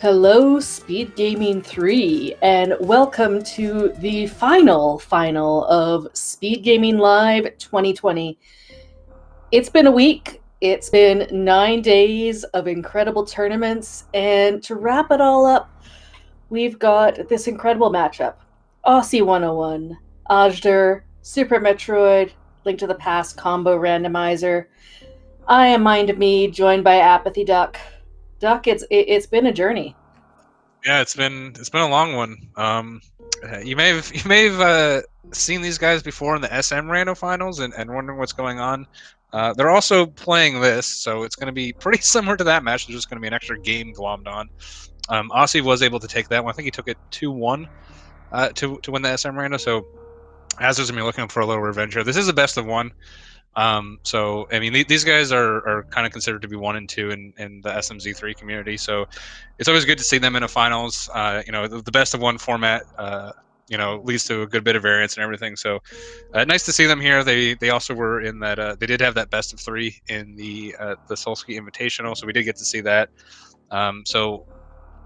Hello, SpeedGaming 3, and welcome to the final of SpeedGaming Live 2020. It's been a week. It's been 9 days of incredible tournaments, and to wrap it all up, we've got this incredible matchup. Osse101, azder, Super Metroid, Link to the Past combo randomizer. I am Mind of Me, joined by Apathy Duck. Duck, it's been a journey. Yeah, it's been a long one. You may have seen these guys before in the SM Rando finals and wondering what's going on. They're also playing this, so it's going to be pretty similar to that match. There's just going to be an extra game glommed on. Aussie was able to take that one. I think he took it 2-1 to win the SM Rando. So Azder's going to be looking for a little revenge here. This is a best of one. So I mean, these guys are kind of considered to be 1 and 2 in the SMZ3 community. So it's always good to see them in a finals. The best of one format, leads to a good bit of variance and everything. So nice to see them here. They also were in that. They did have that best of 3 in the Solsky Invitational, so we did get to see that. So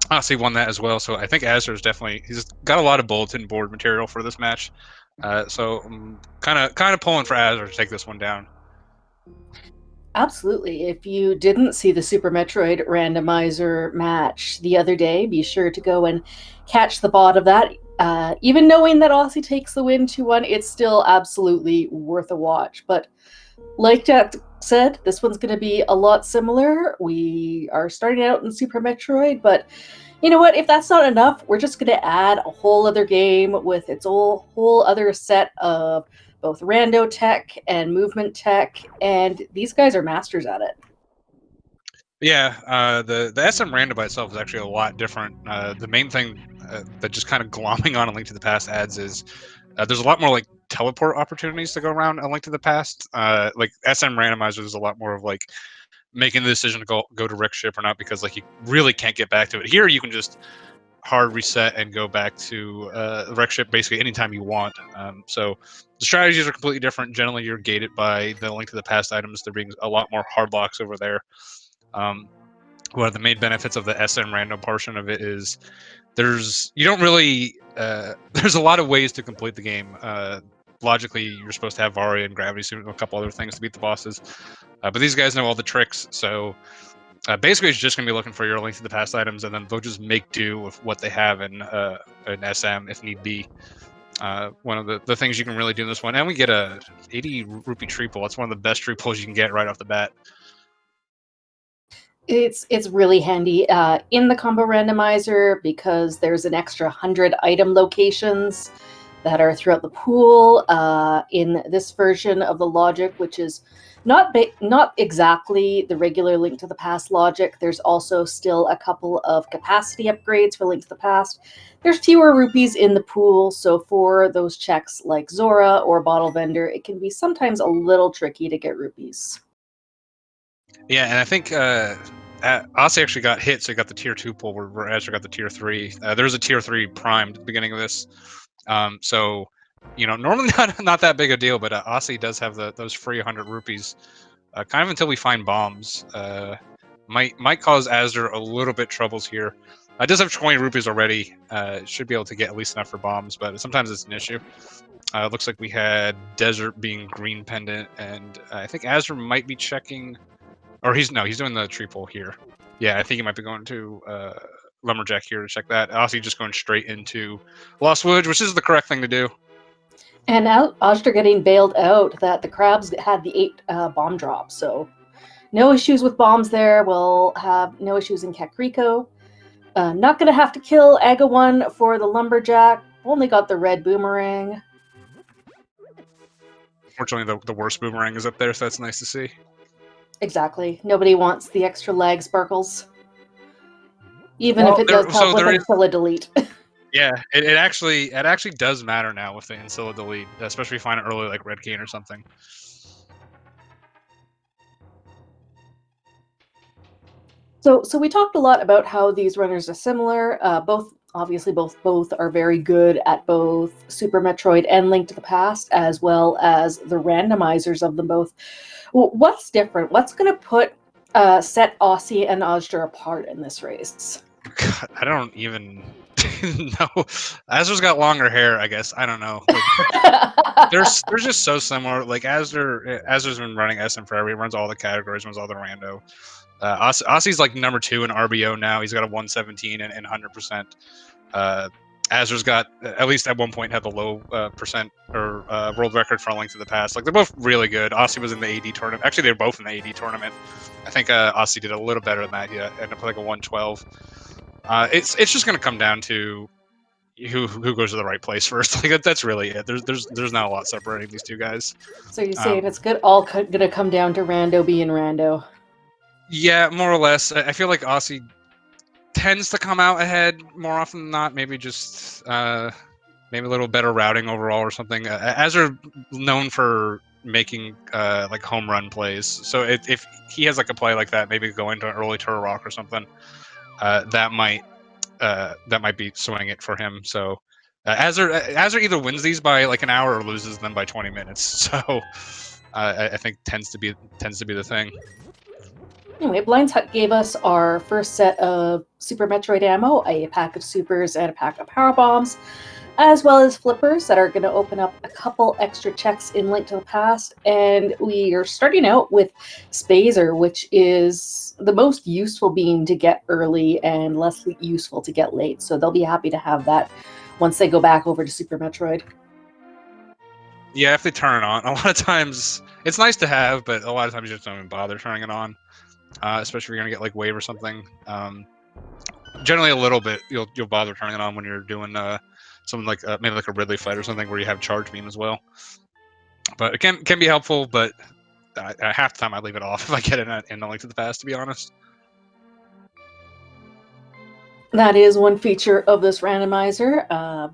Aussie won that as well. So I think Azder's he's got a lot of bulletin board material for this match. So I'm kind of pulling for Azder to take this one down. Absolutely. If you didn't see the Super Metroid randomizer match the other day, be sure to go and catch the bot of that. Even knowing that Aussie takes the win 2-1, it's still absolutely worth a watch. But like Jack said, this one's going to be a lot similar. We are starting out in Super Metroid, but you know what? If that's not enough, we're just going to add a whole other game with its whole other set of both rando tech and movement tech, and these guys are masters at it. Yeah, the SM Rando by itself is actually a lot different. The main thing that just kind of glomming on A Link to the Past adds is there's a lot more like teleport opportunities to go around A Link to the Past. Like SM Randomizer is a lot more of like making the decision to go to Rick Ship or not, because like you really can't get back to it. Here you can just hard reset and go back to the Wreck Ship basically anytime you want. So the strategies are completely different. Generally, you're gated by the Link to the Past items. There being a lot more hard locks over there. One of the main benefits of the SM random portion of it is there's a lot of ways to complete the game. Logically, you're supposed to have Varia and Gravity Suit and a couple other things to beat the bosses. But these guys know all the tricks, so basically it's just going to be looking for your Link to the Past items, and then they'll just make do with what they have in SM if need be. One of the things you can really do in this one. And we get a 80 rupee triple. That's one of the best triples you can get right off the bat. It's really handy in the combo randomizer because there's an extra 100 item locations that are throughout the pool in this version of the logic, which is not exactly the regular Link to the Past logic. There's also still a couple of capacity upgrades for Link to the Past. There's fewer rupees in the pool, so for those checks like Zora or Bottle Vendor, it can be sometimes a little tricky to get rupees. Yeah, and I think Aussie actually got hit, so he got the tier 2 pull, where Azder got the tier 3. There's a tier 3 primed at the beginning of this. So, normally not that big a deal, but Aussie does have those free 100 rupees, kind of until we find bombs. Might cause Azder a little bit troubles here. Does have 20 rupees already. Should be able to get at least enough for bombs, but sometimes it's an issue. Looks like we had Desert being green pendant, and I think Azder might be checking, or he's doing the tree pull here. Yeah, I think he might be going to Lumberjack here to check that. Aussie just going straight into Lost Woods, which is the correct thing to do. And now Azder getting bailed out that the crabs had the 8 bomb drops, so no issues with bombs there. We'll have no issues in Kakriko. Not going to have to kill Aga1 for the Lumberjack. Only got the red boomerang. Fortunately, the worst boomerang is up there, so that's nice to see. Exactly. Nobody wants the extra lag sparkles. Even if it does help with Insilla delete. Yeah, it actually does matter now with the Insilla delete, especially if you find it early like Red Cane or something. So we talked a lot about how these runners are similar. Both are very good at both Super Metroid and Link to the Past, as well as the randomizers of them both. What's different? What's going to set Aussie and azder apart in this race? God, I don't even know. Azer's got longer hair, I guess. I don't know. Like, they're just so similar. Like Azer's been running SM forever. He runs all the categories, runs all the rando. Ossie's like number 2 in RBO now. He's got a 117 and 100%. Azer's got, at least at one point, had the low percent or world record for a link to the past. Like, they're both really good. Ossie was in the AD tournament. Actually, they were both in the AD tournament. I think Ossie did a little better than that. He ended up with like a 112. It's just going to come down to who goes to the right place first. Like, that's really it. There's not a lot separating these two guys. So you're saying it's good all gonna come down to Rando being Rando? Yeah, more or less. I feel like Ossie tends to come out ahead more often than not. Maybe just maybe a little better routing overall or something. Azure known for making like home run plays. So if he has like a play like that, maybe go into an early Turtle Rock or something, that might be swinging it for him. So Azure either wins these by like an hour or loses them by 20 minutes. So I think tends to be the thing. Anyway, Blind's Hut gave us our first set of Super Metroid ammo, a pack of supers and a pack of power bombs, as well as flippers that are going to open up a couple extra checks in Link to the Past. And we are starting out with Spazer, which is the most useful beam to get early and less useful to get late. So they'll be happy to have that once they go back over to Super Metroid. Yeah, if they turn it on, a lot of times it's nice to have, but a lot of times you just don't even bother turning it on. Especially if you're gonna get like wave or something. Generally, a little bit you'll bother turning it on when you're doing something like maybe like a Ridley fight or something where you have charge beam as well. But it can be helpful, but half the time I leave it off if I get it in the Link to the Past, to be honest. That is one feature of this randomizer.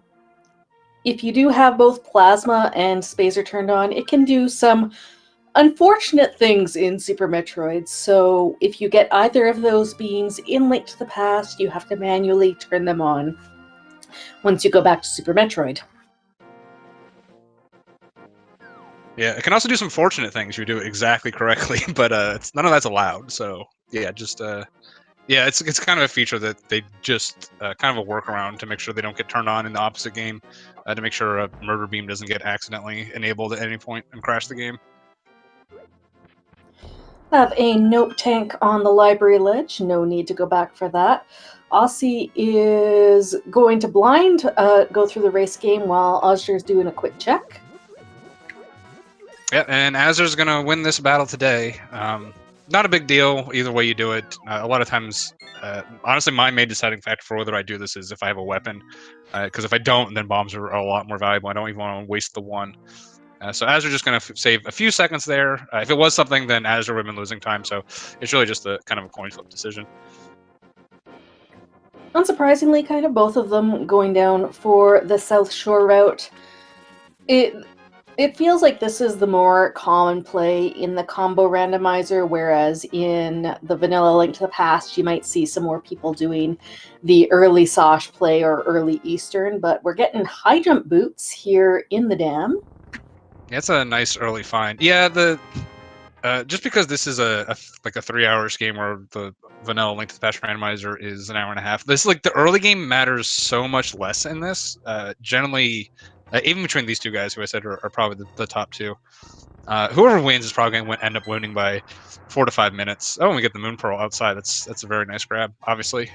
If you do have both Plasma and Spazer turned on, it can do some unfortunate things in Super Metroid. So if you get either of those beams in Link to the Past, you have to manually turn them on once you go back to Super Metroid. Yeah, it can also do some fortunate things if you do it exactly correctly, but none of that's allowed. So yeah, just yeah, it's kind of a feature that they just kind of a workaround to make sure they don't get turned on in the opposite game, to make sure a murder beam doesn't get accidentally enabled at any point and crash the game. Have a note tank on the library ledge. No need to go back for that. Ossie is going to blind go through the race game while Azder is doing a quick check. Yeah, and Azer's gonna win this battle today. Not a big deal either way you do it. A lot of times, honestly, my main deciding factor for whether I do this is if I have a weapon. Because if I don't, then bombs are a lot more valuable. I don't even want to waste the one. So Azure just going to save a few seconds there. If it was something, then Azure would have been losing time. So it's really just a kind of a coin flip decision. Unsurprisingly, kind of both of them going down for the South Shore route. It feels like this is the more common play in the combo randomizer, whereas in the vanilla Link to the Past, you might see some more people doing the early Sosh play or early Eastern, but we're getting high jump boots here in the dam. Yeah, it's a nice early find. Yeah, just because this is like a 3-hour game where the vanilla Link to the Past randomizer is an hour and a half. This like the early game matters so much less in this. Generally, even between these two guys, who I said are probably the top two. Whoever wins is probably going to end up winning by 4 to 5 minutes. Oh, and we get the Moon Pearl outside. That's a very nice grab. Obviously,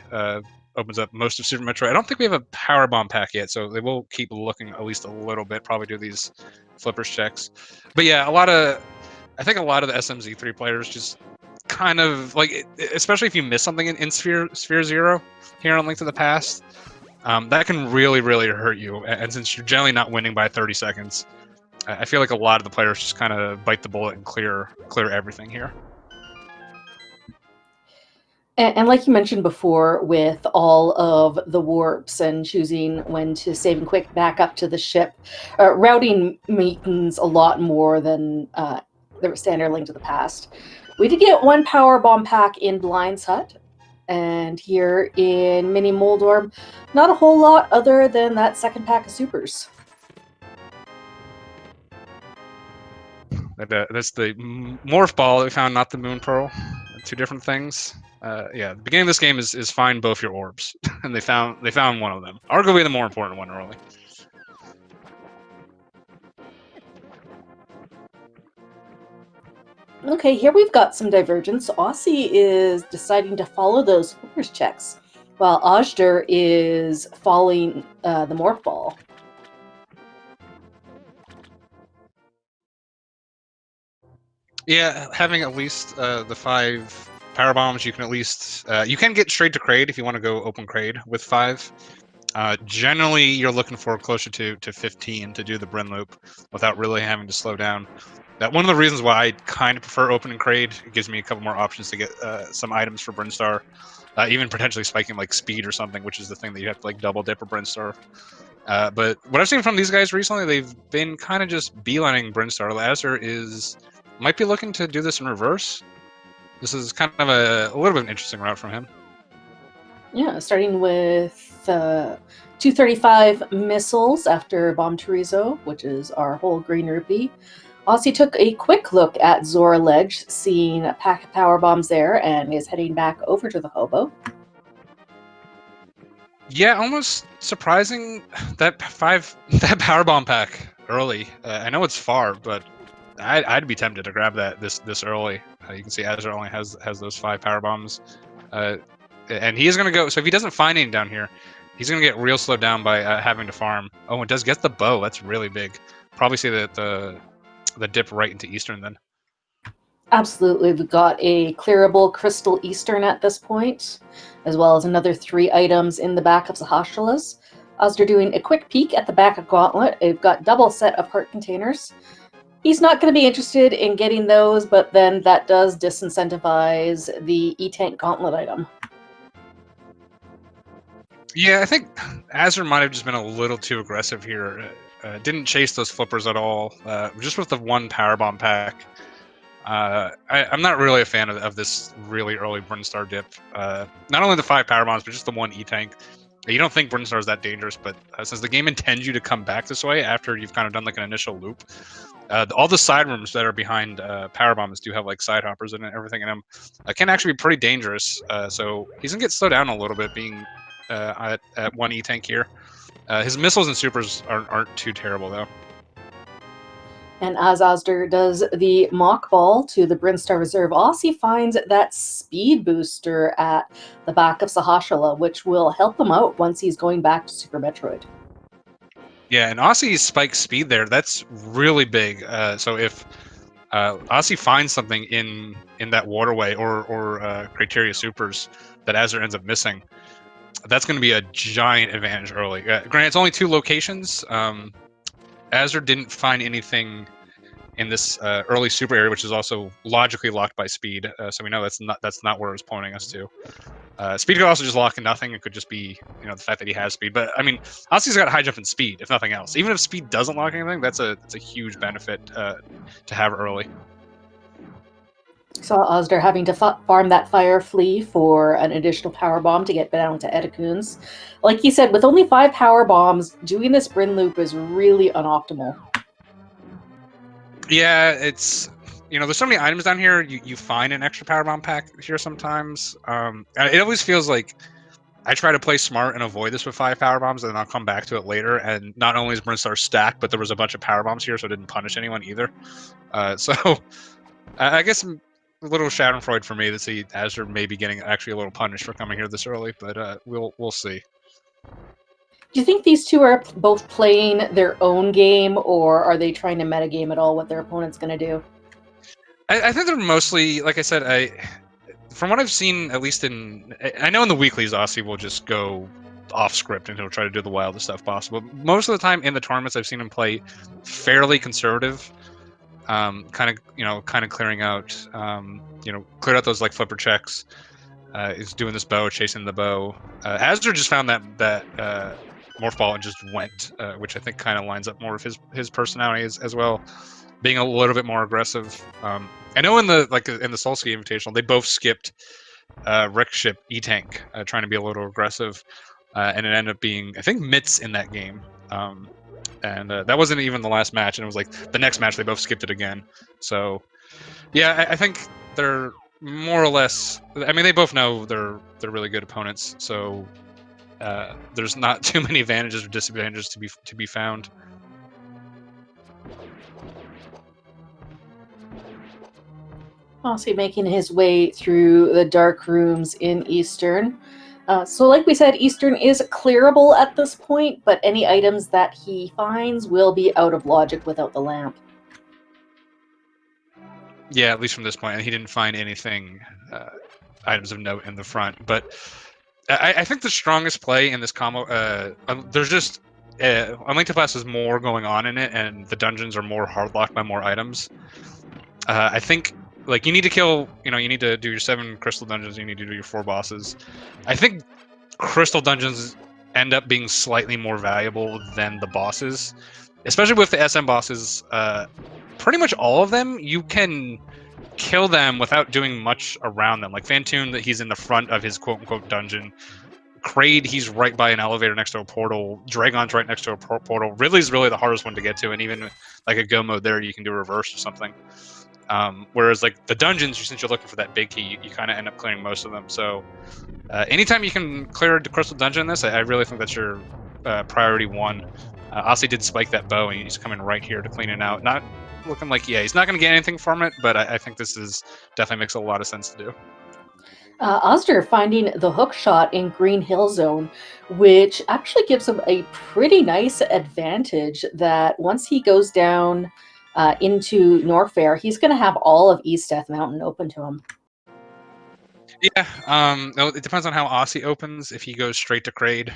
opens up most of Super Metroid. I don't think we have a Power Bomb pack yet, so they will keep looking at least a little bit. Probably do these flippers checks. But yeah, I think a lot of the SMZ3 players just kind of like, especially if you miss something in Sphere Zero here on Link to the Past, that can really hurt you. And since you're generally not winning by 30 seconds. I feel like a lot of the players just kind of bite the bullet and clear everything here. And like you mentioned before, with all of the warps and choosing when to save and quick back up to the ship, routing means a lot more than the standard Link to the Past. We did get one power bomb pack in Blind's Hut, and here in Mini Moldorm, not a whole lot other than that second pack of supers. That's the morph ball that we found, not the Moon Pearl. Two different things. Yeah, the beginning of this game is find both your orbs, and they found one of them. Arguably the more important one early. Okay, here we've got some divergence. Aussie is deciding to follow those flippers checks, while azder is following the morph ball. Yeah, having at least the 5 power bombs, you can at least you can get straight to Kraid if you want to go open Kraid with 5. Generally, you're looking for closer to 15 to do the Bryn loop without really having to slow down. That one of the reasons why I kind of prefer opening Kraid. It gives me a couple more options to get some items for Brinstar, even potentially spiking like speed or something, which is the thing that you have to like double dip or Brinstar. But what I've seen from these guys recently, they've been kind of just beelining Brinstar. azder might be looking to do this in reverse. This is kind of a little bit of an interesting route from him. Yeah, starting with 235 missiles after Bomb Chorizo, which is our whole green rupee. Aussie took a quick look at Zora Ledge, seeing a pack of power bombs there, and is heading back over to the hobo. Yeah, almost surprising that that power bomb pack early. I know it's far, but I'd be tempted to grab that this early. You can see azder only has those 5 power bombs, and he is going to go. So if he doesn't find any down here, he's going to get real slowed down by having to farm. Oh, it does get the bow. That's really big. Probably see the dip right into Eastern then. Absolutely, we've got a clearable Crystal Eastern at this point, as well as another 3 items in the back of Sahashalas. As they're doing a quick peek at the back of Gauntlet, they've got double set of heart containers. He's not going to be interested in getting those, but then that does disincentivize the E-Tank Gauntlet item. Yeah, I think azder might have just been a little too aggressive here. Didn't chase those flippers at all. Just with the 1 power bomb pack. I'm not really a fan of this really early Brinstar dip. Not only the 5 power bombs, but just the 1 E-Tank. You don't think Brinstar is that dangerous, but since the game intends you to come back this way after you've kind of done like an initial loop, all the side rooms that are behind power bombs do have like side hoppers and everything in them. Can actually be pretty dangerous. So he's gonna get slowed down a little bit being at 1 E-Tank here. His missiles and supers aren't too terrible though. And as azder does the mock ball to the Brinstar Reserve, Aussie finds that speed booster at the back of Sahashala, which will help him out once he's going back to Super Metroid. Yeah, and Aussie's spike speed there, that's really big. So if Aussie finds something in that waterway or criteria supers that azder ends up missing, that's going to be a giant advantage early. Granted, it's only 2 locations. azder didn't find anything in this early super area, which is also logically locked by speed. So we know that's not where it's pointing us to. Speed could also just lock in nothing. It could just be the fact that he has speed. But I mean, Aussie's got high jump and speed, if nothing else. Even if speed doesn't lock anything, that's a huge benefit to have early. Saw azder having to farm that fire flea for an additional power bomb to get down to Edakuns. Like he said, with only 5 power bombs, doing this Bryn loop is really unoptimal. Yeah, it's there's so many items down here. You find an extra power bomb pack here sometimes. It always feels like I try to play smart and avoid this with 5 power bombs, and then I'll come back to it later. And not only is Brinstar stacked, but there was a bunch of power bombs here, so it didn't punish anyone either. So I guess a little Schadenfreude for me to see azder maybe getting actually a little punished for coming here this early, but we'll see. Do you think these two are both playing their own game, or are they trying to metagame at all what their opponent's going to do? I think they're mostly, like I said, from what I've seen, at least I know in the weeklies, Aussie will just go off script and he'll try to do the wildest stuff possible. Most of the time in the tournaments, I've seen him play fairly conservative, kind of clearing out, cleared out those like flipper checks. Is doing this bow, chasing the bow. azder just found that morph ball and just went, which I think kind of lines up more with his personality as well, being a little bit more aggressive. I know in the Solski Invitational, they both skipped Wreck Ship E-Tank, trying to be a little aggressive, and it ended up being, I think, Mitts in that game. And that wasn't even the last match, and it was like the next match they both skipped it again. So, yeah, I think they're more or less. I mean, they both know they're really good opponents, so there's not too many advantages or disadvantages to be found. Aussie making his way through the dark rooms in Eastern. So, like we said, Eastern is clearable at this point, but any items that he finds will be out of logic without the lamp. Yeah, at least from this point, and he didn't find anything, items of note in the front. But I think the strongest play in this combo, there's just Unlinked to Past has more going on in it, and the dungeons are more hard locked by more items. I think like you need to kill, you need to do your 7 crystal dungeons, you need to do your 4 bosses. I think crystal dungeons end up being slightly more valuable than the bosses, especially with the SM bosses. Pretty much all of them, you can kill them without doing much around them. Like Fantoon, that he's in the front of his quote-unquote dungeon. Kraid, he's right by an elevator next to a portal. Dragon's right next to a portal. Ridley's really the hardest one to get to, and even like a go mode there, you can do a reverse or something. Whereas like the dungeons, since you're looking for that big key, you kind of end up clearing most of them. So anytime you can clear the crystal dungeon in this, I really think that's your priority one. Osse did spike that bow, and he's coming right here to clean it out. Not looking like, he's not going to get anything from it, but I think this is definitely makes a lot of sense to do. Azder finding the hook shot in Green Hill Zone, which actually gives him a pretty nice advantage that once he goes down into Norfair, he's going to have all of East Death Mountain open to him. Yeah, no, it depends on how Osse opens. If he goes straight to Kraid,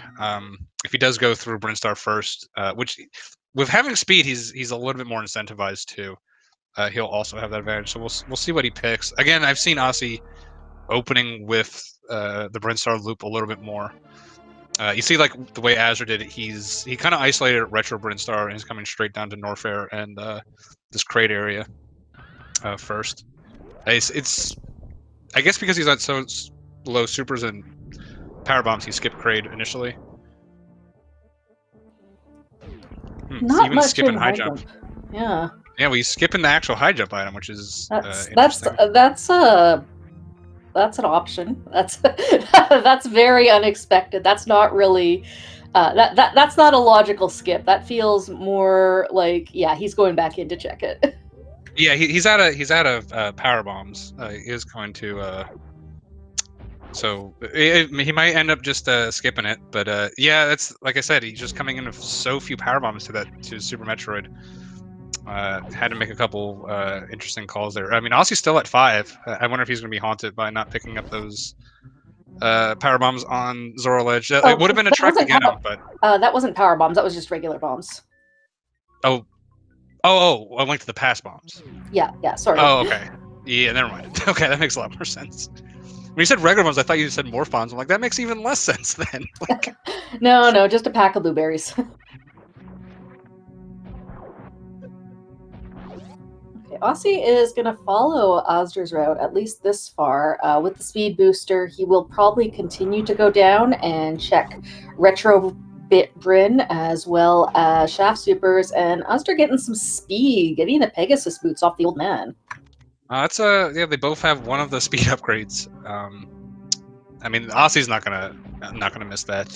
if he does go through Brinstar first, which with having speed, he's a little bit more incentivized too. He'll also have that advantage. So we'll see what he picks. Again, I've seen Osse opening with the Brinstar loop a little bit more. You see, like the way Azure did it, he kind of isolated Retro Brinstar, and he's coming straight down to Norfair and this Kraid area first. It's I guess because he's at so low supers and power bombs, he skipped Kraid initially. Not even much skipping in high jump. Yeah. Yeah, well, he's skipping the actual high jump item, which is that's an option. That's very unexpected. That's not really that's not a logical skip. That feels more like, yeah, he's going back in to check it. Yeah, he's out of power bombs. He is going to so he might end up just skipping it, but yeah, that's like I said, he's just coming in with so few power bombs to Super Metroid. Had to make a couple interesting calls there. I mean, Osse's still at 5. I wonder if he's going to be haunted by not picking up those power bombs on Zora Ledge. It would have been a trick to get him, but that wasn't power bombs. That was just regular bombs. Oh, I went to the pass bombs. Yeah, sorry. Oh, okay. Yeah, never mind. Okay, that makes a lot more sense. When you said regular ones, I thought you said morph bombs. I'm like, that makes even less sense then. Like... No, just a pack of blueberries. Okay, Osse is going to follow Azder's route, at least this far. With the speed booster, he will probably continue to go down and check Retro Bryn as well as Shaft Supers, and Azder getting some speed, getting the Pegasus boots off the old man. Yeah, they both have one of the speed upgrades. I mean, Osse's not gonna miss that.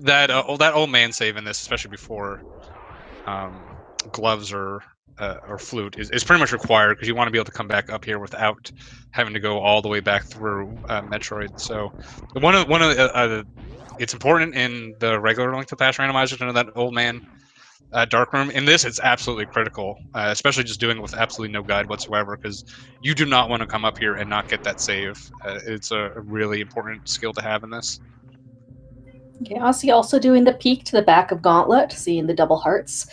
That old man save in this, especially before gloves or flute, is pretty much required because you want to be able to come back up here without having to go all the way back through Metroid. So one of the it's important in the regular Link to the Past randomizer to know that old man dark room. In this, it's absolutely critical, especially just doing it with absolutely no guide whatsoever, because you do not want to come up here and not get that save. It's a really important skill to have in this. Okay, Osse also doing the peek to the back of Gauntlet, seeing the double hearts.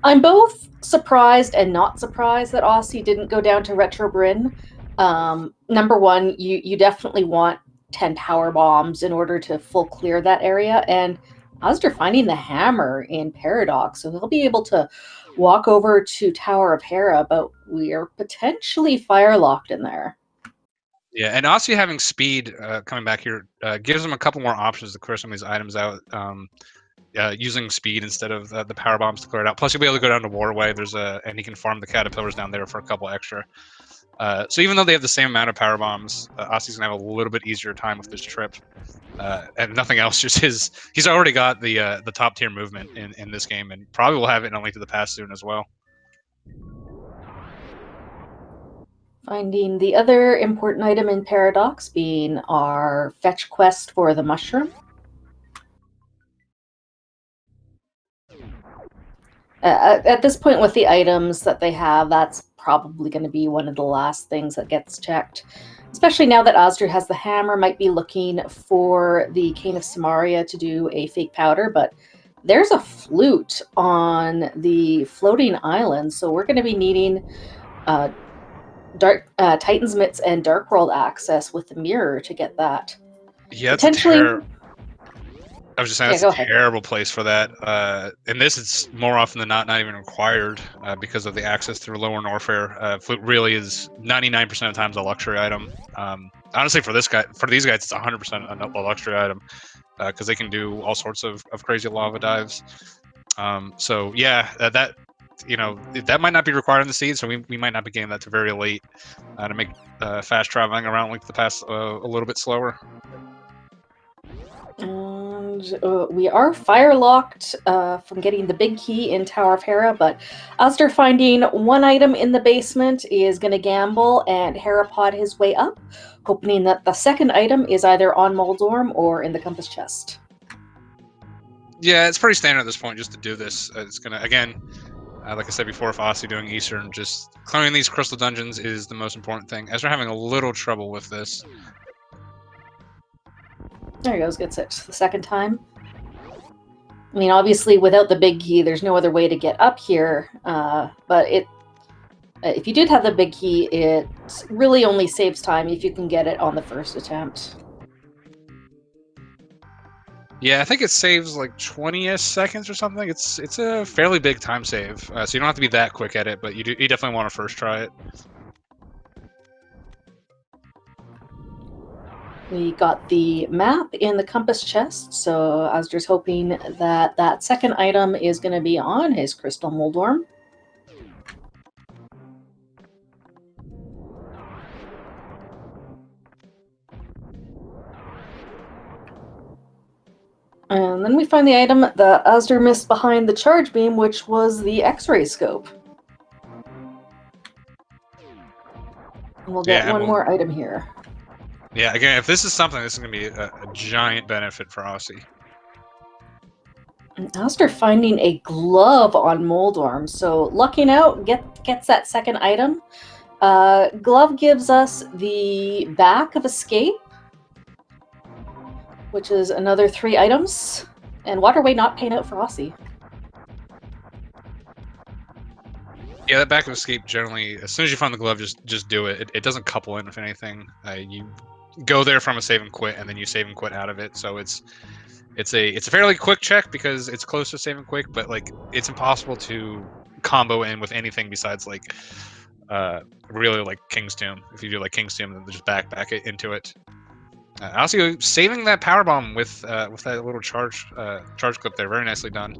I'm both surprised and not surprised that Osse didn't go down to Retro Bryn. Number one, you definitely want 10 power bombs in order to full clear that area, and Azder finding the hammer in Paradox, so he'll be able to walk over to Tower of Hera, but we are potentially fire locked in there. Yeah, and Osse having speed coming back here gives him a couple more options to clear some of these items out. Using speed instead of the power bombs to clear it out. Plus, you'll be able to go down to Warway. And he can farm the caterpillars down there for a couple extra. So even though they have the same amount of power bombs, Ossie's gonna have a little bit easier time with this trip. And nothing else, just he's already got the top tier movement in this game, and probably will have it in A Link to the Past soon as well. Finding the other important item in Paradox being our fetch quest for the mushroom. At this point with the items that they have, that's probably going to be one of the last things that gets checked. Especially now that azder has the hammer, might be looking for the Cane of Samaria to do a fake powder, but there's a flute on the floating island, so we're going to be needing Titan's Mitts and Dark World access with the mirror to get that. Yeah, Potentially. I was just saying, that's a terrible place for that. In this, it's more often than not even required because of the access through lower Norfair. Flute really is 99% of the times a luxury item. Honestly, for these guys, it's 100% a luxury item because they can do all sorts of crazy lava dives. So yeah, that might not be required in the seed, so we might not be getting that to very late to make fast traveling around Link to the Past a little bit slower. And we are fire locked from getting the big key in Tower of Hera, but azder finding one item in the basement is going to gamble and Herapod his way up, hoping that the second item is either on Moldorm or in the compass chest. Yeah, it's pretty standard at this point just to do this. It's going to, again, like I said before, for Ossie doing Eastern, just clearing these crystal dungeons is the most important thing, as we're having a little trouble with this. There he goes, gets it the second time. I mean, obviously, without the big key, there's no other way to get up here. But if you did have the big key, it really only saves time if you can get it on the first attempt. Yeah, I think it saves like 20-ish seconds or something. It's a fairly big time save, so you don't have to be that quick at it, but you definitely want to first try it. We got the map in the compass chest, so azder's hoping that that second item is going to be on his crystal Moldorm. And then we find the item that azder missed behind the charge beam, which was the X-ray scope. And we'll get one more item here. Yeah, again, if this is something, this is going to be a giant benefit for Ossie. And azder finding a glove on Moldorm, so lucking out, gets that second item. Glove gives us the back of escape, which is another 3 items, and waterway not paying out for Ossie. Yeah, that back of escape generally, as soon as you find the glove, just do it. It doesn't couple in with anything. You go there from a save and quit, and then you save and quit out of it. So it's a fairly quick check because it's close to save and quick, but like it's impossible to combo in with anything besides like really like King's Tomb. If you do like King's Tomb, then just back it into it. Also, saving that power bomb with that little charge clip there, very nicely done.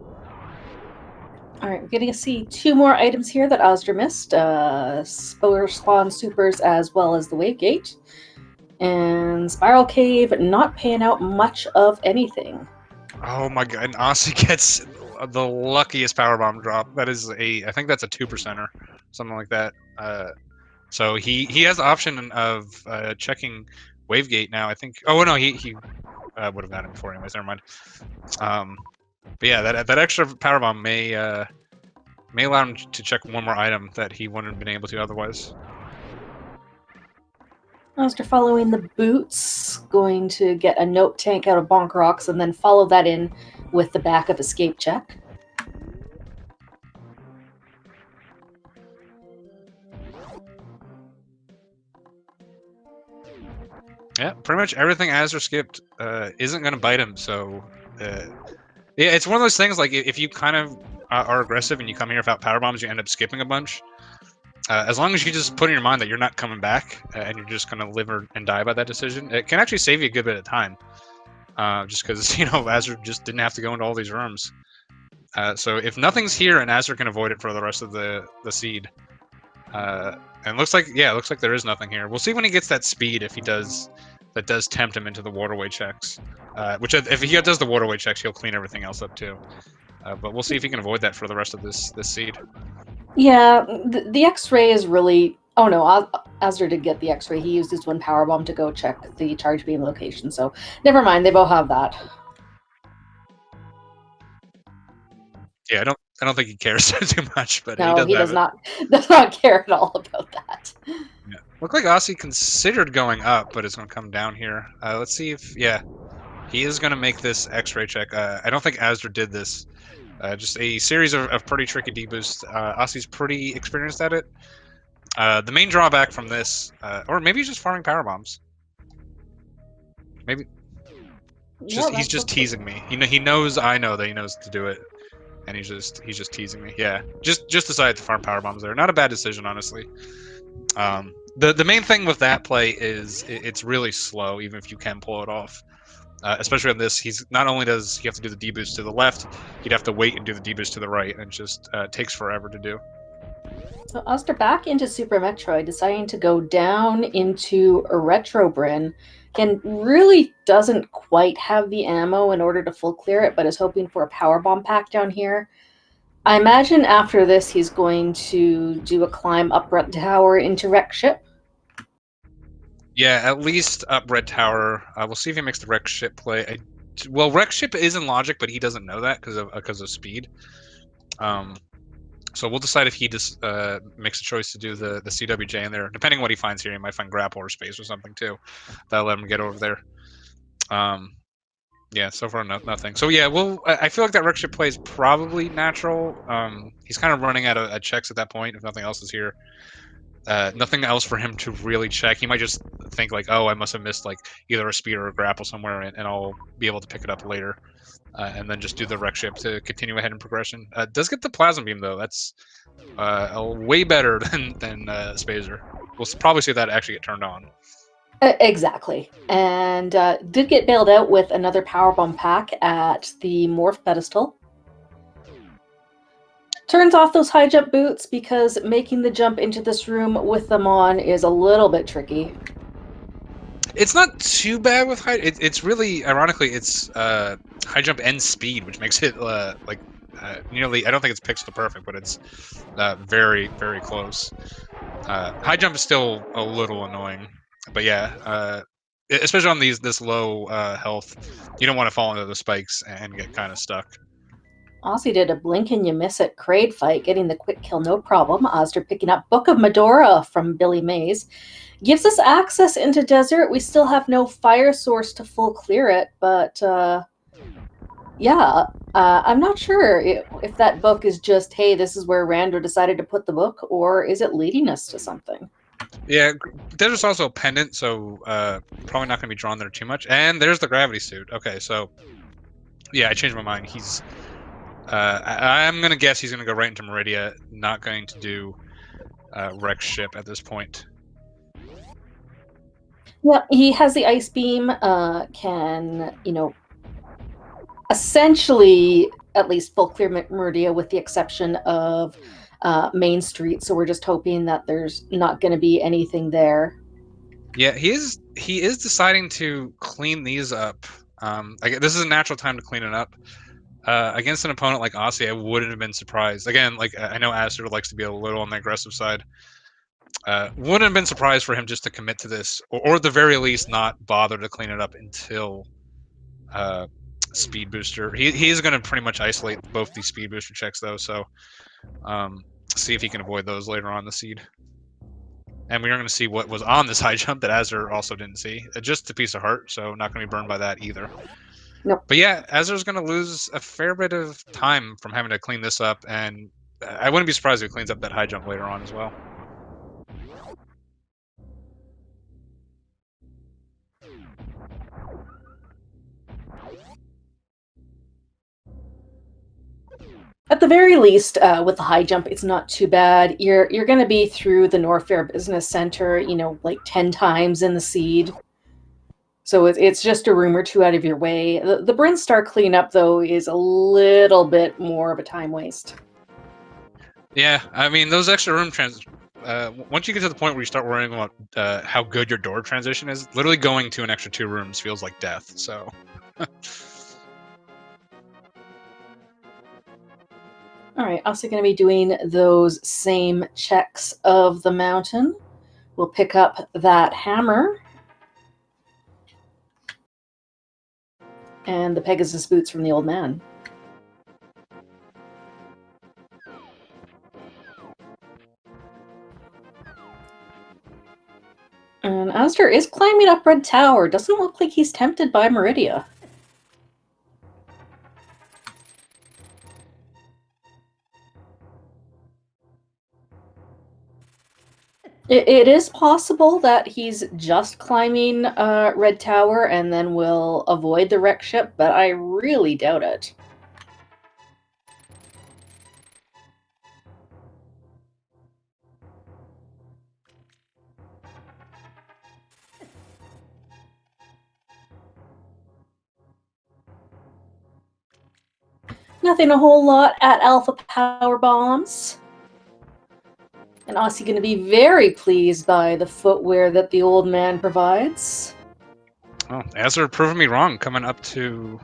All right, we're getting to see 2 more items here that azder missed: Spore Spawn Supers as well as the Wave Gate. And Spiral Cave not paying out much of anything. Oh my god, and Ossie gets the luckiest powerbomb drop. That is I think that's a 2%er, something like that. So he has the option of checking Wavegate now, I think. Oh no, he would have gotten it before anyways, never mind. But yeah, that extra powerbomb may allow him to check one more item that he wouldn't have been able to otherwise. After following the boots, going to get a note tank out of Bonk Rocks and then follow that in with the back of escape check. Yeah, pretty much everything azder skipped isn't going to bite him, so yeah, it's one of those things, like if you kind of are aggressive and you come here without power bombs, you end up skipping a bunch. As long as you just put in your mind that you're not coming back and you're just going to live and die by that decision, it can actually save you a good bit of time. Just because, azder just didn't have to go into all these rooms. So if nothing's here and azder can avoid it for the rest of the seed, And it looks like there is nothing here. We'll see when he gets that speed if he does. That does tempt him into the waterway checks. Which if he does the waterway checks, he'll clean everything else up too. But we'll see if he can avoid that for the rest of this seed. Yeah, the X-ray is really. Oh no, azder did get the X-ray. He used his one power bomb to go check the charge beam location. So never mind. They both have that. Yeah, I don't think he cares too much, but No, he he does does have it. not care at all about that. Yeah. Look like Osse considered going up, but it's going to come down here. Let's see if he is going to make this X-ray check. I don't think azder did this. Just a series of pretty tricky deboosts. Osse's pretty experienced at it. The main drawback from this, or maybe he's just farming power bombs. Maybe he's just teasing me. He knows I know that he knows to do it, and he's just teasing me. Yeah, just decided to farm power bombs there. Not a bad decision, honestly. The main thing with that play is it's really slow, even if you can pull it off. Especially on this, he's not only does he have to do the deboost to the left, he'd have to wait and do the deboost to the right, and it just takes forever to do. So azder back into Super Metroid, deciding to go down into a Retro Bryn. Again, really doesn't quite have the ammo in order to full clear it, but is hoping for a power bomb pack down here. I imagine after this, he's going to do a climb up Red Tower into Wreck Ship. Yeah, at least up Red Tower. We'll see if he makes the Wreck Ship play. Well, Wreck Ship is in logic, but he doesn't know that because of speed. So we'll decide if he just makes a choice to do the CWJ in there. Depending on what he finds here, he might find grapple or space or something too. That'll let him get over there. Yeah, so far nothing. So yeah, I feel like that Wreck Ship play is probably natural. He's kind of running out of checks at that point if nothing else is here. Nothing else for him to really check. He might just think like, oh, I must have missed like either a speed or a grapple somewhere, and I'll be able to pick it up later. And then just do the Wreck Ship to continue ahead in progression. Does get the Plasma Beam though. That's way better than Spazer. We'll probably see that actually get turned on. Exactly. And did get bailed out with another powerbomb pack at the Morph Pedestal. Turns off those high jump boots because making the jump into this room with them on is a little bit tricky. It's not too bad with high. It's really, ironically, it's high jump and speed, which makes it nearly. I don't think it's pixel perfect, but it's very, very close. High jump is still a little annoying, but yeah, especially on this low health, you don't want to fall into the spikes and get kind of stuck. Osse did a blink and you miss it Kraid fight, getting the quick kill no problem. azder picking up Book of Medora from Billy Mays. Gives us access into desert. We still have no fire source to full clear it, but yeah, I'm not sure if that book is just, hey, this is where Rando decided to put the book, or is it leading us to something? Yeah, there's also a pendant, so probably not going to be drawn there too much. And there's the gravity suit. Okay, so yeah, I changed my mind. He's I'm going to guess he's going to go right into Meridia, not going to do Wreck Ship at this point. Yeah, he has the ice beam, can, essentially at least full clear Meridia with the exception of Main Street, so we're just hoping that there's not going to be anything there. Yeah, he is deciding to clean these up. This is a natural time to clean it up. Against an opponent like Osse, I wouldn't have been surprised. Again, like I know azder likes to be a little on the aggressive side. Wouldn't have been surprised for him just to commit to this, or at the very least not bother to clean it up until speed booster. He's going to pretty much isolate both these speed booster checks though, so see if he can avoid those later on in the seed. And we are going to see what was on this high jump that azder also didn't see. Just a piece of heart, so not going to be burned by that either. Nope. But yeah, azder's going to lose a fair bit of time from having to clean this up, and I wouldn't be surprised if he cleans up that high jump later on as well. At the very least, with the high jump, it's not too bad. You're going to be through the Norfair Business Center, like 10 times in the seed. So it's just a room or two out of your way. The Brinstar cleanup, though, is a little bit more of a time waste. Yeah, I mean, those extra room once you get to the point where you start worrying about how good your door transition is, literally going to an extra 2 rooms feels like death. So. All right, also going to be doing those same checks of the mountain. We'll pick up that hammer and the Pegasus boots from the old man. And azder is climbing up Red Tower. Doesn't look like he's tempted by Meridia. It is possible that he's just climbing Red Tower and then will avoid the wreck ship, but I really doubt it. Nothing a whole lot at Alpha Power Bombs. And Osse going to be very pleased by the footwear that the old man provides. Oh, azder proving me wrong coming up to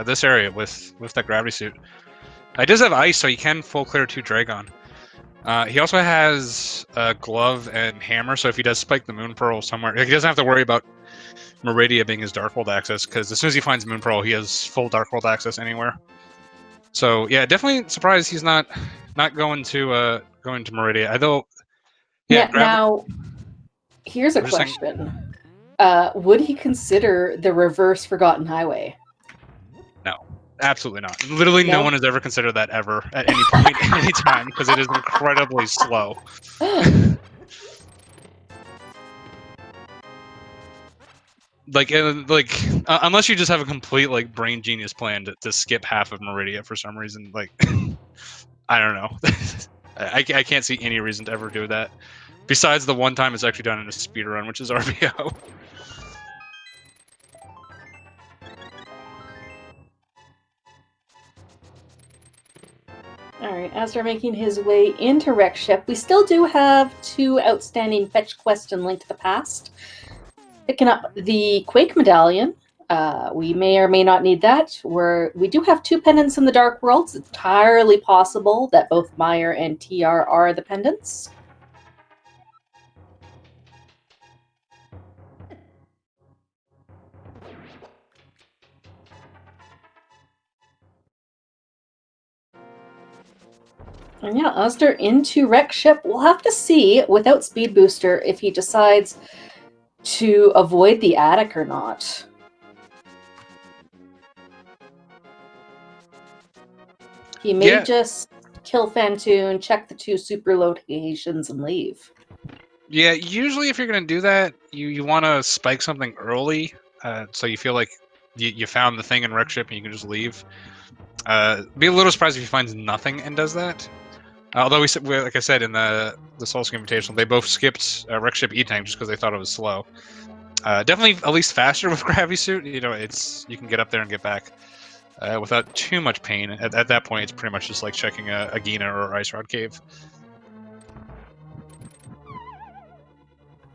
this area with that gravity suit. He does have ice, so he can full clear 2 Dragon. He also has a glove and hammer, so if he does spike the Moon Pearl somewhere, he doesn't have to worry about Meridia being his Darkworld access, because as soon as he finds Moon Pearl, he has full Darkworld access anywhere. So yeah, definitely surprised he's not going to Meridia. Although, yeah. Now, here's a question: would he consider the reverse Forgotten Highway? No, absolutely not. Literally, no one has ever considered that ever at any point, any time, because it is incredibly slow. Unless you just have a complete brain genius plan to skip half of Meridia for some reason, I don't know. I can't see any reason to ever do that, besides the one time it's actually done in a speedrun, which is RBO. Alright, azder making his way into Wreck Ship. We still do have 2 outstanding fetch quests in Link to the Past. Picking up the Quake Medallion. We may or may not need that. We do have 2 pendants in the Dark Worlds. It's entirely possible that both Meyer and TR are the pendants. And yeah, azder into Wreck Ship. We'll have to see, without Speed Booster, if he decides to avoid the attic or not. He may just kill Phantoon, check the 2 super locations, and leave. Yeah, usually if you're going to do that, you want to spike something early, so you feel like you found the thing in Wreck Ship and you can just leave. Be a little surprised if he finds nothing and does that. Although like I said in the Soulscape Invitational, they both skipped Wreck Ship E-Tank just because they thought it was slow. Definitely at least faster with Gravity Suit. You can get up there and get back without too much pain. At that point, it's pretty much just like checking a Gina or Ice Rod Cave.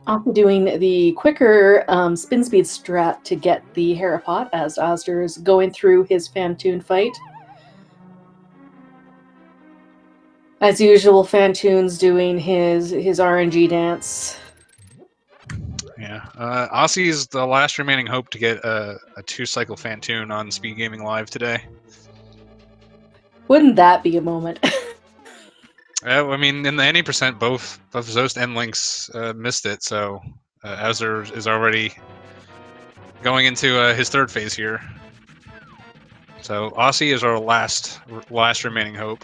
I'm doing the quicker spin speed strat to get the Harapot as azder is going through his Phantoon fight. As usual, Phantoon's doing his RNG dance. Yeah, Osse is the last remaining hope to get a 2-cycle Phantoon on SpeedGaming Live today. Wouldn't that be a moment? I mean, in the 80%, both Zost and Lynx missed it, so azder is already going into his 3rd phase here. So Osse is our last remaining hope.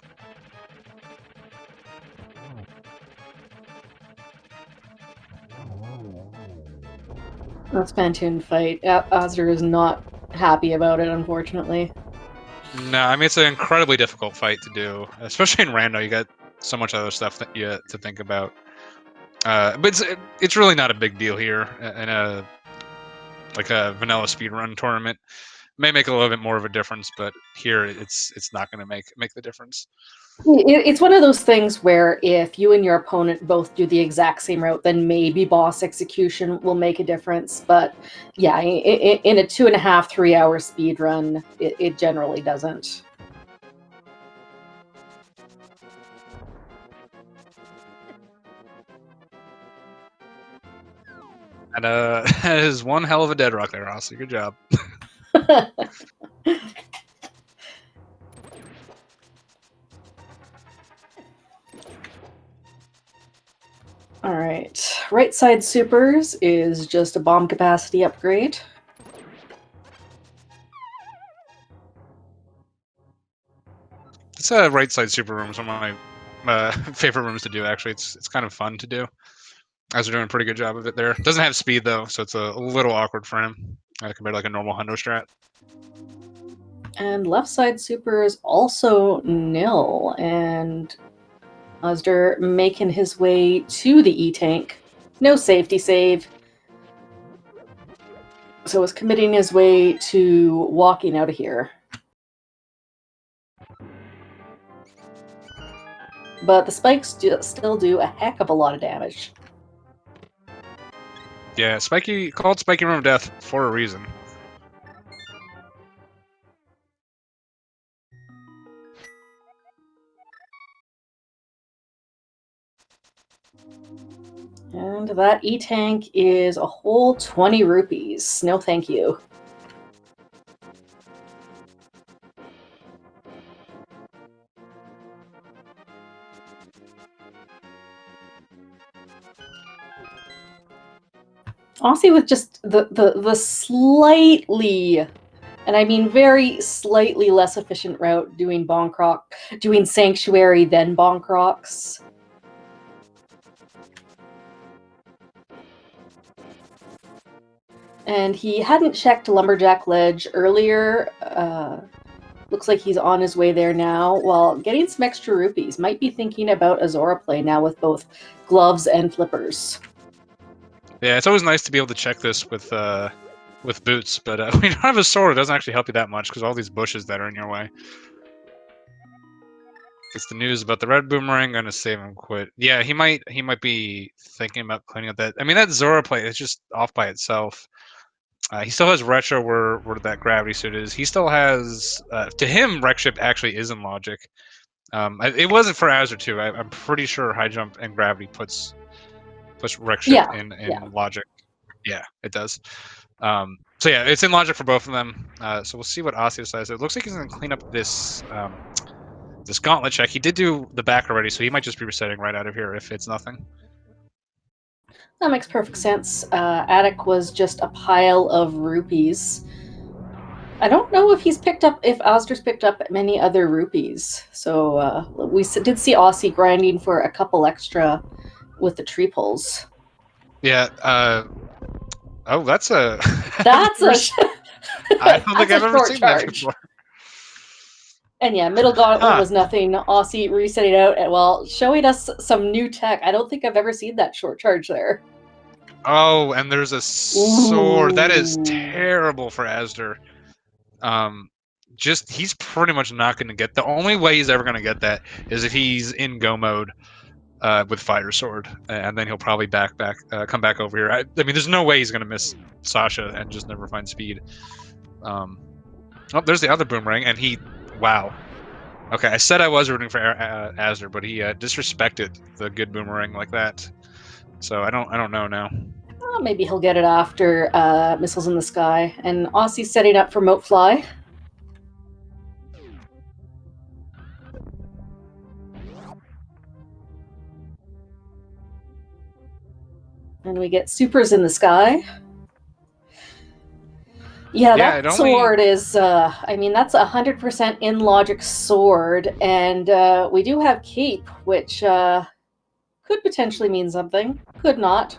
That's Phantoon fight. azder is not happy about it, unfortunately. No, I mean, it's an incredibly difficult fight to do, especially in rando. You got so much other stuff that you to think about. But it's really not a big deal here in a vanilla speedrun tournament. may make a little bit more of a difference, but here it's not going to make the difference. It's one of those things where if you and your opponent both do the exact same route, then maybe boss execution will make a difference. But yeah, in a 2.5, 3 hour speed run, it generally doesn't. And that is one hell of a dead rock there, Osse. Good job. All right, right side supers is just a bomb capacity upgrade. It's right side super room is one of my favorite rooms to do. Actually, it's kind of fun to do. As we're doing a pretty good job of it there. Doesn't have speed though, so it's a little awkward for him compared to like a normal hundo strat. And left side super is also nil, and azder making his way to the E-tank. No safety save. So is committing his way to walking out of here. But the spikes still do a heck of a lot of damage. Yeah, Spiky called Spiky Room of Death for a reason. And that E-tank is a whole 20 rupees. No thank you. Osse with just the slightly, and I mean very slightly less efficient route doing doing Sanctuary then Bonk Rocks. And he hadn't checked Lumberjack Ledge earlier. Looks like he's on his way there now. While getting some extra rupees. Might be thinking about a Zora play now with both gloves and flippers. Yeah, it's always nice to be able to check this with boots, but when you don't have a sword, it doesn't actually help you that much because all these bushes that are in your way. It's the news about the red boomerang. Gonna save him quit. Yeah, he might be thinking about cleaning up that. I mean, that Zora play is just off by itself. He still has retro where that gravity suit is. He still has to him wreck ship actually is in logic. It wasn't for azder too. I'm pretty sure high jump and gravity puts wreck ship in logic. Yeah, it does. So yeah, it's in logic for both of them. So we'll see what Osse decides. It looks like he's gonna clean up this this gauntlet check. He did do the back already, so he might just be resetting right out of here if it's nothing. That makes perfect sense. Attic was just a pile of rupees. I don't know if azder's picked up many other rupees. So we did see Osse grinding for a couple extra with the tree pulls. Yeah. Oh, that's a. That's a. I don't think I've ever seen that before. And yeah, middle gauntlet was nothing. Osse resetting out and showing us some new tech. I don't think I've ever seen that short charge there. Oh, and there's a sword. Ooh. That is terrible for azder. He's pretty much not going to get. The only way he's ever going to get that is if he's in go mode with fire sword, and then he'll probably come back over here. I mean, there's no way he's going to miss Sasha and just never find speed. Oh, there's the other boomerang, and wow. Okay, I said I was rooting for azder, but he disrespected the good boomerang like that. So I don't know now. Well, maybe he'll get it after Missiles in the Sky. And Osse's setting up for Moat Fly. And we get Supers in the Sky. Yeah, that sword is, I mean, that's 100% in logic sword. And we do have Cape, which could potentially mean something. Could not.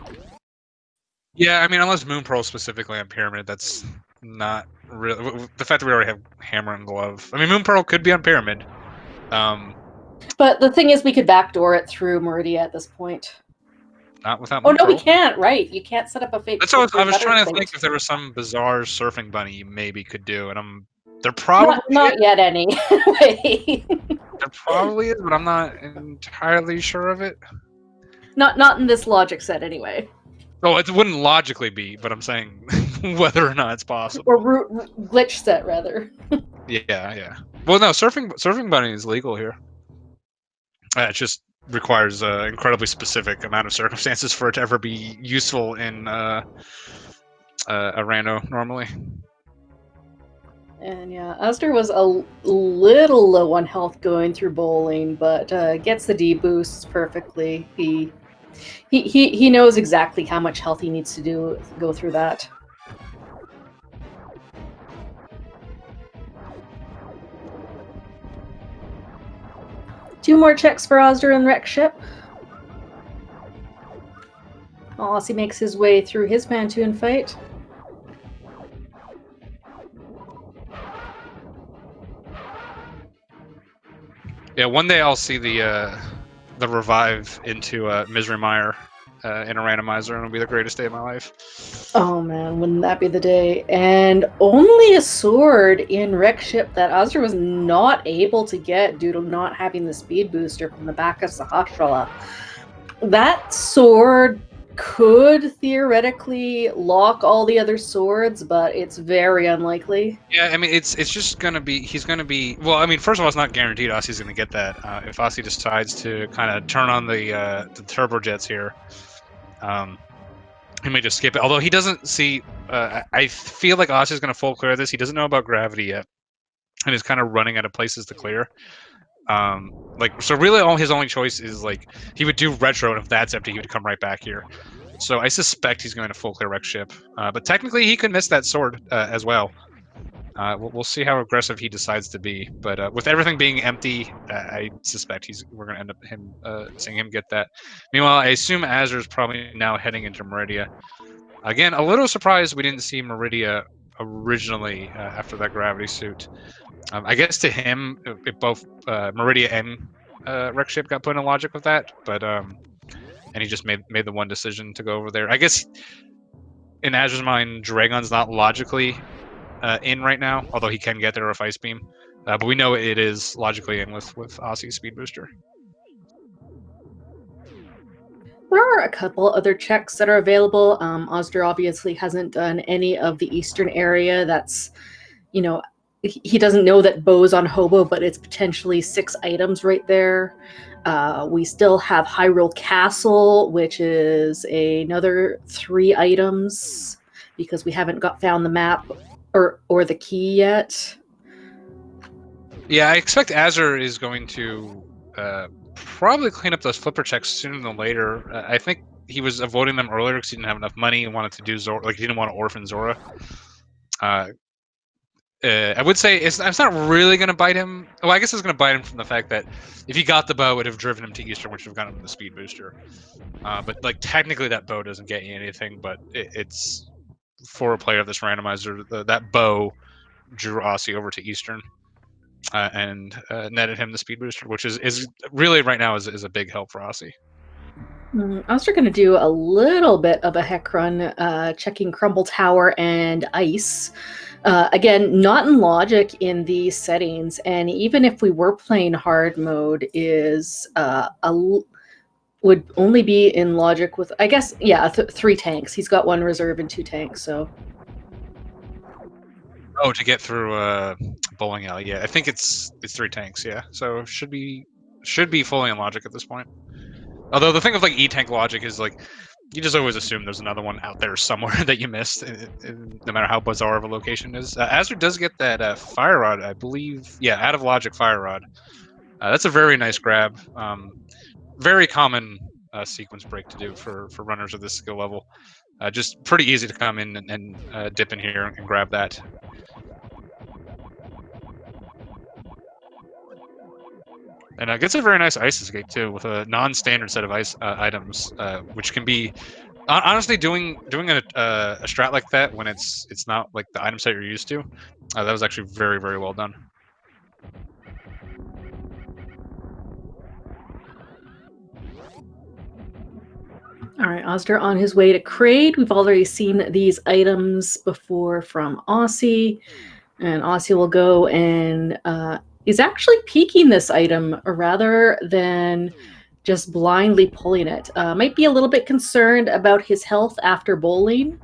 Yeah, I mean, unless Moon Pearl specifically on Pyramid, that's not really. The fact that we already have Hammer and Glove. I mean, Moon Pearl could be on Pyramid. But the thing is, we could backdoor it through Meridia at this point. Not without Oh moon no, we pearl. can't. Right, you can't set up a fake. That's what I was trying to thing. think if there was some bizarre surfing bunny you maybe could do, and there probably Not yet anyway. there probably is, but I'm not entirely sure of it. Not in this logic set anyway. Oh, it wouldn't logically be, but I'm saying whether or not it's possible. Or glitch set rather. Yeah. Well, no, surfing bunny is legal here. It just requires an incredibly specific amount of circumstances for it to ever be useful in a rando normally. And yeah, azder was a little low on health going through bowling, but gets the D boosts perfectly. He knows exactly how much health he needs to go through that. Two more checks for azder and wreck ship. Osse makes his way through his Mantoon fight. Yeah, one day I'll see the revive into Misery Mire in a randomizer, and it'll be the greatest day of my life. Oh man, wouldn't that be the day? And only a sword in wreck ship that azder was not able to get due to not having the speed booster from the back of Sahasrara. That sword could theoretically lock all the other swords, but it's very unlikely. Yeah, I mean, it's just gonna be, he's gonna be, well, I mean, first of all, it's not guaranteed Osse's gonna get that. If Osse decides to kind of turn on the turbojets here, he may just skip it. Although he doesn't see, I feel like Osse's gonna full clear this. He doesn't know about gravity yet, and is kind of running out of places to clear. So really, his only choice is like he would do retro, and if that's empty, he would come right back here. So I suspect he's going to full clear wreck ship, but technically he could miss that sword as well. We'll see how aggressive he decides to be, but with everything being empty, I suspect we're going to end up seeing him get that. Meanwhile, I assume azder is probably now heading into Meridia. Again, a little surprised we didn't see Meridia originally after that gravity suit. I guess to him, both Meridia and wreck ship got put in logic with that, but and he just made the one decision to go over there. I guess in azder's mind, Dragon's not logically in right now, although he can get there with Ice Beam. But we know it is logically in with Osse's Speed Booster. There are a couple other checks that are available. azder obviously hasn't done any of the eastern area. That's, he doesn't know that Bow's on Hobo, but it's potentially 6 items right there. We still have Hyrule Castle, which is another 3 items because we haven't found the map or the key yet. Yeah, I expect azder is going to probably clean up those flipper checks sooner than later. I think he was avoiding them earlier because he didn't have enough money and wanted to do Zora. Like he didn't want to orphan Zora. I would say it's not really going to bite him. Well, I guess it's going to bite him from the fact that if he got the bow, it would have driven him to Eastern, which would have gotten him the speed booster. But like technically, that bow doesn't get you anything. But it's for a player of this randomizer, that bow drew Osse over to Eastern and netted him the speed booster, which is really right now is a big help for Osse. azder going to do a little bit of a heck run, checking Crumble Tower and Ice. Again, not in logic in these settings, and even if we were playing hard mode, would only be in logic with, I guess, 3 tanks. He's got 1 reserve and 2 tanks, so. Oh, to get through bowling alley, yeah, I think it's 3 tanks, yeah. So should be fully in logic at this point. Although the thing of like E-tank logic is like you just always assume there's another one out there somewhere that you missed, no matter how bizarre of a location is. azder does get that fire rod, I believe. Yeah, out of logic fire rod. That's a very nice grab. Very common sequence break to do for runners of this skill level. Just pretty easy to come in and dip in here and grab that. And gets a very nice ice escape too, with a non-standard set of ice items, which can be honestly doing a strat like that when it's not like the item set you're used to. That was actually very, very well done. All right, azder on his way to Kraid. We've already seen these items before from Aussie, and Aussie will go and is actually peeking this item rather than just blindly pulling it. Might be a little bit concerned about his health after bowling,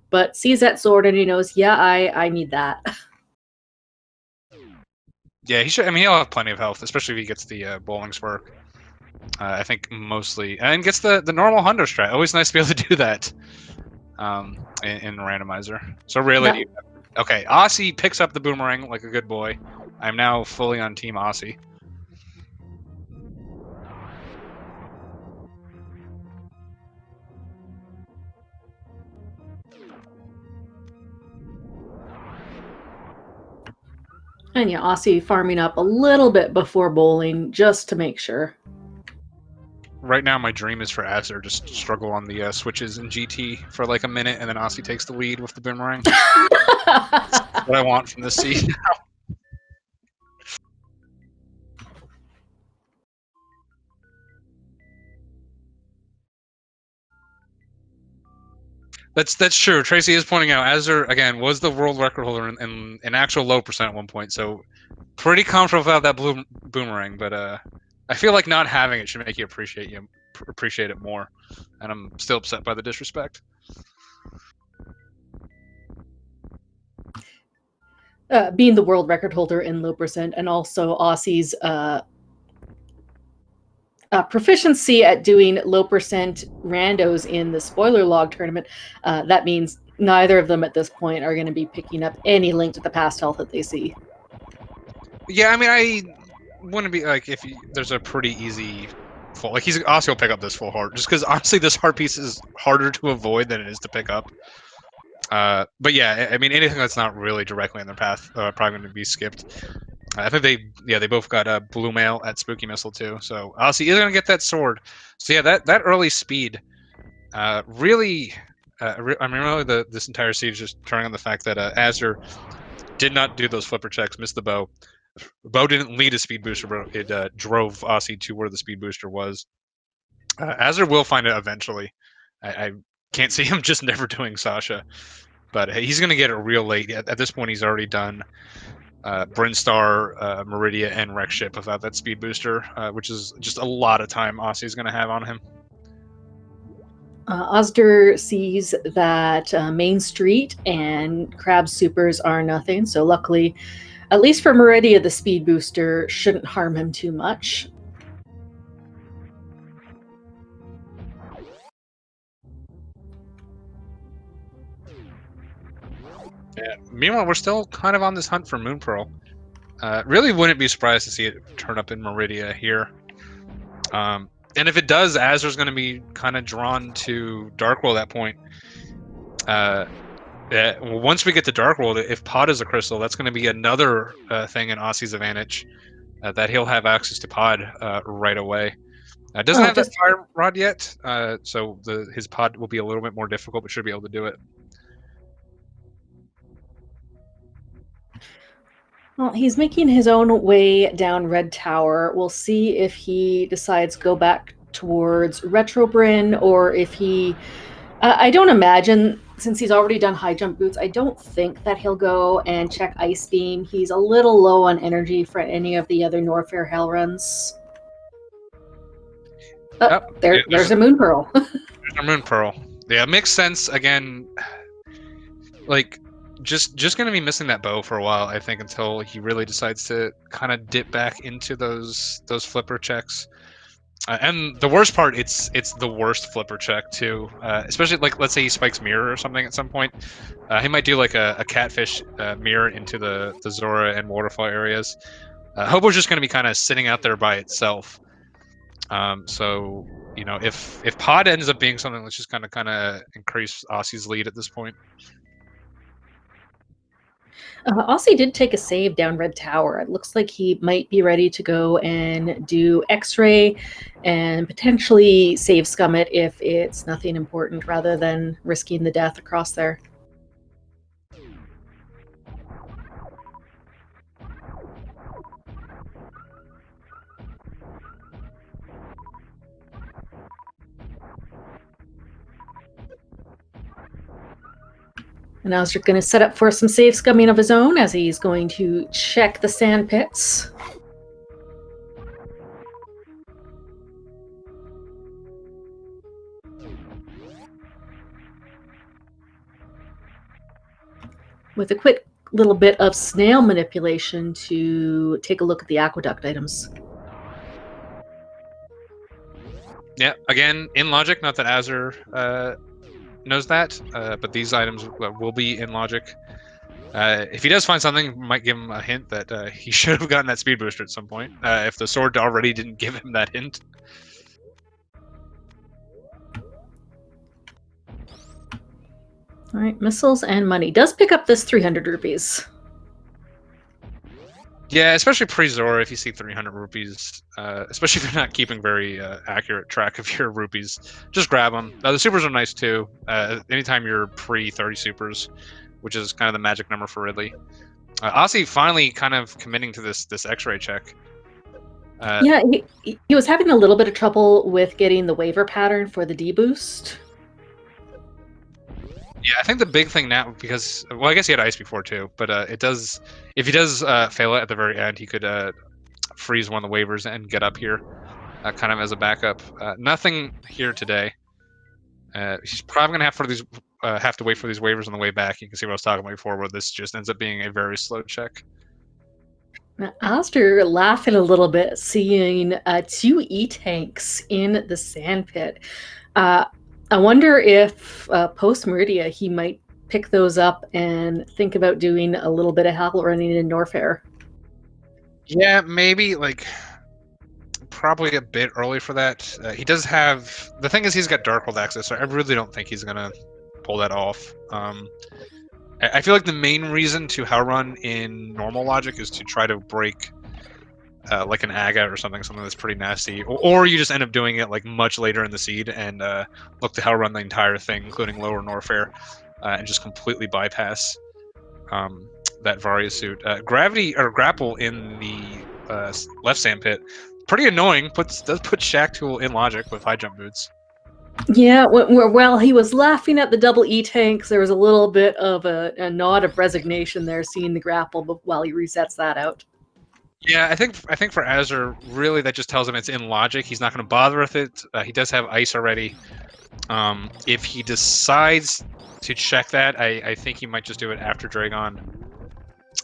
but sees that sword and he knows, yeah, I need that. Yeah, he should. I mean, he'll have plenty of health, especially if he gets the bowling's work. I think mostly, and gets the normal hundo strat. Always nice to be able to do that in randomizer. So really, That okay, Aussie picks up the boomerang like a good boy. I'm now fully on Team Aussie. And yeah, Aussie farming up a little bit before bowling just to make sure. Right now, my dream is for azder just struggle on the switches in GT for like a minute, and then Aussie takes the lead with the boomerang. That's what I want from this season. That's true. Tracy is pointing out azder again was the world record holder in actual low percent at one point, so pretty comfortable without that blue boomerang. But I feel like not having it should make you appreciate it more, and I'm still upset by the disrespect. Being the world record holder in low percent, and also Aussie's proficiency at doing low percent randos in the spoiler log tournament, that means neither of them at this point are going to be picking up any link to the past health that they see. Yeah, I mean, I wouldn't be like if there's a pretty easy full. Like he's also will pick up this full heart, just because honestly, this heart piece is harder to avoid than it is to pick up. But yeah, I mean, anything that's not really directly in their path probably going to be skipped. I think they both got a blue mail at Spooky Missile too. So Aussie is going to get that sword. So yeah, that early speed really. I mean, really, this entire siege is just turning on the fact that azder did not do those flipper checks, missed the bow. Bow didn't lead a speed booster, but it drove Aussie to where the speed booster was. azder will find it eventually. I can't see him just never doing Sasha, but he's going to get it real late. At this point, he's already done Brinstar, Meridia, and Wreck Ship without that speed booster, which is just a lot of time Aussie's going to have on him. azder sees that Main Street and Crab Supers are nothing, so luckily, at least for Meridia, the speed booster shouldn't harm him too much. Yeah. Meanwhile, we're still kind of on this hunt for Moon Pearl. Really wouldn't be surprised to see it turn up in Meridia here. And if it does, azder's going to be kind of drawn to Darkworld at that point. Once we get to Darkworld, if Pod is a crystal, that's going to be another thing in Aussie's advantage, that he'll have access to Pod right away. Doesn't have that fire rod yet, so his Pod will be a little bit more difficult, but should be able to do it. Well, he's making his own way down Red Tower. We'll see if he decides to go back towards Retrobrin or if he... I don't imagine, since he's already done high jump boots, I don't think that he'll go and check Ice Beam. He's a little low on energy for any of the other Norfair Hell runs. There's a Moon Pearl. There's a Moon Pearl. Yeah, it makes sense. Again, like... just gonna be missing that bow for a while, I think, until he really decides to kind of dip back into those flipper checks. And the worst part, it's the worst flipper check too. Especially like let's say he spikes mirror or something at some point. He might do like a catfish mirror into the Zora and waterfall areas. Hobo's just gonna be kind of sitting out there by itself. So you know, if Pod ends up being something that's just kind of increase Aussie's lead at this point. Aussie did take a save down Red Tower. It looks like he might be ready to go and do X-Ray and potentially save Scummit if it's nothing important rather than risking the death across there. And Azder going to set up for some safe scumming of his own as he's going to check the sand pits. With a quick little bit of snail manipulation to take a look at the aqueduct items. Yeah, again, in logic, not that azder knows that, but these items will be in logic. If he does find something, might give him a hint that he should have gotten that speed booster at some point, if the sword already didn't give him that hint. All right, missiles and money. Does pick up this 300 rupees. Yeah, especially pre-Zora, if you see 300 rupees, especially if you're not keeping very accurate track of your rupees, just grab them. The supers are nice too. Anytime you're pre-30 supers, which is kind of the magic number for Ridley. Osse finally kind of committing to this X-ray check. Yeah, he was having a little bit of trouble with getting the waiver pattern for the D-boost. Yeah, I think the big thing now, because, well, I guess he had ice before too, but it does, if he does fail it at the very end, he could freeze one of the waivers and get up here, kind of as a backup. Nothing here today. He's probably gonna have to wait for these waivers on the way back. You can see what I was talking about before, where this just ends up being a very slow check. Now, Azder laughing a little bit, seeing 2 E-tanks in the sand pit. I wonder if post-Meridia he might pick those up and think about doing a little bit of hell running in Norfair. Yeah, maybe, like, probably a bit early for that. He does have, the thing is he's got Darkhold access, so I really don't think he's gonna pull that off. I feel like the main reason to hell run in normal logic is to try to break like an Aga or something that's pretty nasty, or you just end up doing it like much later in the seed and look to hell run the entire thing, including lower Norfair, and just completely bypass that Varia suit. Gravity or grapple in the left sand pit, pretty annoying. Does put Shack Tool in logic with high jump boots. Yeah, well, he was laughing at the double E-tanks. There was a little bit of a nod of resignation there, seeing the grapple while he resets that out. Yeah, I think for azder, really that just tells him it's in logic. He's not going to bother with it. He does have ice already. If he decides to check that, I think he might just do it after Dragon,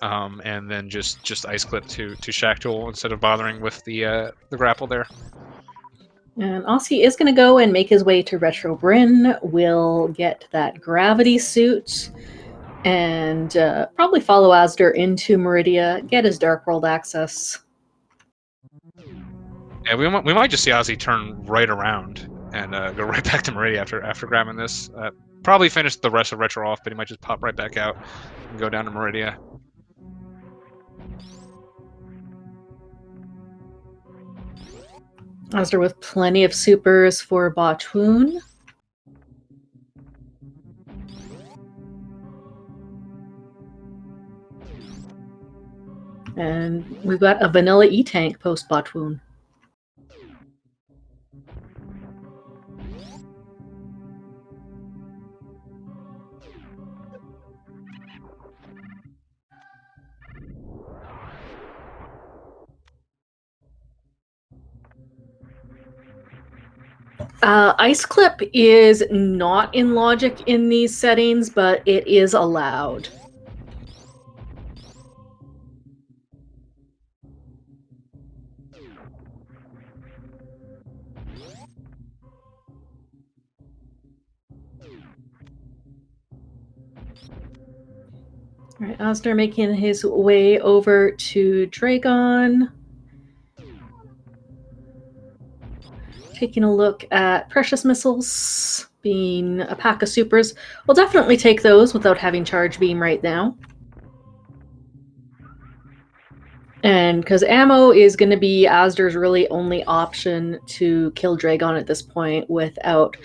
and then just ice clip to Shack Tool instead of bothering with the grapple there. And Osse is going to go and make his way to Retro Bryn. Will get that gravity suit and probably follow Azder into Meridia, get his Dark World access. Yeah, we might just see Osse turn right around and go right back to Meridia after grabbing this. Probably finish the rest of Retro off, but he might just pop right back out and go down to Meridia. Azder with plenty of supers for Botwoon. And we've got a vanilla E-tank post Botwoon. Ice Clip is not in logic in these settings, but it is allowed. All right, Azder making his way over to Dragon. Taking a look at Precious Missiles, being a pack of supers. We'll definitely take those without having Charge Beam right now. And because ammo is going to be Azder's really only option to kill Dragon at this point without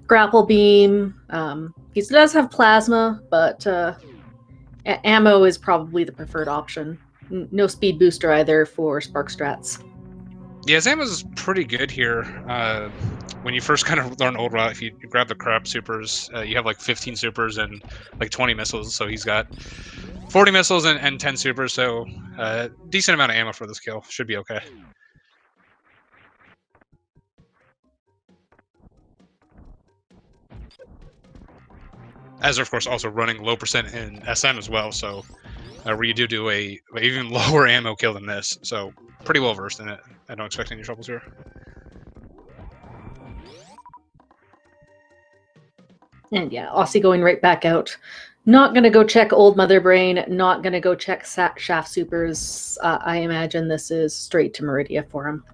Grapple Beam. He does have Plasma, but ammo is probably the preferred option. No Speed Booster either for Spark Strats. Yeah, Zama's pretty good here. When you first kind of learn Old Route, if you grab the crab supers, you have like 15 supers and like 20 missiles. So he's got 40 missiles and 10 supers. So decent amount of ammo for this kill. Should be okay. Azder, of course, also running low percent in SM as well. So where you do a even lower ammo kill than this. So pretty well versed in it. I don't expect any troubles here. And yeah, Aussie going right back out. Not going to go check Old Mother Brain. Not going to go check Shaft Supers. I imagine this is straight to Meridia for him.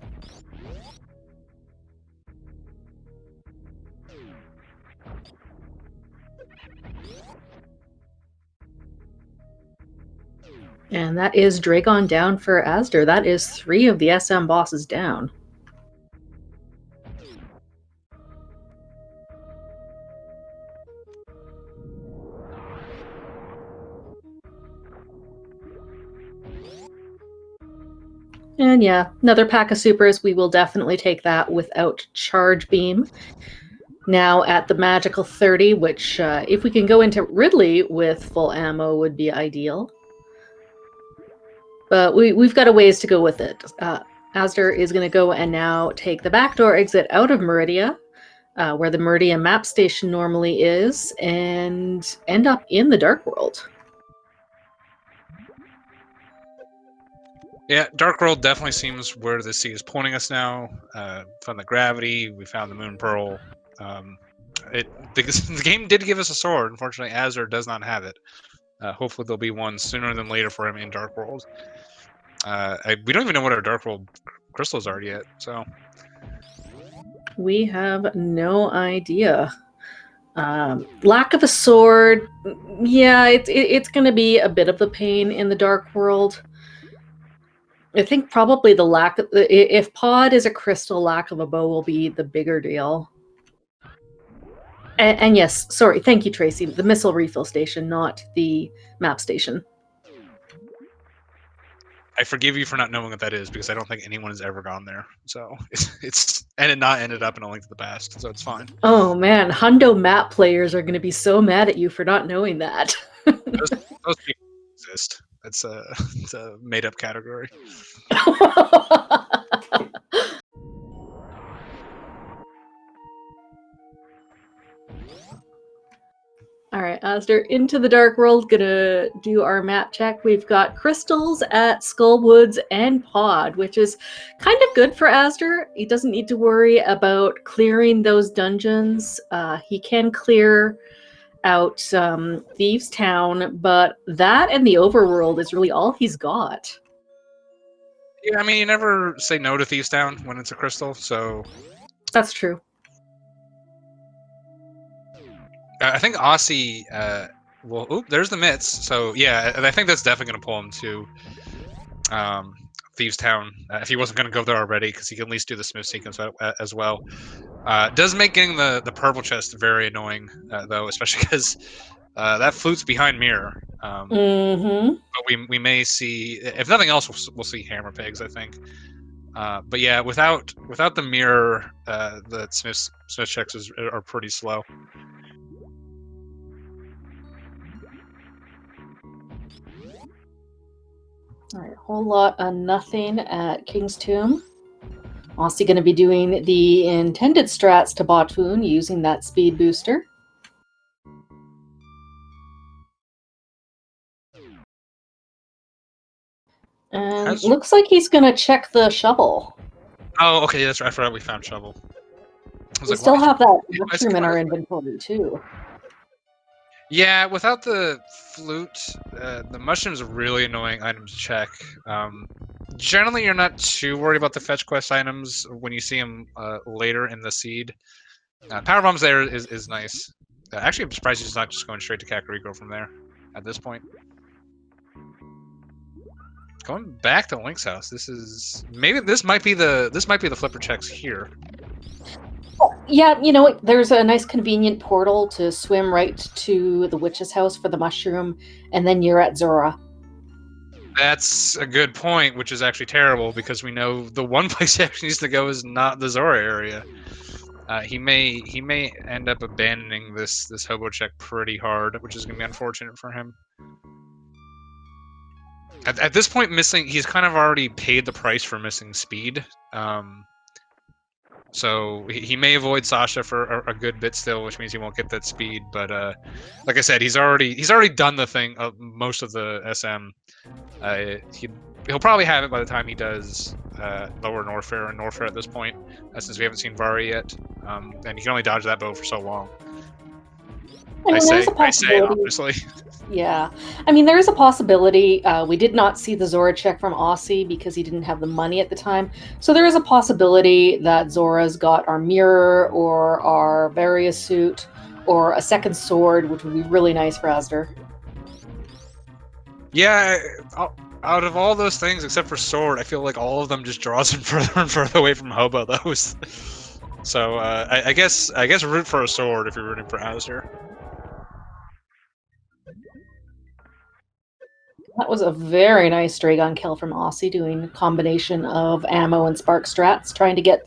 And that is Dragon down for Azder. That is 3 of the SM bosses down. And yeah, another pack of supers. We will definitely take that without Charge Beam. Now at the magical 30, which if we can go into Ridley with full ammo would be ideal. But we've got a ways to go with it. Azder is going to go and now take the backdoor exit out of Meridia, where the Meridia map station normally is, and end up in the Dark World. Yeah, Dark World definitely seems where the sea is pointing us now. Found the gravity, we found the Moon Pearl. The game did give us a sword. Unfortunately, Azure does not have it. Hopefully, there'll be one sooner than later for him in Dark World. We don't even know what our Dark World crystals are yet, so we have no idea. Lack of a sword, yeah, it's going to be a bit of the pain in the Dark World. I think probably the lack of, if Pod is a crystal, lack of a bow will be the bigger deal. And yes, sorry, thank you, Tracy. The missile refill station, not the map station. I forgive you for not knowing what that is because I don't think anyone has ever gone there. So it's and it not ended up in A Link to the Past, so it's fine. Oh man, Hundo map players are going to be so mad at you for not knowing that. those people exist. It's a made-up category. All right, Azder, into the Dark World, gonna do our map check. We've got crystals at Skullwoods and Pod, which is kind of good for Azder. He doesn't need to worry about clearing those dungeons. He can clear out Thieves Town, but that and the Overworld is really all he's got. Yeah, I mean, you never say no to Thieves Town when it's a crystal, so... That's true. I think Aussie, well, oop, there's the mitts. So yeah, I think that's definitely going to pull him to Thieves Town if he wasn't going to go there already, because he can at least do the Smith sequence as well. Does make getting the purple chest very annoying though, especially because that flute's behind Mirror. But we may see, if nothing else, we'll see Hammer Pigs, I think. But yeah, without the Mirror, the Smith checks are pretty slow. All right, whole lot of nothing at King's Tomb. Also going to be doing the intended strats to Botwoon using that speed booster. And looks like he's going to check the shovel. Oh, okay, that's right. I forgot we found shovel. We still have that mushroom in our inventory too. Yeah, without the flute, the mushroom's a really annoying item to check. Generally, you're not too worried about the fetch quest items when you see them later in the seed. Power bombs there is nice. Actually, I'm surprised he's not just going straight to Kakariko from there at this point. Going back to Link's house. This might be the flipper checks here. Yeah, you know, there's a nice convenient portal to swim right to the witch's house for the mushroom, and then you're at Zora. That's a good point, which is actually terrible because we know the one place he actually needs to go is not the Zora area. He may end up abandoning this hobo check pretty hard, which is going to be unfortunate for him. At this point, he's kind of already paid the price for missing speed. So he may avoid Sasha for a good bit still, which means he won't get that speed. But like I said, he's already done the thing of most of the SM. He'll probably have it by the time he does lower Norfair and Norfair at this point, since we haven't seen Vari yet, and he can only dodge that bow for so long. I say honestly. Yeah. I mean, there is a possibility. We did not see the Zora check from Aussie because he didn't have the money at the time. So there is a possibility that Zora's got our mirror or our various suit or a second sword, which would be really nice for Azder. Yeah, out of all those things, except for sword, I feel like all of them just draws him further and further away from Hobo, those. So I guess root for a sword if you're rooting for Azder. That was a very nice stray gun kill from Aussie, doing a combination of ammo and spark strats, trying to get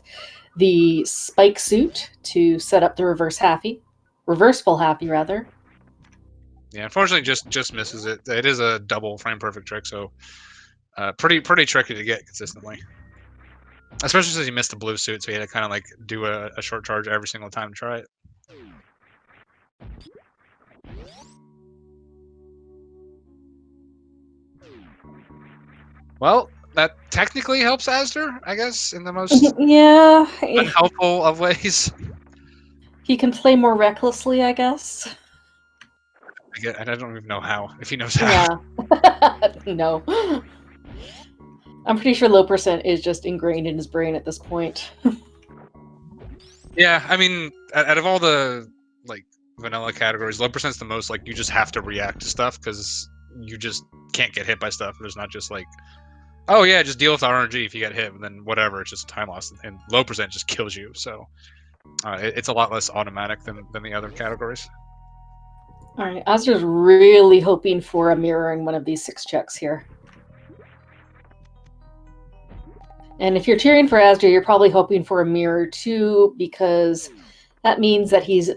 the spike suit to set up the reverse full happy rather. Yeah, unfortunately, just misses it. It is a double frame perfect trick, so pretty tricky to get consistently. Especially since he missed the blue suit, so he had to kind of like do a short charge every single time to try it. Well, that technically helps Azder, I guess, in the most unhelpful of ways. He can play more recklessly, I guess. I don't even know how, if he knows how. Yeah. No. I'm pretty sure low percent is just ingrained in his brain at this point. Yeah, I mean, out of all the like vanilla categories, low percent's the most like you just have to react to stuff because you just can't get hit by stuff. There's not just like, oh yeah, just deal with RNG if you get hit, and then whatever, it's just a time loss. And low percent just kills you, so it's a lot less automatic than the other categories. All right, Azder's really hoping for a mirroring one of these 6 checks here. And if you're cheering for Azder, you're probably hoping for a mirror too, because that means that he's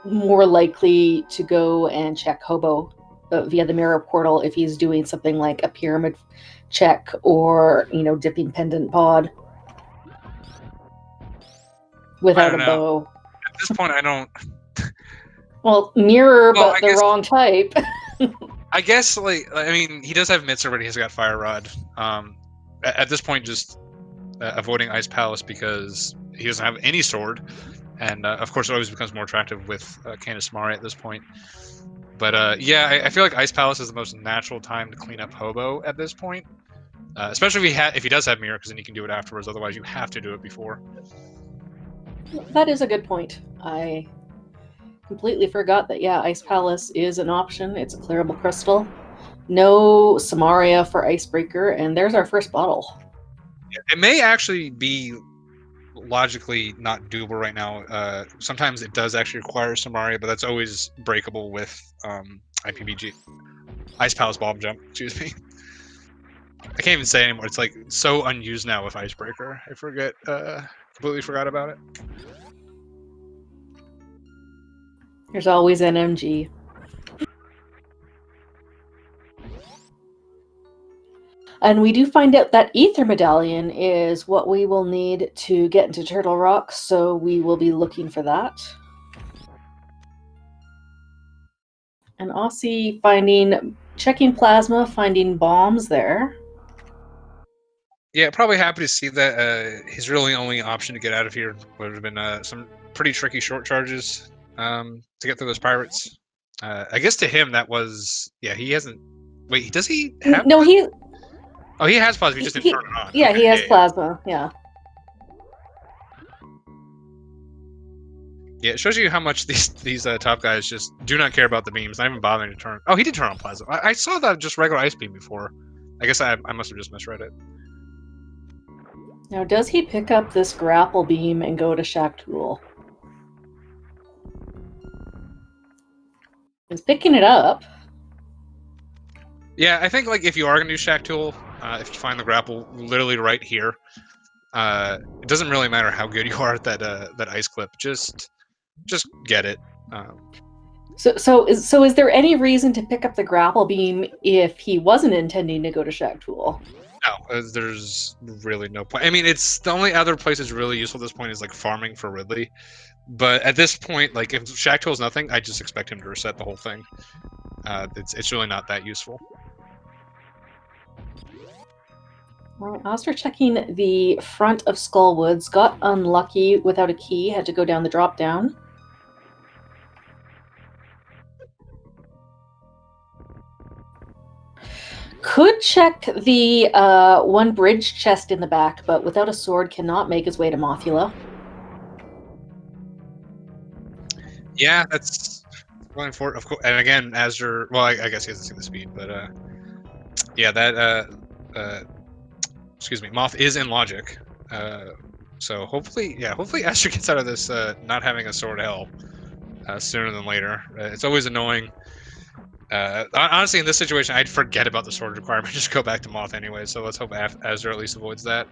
more likely to go and check Hobo via the mirror portal if he's doing something like a pyramid check or, dipping pendant pod without a bow. At this point, I don't. Well, mirror, well, but the wrong type. I guess, he does have Mitz already. He's got Fire Rod. At this point, just avoiding Ice Palace because he doesn't have any sword, and of course, it always becomes more attractive with Candace Mari at this point. But yeah, I feel like Ice Palace is the most natural time to clean up Hobo at this point, especially if he does have Mirror, because then he can do it afterwards. Otherwise, you have to do it before. That is a good point. I completely forgot that, yeah, Ice Palace is an option. It's a clearable crystal. No Samaria for Icebreaker, and there's our first bottle. Yeah, it may actually be logically not doable right now. Sometimes it does actually require Samaria, but that's always breakable with IPBG. Ice Palace Bomb Jump, excuse me. I can't even say anymore. It's like so unused now with Icebreaker. I forget, completely forgot about it. There's always NMG. And we do find out that Ether Medallion is what we will need to get into Turtle Rock, so we will be looking for that. And Aussie checking plasma, finding bombs there. Yeah, probably happy to see that his really only option to get out of here would have been some pretty tricky short charges to get through those pirates. I guess to him that was, yeah, he hasn't. Wait, does he have? No, Oh, he has plasma. He just didn't turn it on. Yeah, okay, he has plasma. Yeah. Yeah, it shows you how much these top guys just do not care about the beams, not even bothering to turn. Oh, he did turn on plasma. I saw that just regular ice beam before. I guess I must have just misread it. Now, does he pick up this grapple beam and go to Shaktul? He's picking it up. Yeah, I think like if you are gonna do Shack Tool, if you find the grapple literally right here, it doesn't really matter how good you are at that ice clip. Just get it. Um, So is there any reason to pick up the grapple beam if he wasn't intending to go to Shack Tool? no, there's really no point. I mean, it's the only other place it's really useful at this point is like farming for Ridley. But at this point, like if Shack Tool's nothing, I just expect him to reset the whole thing. It's really not that useful. Well, Oster checking the front of Skullwoods, got unlucky without a key, had to go down the drop down. Could check the one bridge chest in the back, but without a sword cannot make his way to Mothula. Yeah, that's going for it. Of course, and again, azder. Well, I guess he hasn't seen the speed, but yeah, that excuse me, Moth is in logic. So hopefully, yeah, hopefully azder gets out of this not having a sword hell sooner than later. It's always annoying. Honestly, in this situation, I'd forget about the sword requirement, just go back to Moth anyway. So let's hope azder at least avoids that.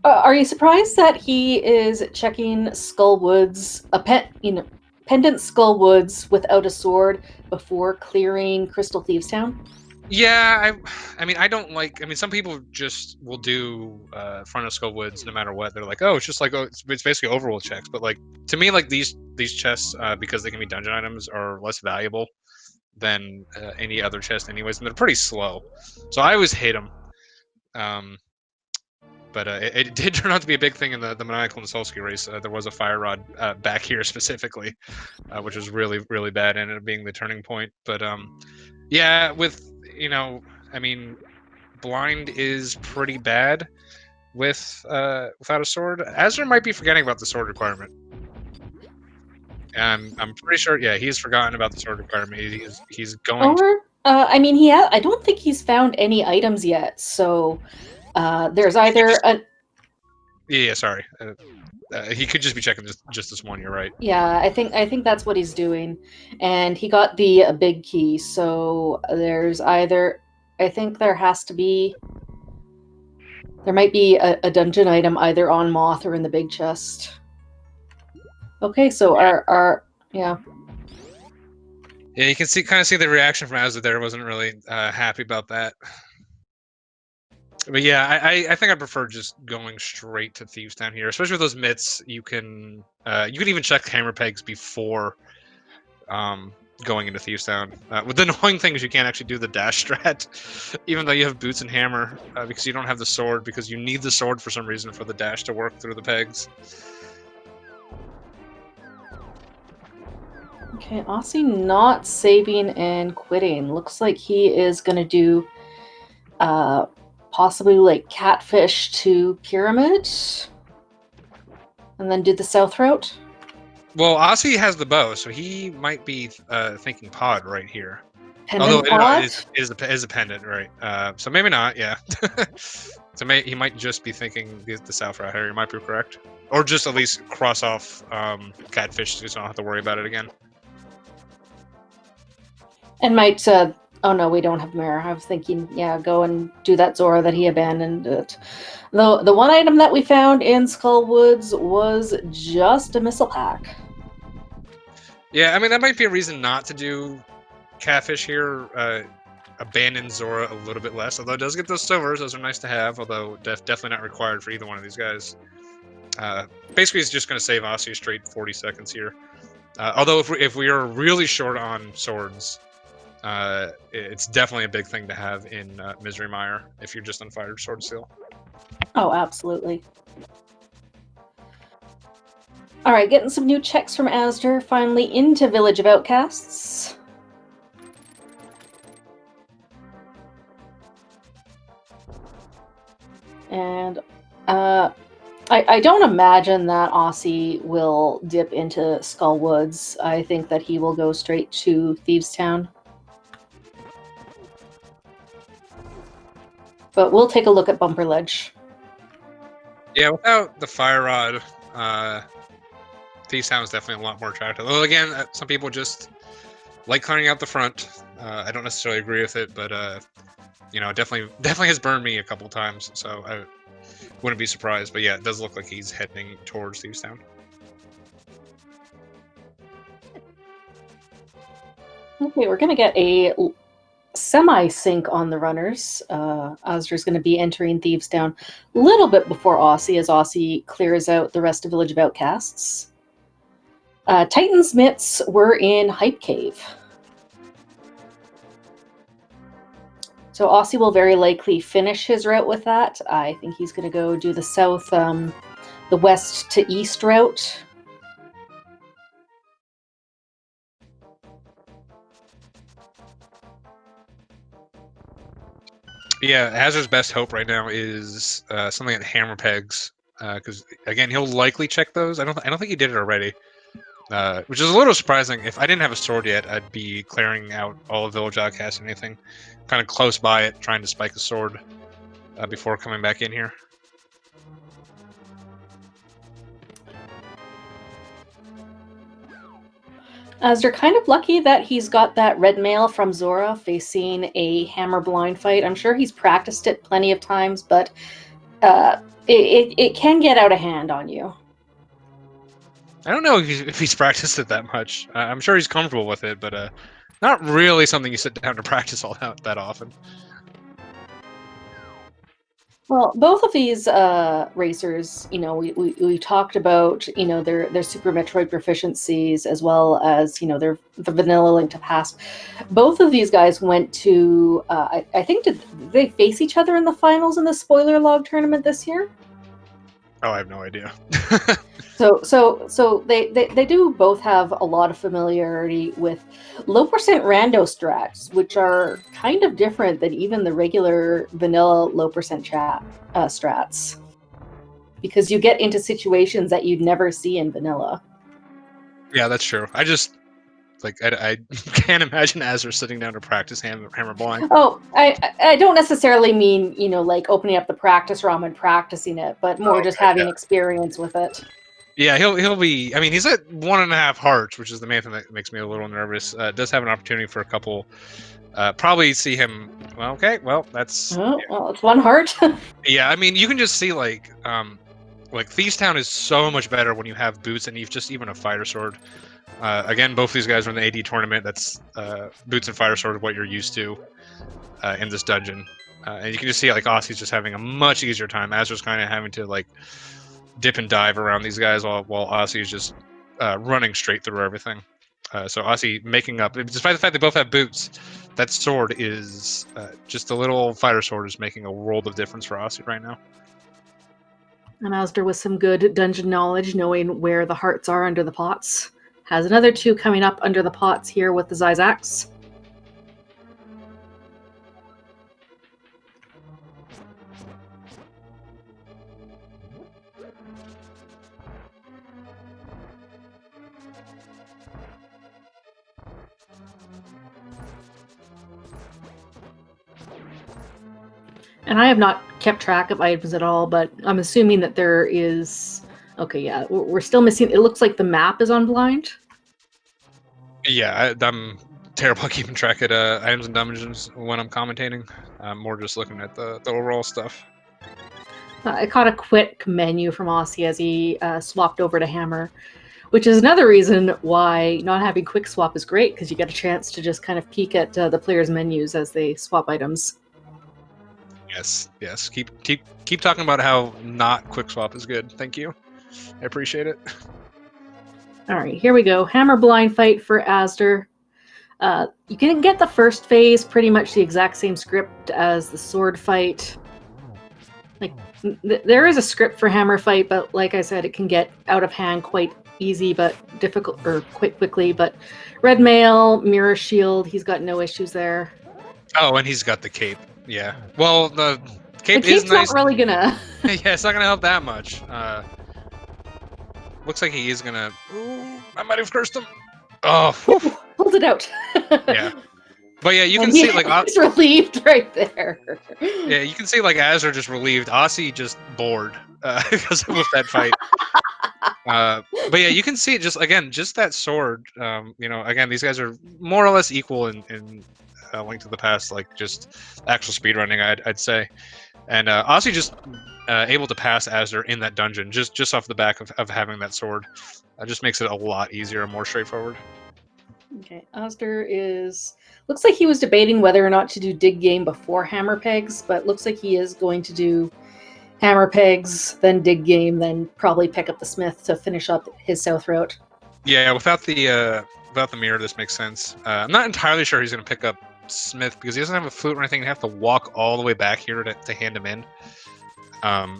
Are you surprised that he is checking Skullwoods, pendant Skullwoods without a sword before clearing Crystal Thieves Town? Yeah, I mean, I don't like. I mean, some people just will do front of skull woods no matter what. They're like, oh, it's just like it's basically overworld checks. But like to me, like these chests because they can be dungeon items are less valuable than any other chest, anyways, and they're pretty slow. So I always hate them. But it did turn out to be a big thing in the maniacal and Solsky race. There was a fire rod back here specifically, which was really bad, and ended up being the turning point. But yeah, with I mean, blind is pretty bad with without a sword. azder might be forgetting about the sword requirement. I'm pretty sure. Yeah, he's forgotten about the sword requirement. He's going. Or, I mean, I don't think he's found any items yet. So there's either a. Yeah, sorry. He could just be checking just this one. You're right. Yeah, I think that's what he's doing, and he got the big key. So there's either. I think there might be a dungeon item either on Moth or in the big chest. Okay, so our yeah. Yeah, you can kind of see the reaction from azder there. Wasn't really happy about that. But yeah, I think I prefer just going straight to Thieves Town here, especially with those mitts. You can even check hammer pegs before going into Thieves Town. With the annoying thing is you can't actually do the dash strat, even though you have boots and hammer, because you don't have the sword, because you need the sword for some reason for the dash to work through the pegs. Okay, Aussie not saving and quitting. Looks like he is going to do possibly like Catfish to Pyramid and then do the south route. Well, Aussie has the bow, so he might be thinking pod right here. Pendant Although pod? it is a pendant, right? So maybe not. Yeah. So he might just be thinking the south route here. You might be correct, or just at least cross off Catfish, so you don't have to worry about it again. And might oh no, we don't have mirror. I was thinking, yeah, go and do that Zora that he abandoned. The one item that we found in Skullwoods was just a missile pack. Yeah, I mean that might be a reason not to do Catfish here. Abandon Zora a little bit less, although it does get those silvers. Those are nice to have, although definitely not required for either one of these guys. Basically, it's just going to save Aussie a straight 40 seconds here. Although if we are really short on swords, it's definitely a big thing to have in Misery Mire if you're just on Fire Sword Seal. Oh, absolutely. All right, getting some new checks from azder. Finally into Village of Outcasts. And I don't imagine that Aussie will dip into Skullwoods. I think that he will go straight to Thieves Town. But we'll take a look at Bumper Ledge. Yeah, without the Fire Rod, Thieves Town is definitely a lot more attractive. Well, again, some people just like clearing out the front. I don't necessarily agree with it, but you know, definitely has burned me a couple times, so I wouldn't be surprised. But yeah, it does look like he's heading towards Thievestown. Okay, we're gonna get a semi-sync on the runners. Azder's going to be entering Thievestown a little bit before Osse, as Osse clears out the rest of Village of Outcasts. Titan's Mitts were in Hype Cave. So Osse will very likely finish his route with that. I think he's going to go do the south, the west to east route. Yeah, Azer's best hope right now is something at hammer pegs, because again he'll likely check those. I don't think he did it already, which is a little surprising. If I didn't have a sword yet, I'd be clearing out all of Village Outcast and anything kind of close by it, trying to spike a sword before coming back in here. Azder kind of lucky that he's got that red mail from Zora facing a hammer blind fight. I'm sure he's practiced it plenty of times, but it can get out of hand on you. I don't know if he's practiced it that much. I'm sure he's comfortable with it, but not really something you sit down to practice all that often. Well, both of these racers, you know, we talked about, you know, their Super Metroid proficiencies, as well as, you know, the vanilla Link to Past. Both of these guys went to, I think, did they face each other in the finals in the spoiler log tournament this year? Oh, I have no idea. So they do both have a lot of familiarity with low percent rando strats, which are kind of different than even the regular vanilla low percent strats, because you get into situations that you'd never see in vanilla. Yeah, that's true. I just I can't imagine Azure sitting down to practice hammer blind. Oh, I don't necessarily mean, you know, like opening up the practice ROM and practicing it, but more just having experience with it. Yeah, he'll be. I mean, he's at 1.5 hearts, which is the main thing that makes me a little nervous. Does have an opportunity for a couple. Probably see him. Well, okay. Well, that's. Oh, well, it's 1 heart. Yeah, I mean, you can just see like Thievestown is so much better when you have boots and you've just even a fighter sword. Again, both these guys are in the AD tournament. That's boots and fighter sword is what you're used to in this dungeon, and you can just see like Osse's just having a much easier time. Azur's kind of having to like dip and dive around these guys while Osse is just running straight through everything. So Osse making up, despite the fact they both have boots, that sword is just a little fighter sword is making a world of difference for Osse right now. And Azder, with some good dungeon knowledge, knowing where the hearts are under the pots, has another 2 coming up under the pots here with the Zyzax. And I have not kept track of items at all, but I'm assuming that there is... Okay, yeah, we're still missing... It looks like the map is on blind. Yeah, I'm terrible at keeping track of items and dungeons when I'm commentating. I'm more just looking at the overall stuff. I caught a quick menu from Osse as he swapped over to Hammer, which is another reason why not having quick swap is great, because you get a chance to just kind of peek at the players' menus as they swap items. Yes. Keep talking about how not quick swap is good. Thank you. I appreciate it. All right, here we go. Hammer blind fight for Azder. You can get the first phase pretty much the exact same script as the sword fight. Like, there is a script for hammer fight, but like I said, it can get out of hand quite easy, but difficult, or quite quickly. But red mail, mirror shield, he's got no issues there. Oh, and he's got the cape. Yeah. Well, the cape is nice. Not really gonna. Yeah, it's not gonna help that much. Looks like he is gonna. Ooh, I might have cursed him. Oh, pulled it out. Yeah. But yeah, you can see like he's relieved right there. Yeah, you can see like Azure just relieved, Osse just bored because of that fight. But yeah, you can see it just that sword. Again, these guys are more or less equal in Link to the Past, like just actual speedrunning, I'd say. And Ozzy just able to pass azder in that dungeon just off the back of having that sword. Just makes it a lot easier and more straightforward. Okay, azder is... Looks like he was debating whether or not to do dig game before hammer pegs, but looks like he is going to do hammer pegs, then dig game, then probably pick up the smith to finish up his south route. Yeah, without the mirror, this makes sense. I'm not entirely sure he's going to pick up smith because he doesn't have a flute or anything. You have to walk all the way back here to hand him in.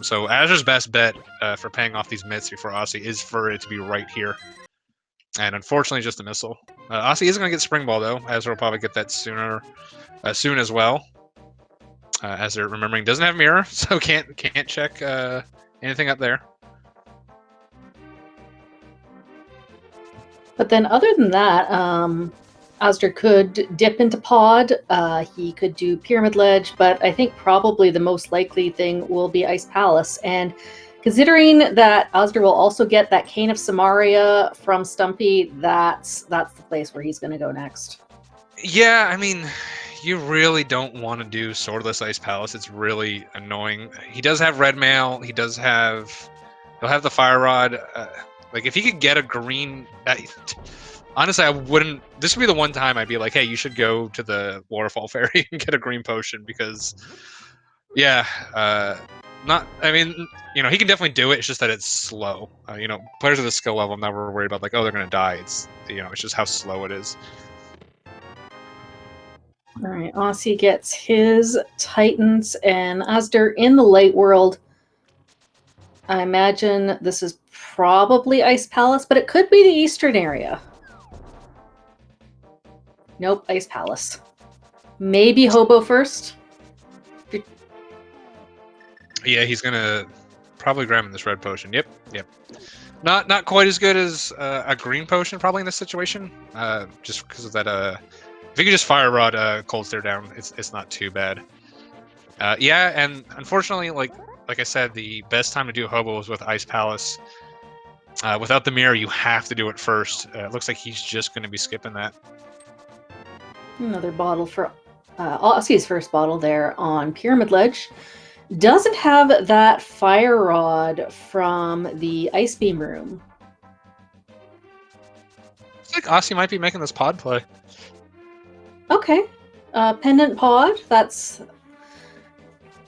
So azder's best bet for paying off these myths before Aussie is for it to be right here. And unfortunately, just a missile. Aussie is going to get spring ball though. Azder will probably get that soon as well. Azder, remembering, doesn't have mirror, so can't check anything up there. But then, other than that, azder could dip into pod. He could do pyramid ledge, but I think probably the most likely thing will be Ice Palace. And considering that azder will also get that Cane of Samaria from Stumpy, that's the place where he's going to go next. Yeah, I mean, you really don't want to do swordless Ice Palace. It's really annoying. He does have red mail. He'll have the fire rod. Like if he could get a green, honestly, I wouldn't. This would be the one time I'd be like, hey, you should go to the waterfall ferry and get a green potion because, yeah, not. I mean, he can definitely do it. It's just that it's slow. Players of the skill level, I'm never worried about like, oh, they're gonna die. It's it's just how slow it is. All right, Aussie gets his Titans, and azder in the light world. I imagine this is probably Ice Palace, but it could be the eastern area. Nope, Ice Palace. Maybe Hobo first. Yeah, he's gonna probably grab him this red potion. Yep. Not quite as good as a green potion probably in this situation. Just because of that. If you could just fire rod cold stare down, it's not too bad. Yeah, and unfortunately, like I said, the best time to do Hobo was with Ice Palace. Without the mirror, you have to do it first. It looks like he's just going to be skipping that. Another bottle for Aussie's first bottle there on Pyramid Ledge. Doesn't have that fire rod from the Ice Beam room. Looks like Aussie might be making this pod play. Okay. Pendant pod, that's...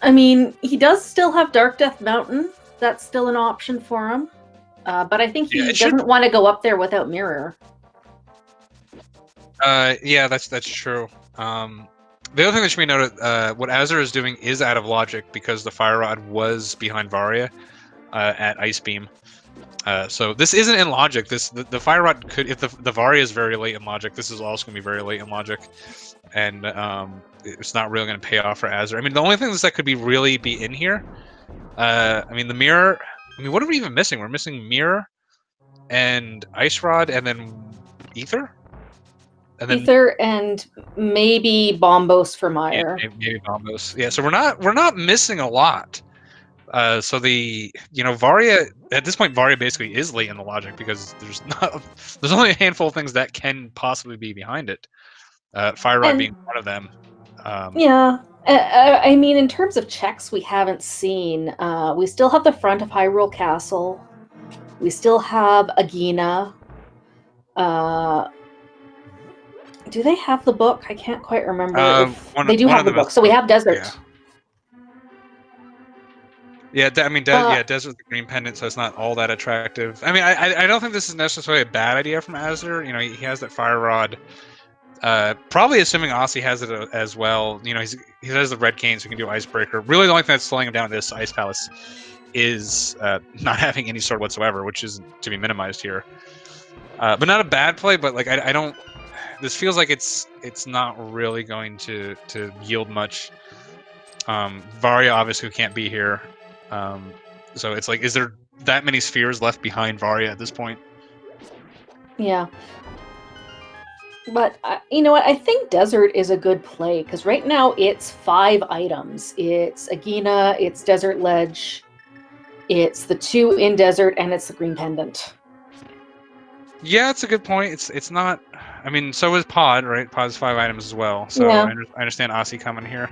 I mean, he does still have Dark Death Mountain. That's still an option for him. But I think he doesn't want to go up there without mirror. Yeah, that's true. The other thing that should be noted, what azder is doing is out of logic because the fire rod was behind Varia at Ice Beam. So this isn't in logic. The fire rod could, if the Varia is very late in logic, this is also going to be very late in logic, and it's not really going to pay off for azder. I mean, the only thing that could really be in here, I mean, the mirror. I mean, what are we even missing? We're missing mirror, and ice rod, and then ether. Ether and maybe Bombos for Meyer. Yeah, maybe Bombos. Yeah, so we're not missing a lot. So Varia at this point, Varia basically is late in the logic because there's only a handful of things that can possibly be behind it. Fire Rod being one of them. Yeah. I mean, in terms of checks, we haven't seen. We still have the front of Hyrule Castle. We still have Agina. Do they have the book? I can't quite remember. They do have the book. So we have Desert. Yeah, I mean, Desert with the green pendant, so it's not all that attractive. I mean, I don't think this is necessarily a bad idea from azder. He has that fire rod. Probably assuming Aussie has it as well. He has the red cane, so he can do Icebreaker. Really, the only thing that's slowing him down in this Ice Palace is not having any sword whatsoever, which is to be minimized here. But not a bad play, but like I don't. This feels like it's not really going to yield much. Varia obviously can't be here, so it's like, is there that many spheres left behind Varia at this point? Yeah. But you know what? I think Desert is a good play because right now it's 5 items. It's Agina, it's Desert Ledge, It's the 2 in desert, and it's the green pendant. Yeah, it's a good point. It's not. I mean, so is Pod, right? Pod's 5 items as well. So Yeah. I understand Osse coming here.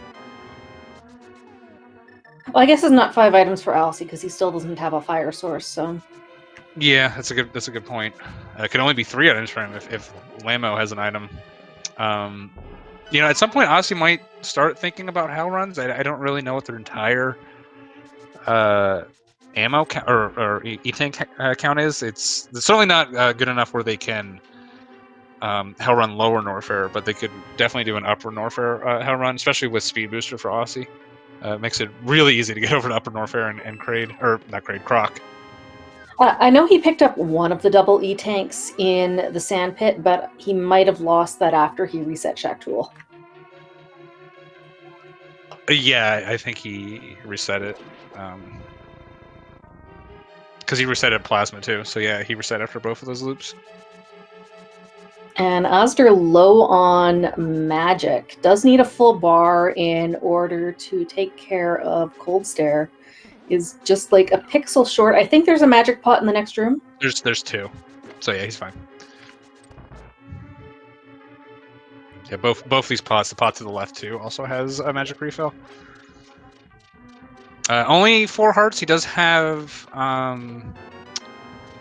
Well, I guess it's not 5 items for Alcy because he still doesn't have a fire source. So Yeah, that's a good point. It could only be 3 items for him if Lamo has an item. You know, at some point, Osse might start thinking about hell runs. I don't really know what their entire ammo or E-tank count is. It's certainly not good enough where they can hell run lower Norfair, but they could definitely do an upper Norfair hell run, especially with speed booster for Osse. Makes it really easy to get over to upper Norfair and Kraid, or not Kraid, Croc. I know he picked up one of the double E tanks in the sand pit, but he might have lost that after he reset Shack Tool. Yeah, I think he reset it. Because he reset it plasma too. So yeah, he reset after both of those loops. And azder low on magic. Does need a full bar in order to take care of Cold Stare. Is just like a pixel short. I think there's a magic pot in the next room. There's 2. So yeah, he's fine. Yeah, both these pots, the pot to the left too, also has a magic refill. Only 4 hearts. He does have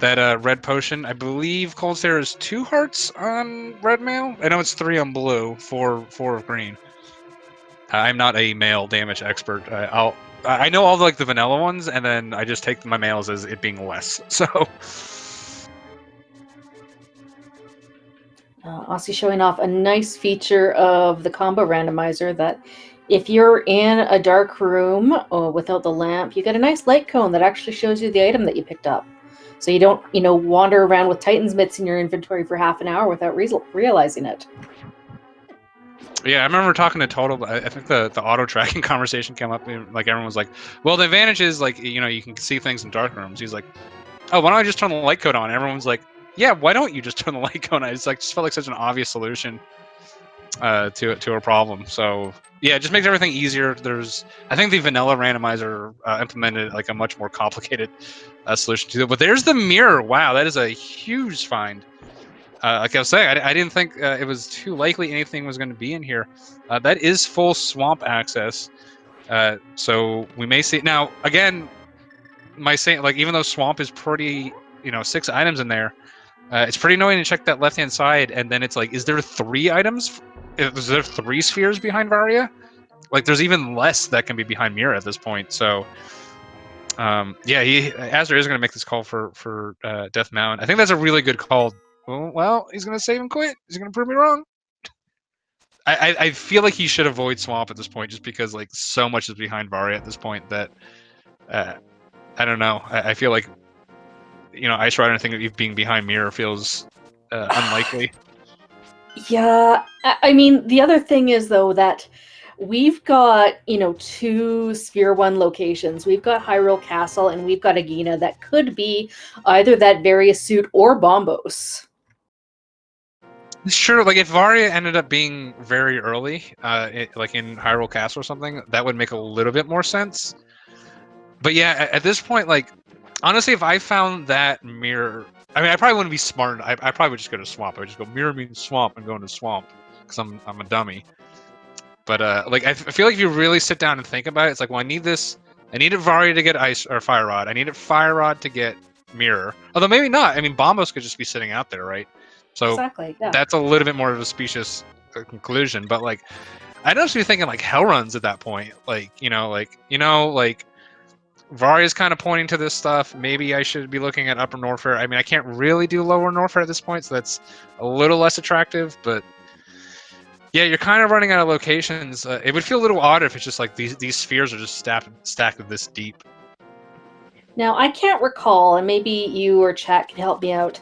that red potion. I believe Cold Stare is 2 hearts on red mail. I know it's 3 on blue, 4 of green. I'm not a mail damage expert. I know all the vanilla ones, and then I just take my mails as it being less. So Osse showing off a nice feature of the combo randomizer that if you're in a dark room without the lamp, you get a nice light cone that actually shows you the item that you picked up. So you don't, wander around with Titan's mitts in your inventory for half an hour without realizing it. yeah, I remember talking to Total. I think the auto tracking conversation came up. Like everyone was like, "Well, the advantage is you can see things in dark rooms." He's like, "Oh, why don't I just turn the light code on?" And everyone's like, "Yeah, why don't you just turn the light code on?" It's just felt like such an obvious solution to a problem. So yeah, it just makes everything easier. I think the vanilla randomizer implemented like a much more complicated solution to it. But there's the mirror. Wow, that is a huge find. Like I was saying, I didn't think it was too likely anything was going to be in here. That is full swamp access. So we may see now again. Even though swamp is pretty, 6 items in there, it's pretty annoying to check that left-hand side, and then it's like, is there 3 items? Is there 3 spheres behind Varia? Like, there's even less that can be behind Mira at this point. So, yeah, azder is going to make this call for Death Mountain. I think that's a really good call. Well, he's going to save and quit. He's going to prove me wrong. I feel like he should avoid swamp at this point, just because like so much is behind Varia at this point that I don't know. I feel like Ice Rider, I think being behind Mirror feels unlikely. Yeah, I mean, the other thing is, though, that we've got, 2 Sphere 1 locations. We've got Hyrule Castle, and we've got Agina that could be either that Various suit or Bombos. Sure, like if Varia ended up being very early, like in Hyrule Castle or something, that would make a little bit more sense. But yeah, at this point, like, honestly, if I found that mirror, I mean, I probably wouldn't be smart. I probably would just go to swamp. I would just go mirror means swamp and go into swamp because I'm a dummy. But like I feel like if you really sit down and think about it, it's like, well, I need this. I needed Varia to get ice or fire rod. I needed fire rod to get mirror. Although maybe not. I mean, Bombos could just be sitting out there, right? So Exactly, yeah. that's a little bit more of a specious conclusion. But like, I'd also be thinking like hell runs at that point. Like Varia's kind of pointing to this stuff. Maybe I should be looking at upper Norfair. I mean, I can't really do lower Norfair at this point, so that's a little less attractive. But yeah, you're kind of running out of locations. It would feel a little odd if it's just like these spheres are just stacked this deep. Now, I can't recall, and maybe you or chat can help me out.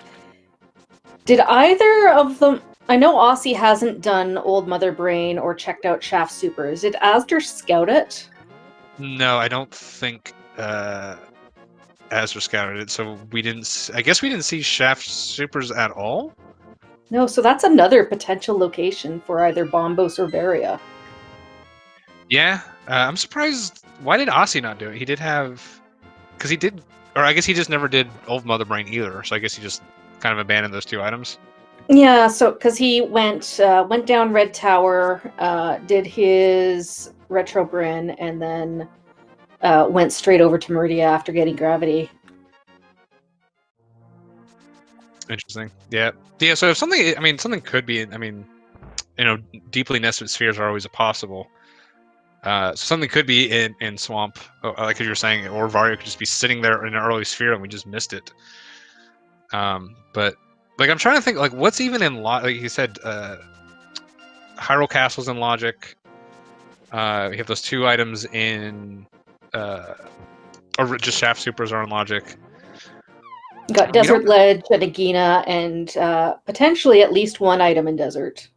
Did either of them... I know Osse hasn't done Old Mother Brain or checked out Shaft Supers. Did azder scout it? No, I don't think azder scouted it, so we didn't. I guess we didn't see Shaft Supers at all. No, so that's another potential location for either Bombos or Varia. Yeah, I'm surprised. Why did Osse not do it? He did have because he did, or I guess he just never did Old Mother Brain either. So I guess he just kind of abandoned those 2 items. Yeah, so because he went down Red Tower, did his Retro Bryn, and then went straight over to Meridia after getting Gravity. Interesting. Yeah. Yeah. So if something, I mean, something could be. I mean, deeply nested spheres are always a possible. So something could be in Swamp, like you were saying, or Vario could just be sitting there in an early sphere and we just missed it. But like I'm trying to think, like what's even in like you said, Hyrule Castle's in Logic. We have those 2 items in, or just Shaft Supers are in Logic. You got Desert Ledge, Nagina, and potentially at least 1 item in Desert.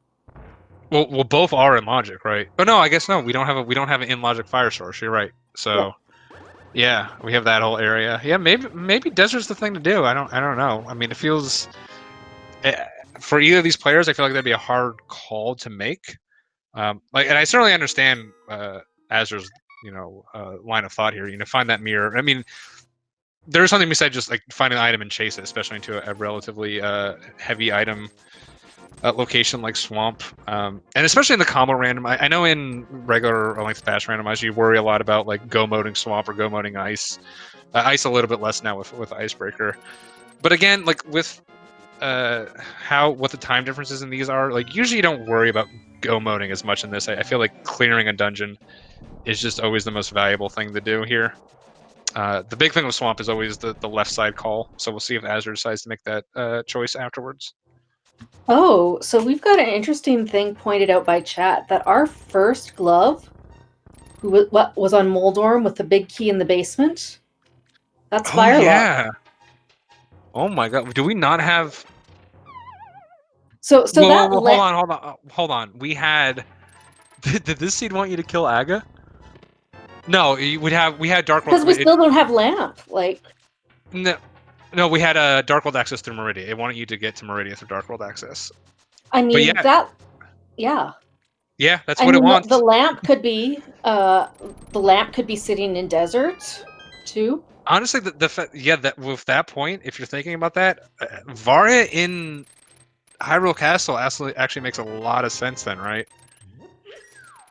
Well, both are in Logic, right? Oh no, I guess no. We don't have an in Logic fire source. You're right. So, yeah, we have that whole area. Yeah, maybe Desert's the thing to do. I don't know. I mean, it feels for either of these players, I feel like that'd be a hard call to make. And I certainly understand Azer's line of thought here. Find that mirror. I mean, there's something besides just like find an item and chase it, especially into a relatively heavy item location like Swamp, and especially in the combo random. I know in regular or length pass randomizer, you worry a lot about like go moding Swamp or go moding Ice. Ice a little bit less now with Icebreaker, but again, like with what the time differences in these are, like usually you don't worry about go moding as much in this. I feel like clearing a dungeon is just always the most valuable thing to do here. The big thing with Swamp is always the left side call, so we'll see if Azure decides to make that choice afterwards. Oh, so we've got an interesting thing pointed out by chat that our first glove, who was on Moldorm with the big key in the basement, that's Firelock. Yeah. Oh my god, do we not have? So hold on. We had. Did this seed want you to kill Aga? No, we had Dark World. Because we still don't have Lamp. Like. No, we had Dark World access through Meridia. It wanted you to get to Meridia through Dark World access. I mean yeah. Yeah, that's what it wants. The lamp could be sitting in Desert, too. Honestly, that with that point, if you're thinking about that, Varia in Hyrule Castle actually makes a lot of sense then, right?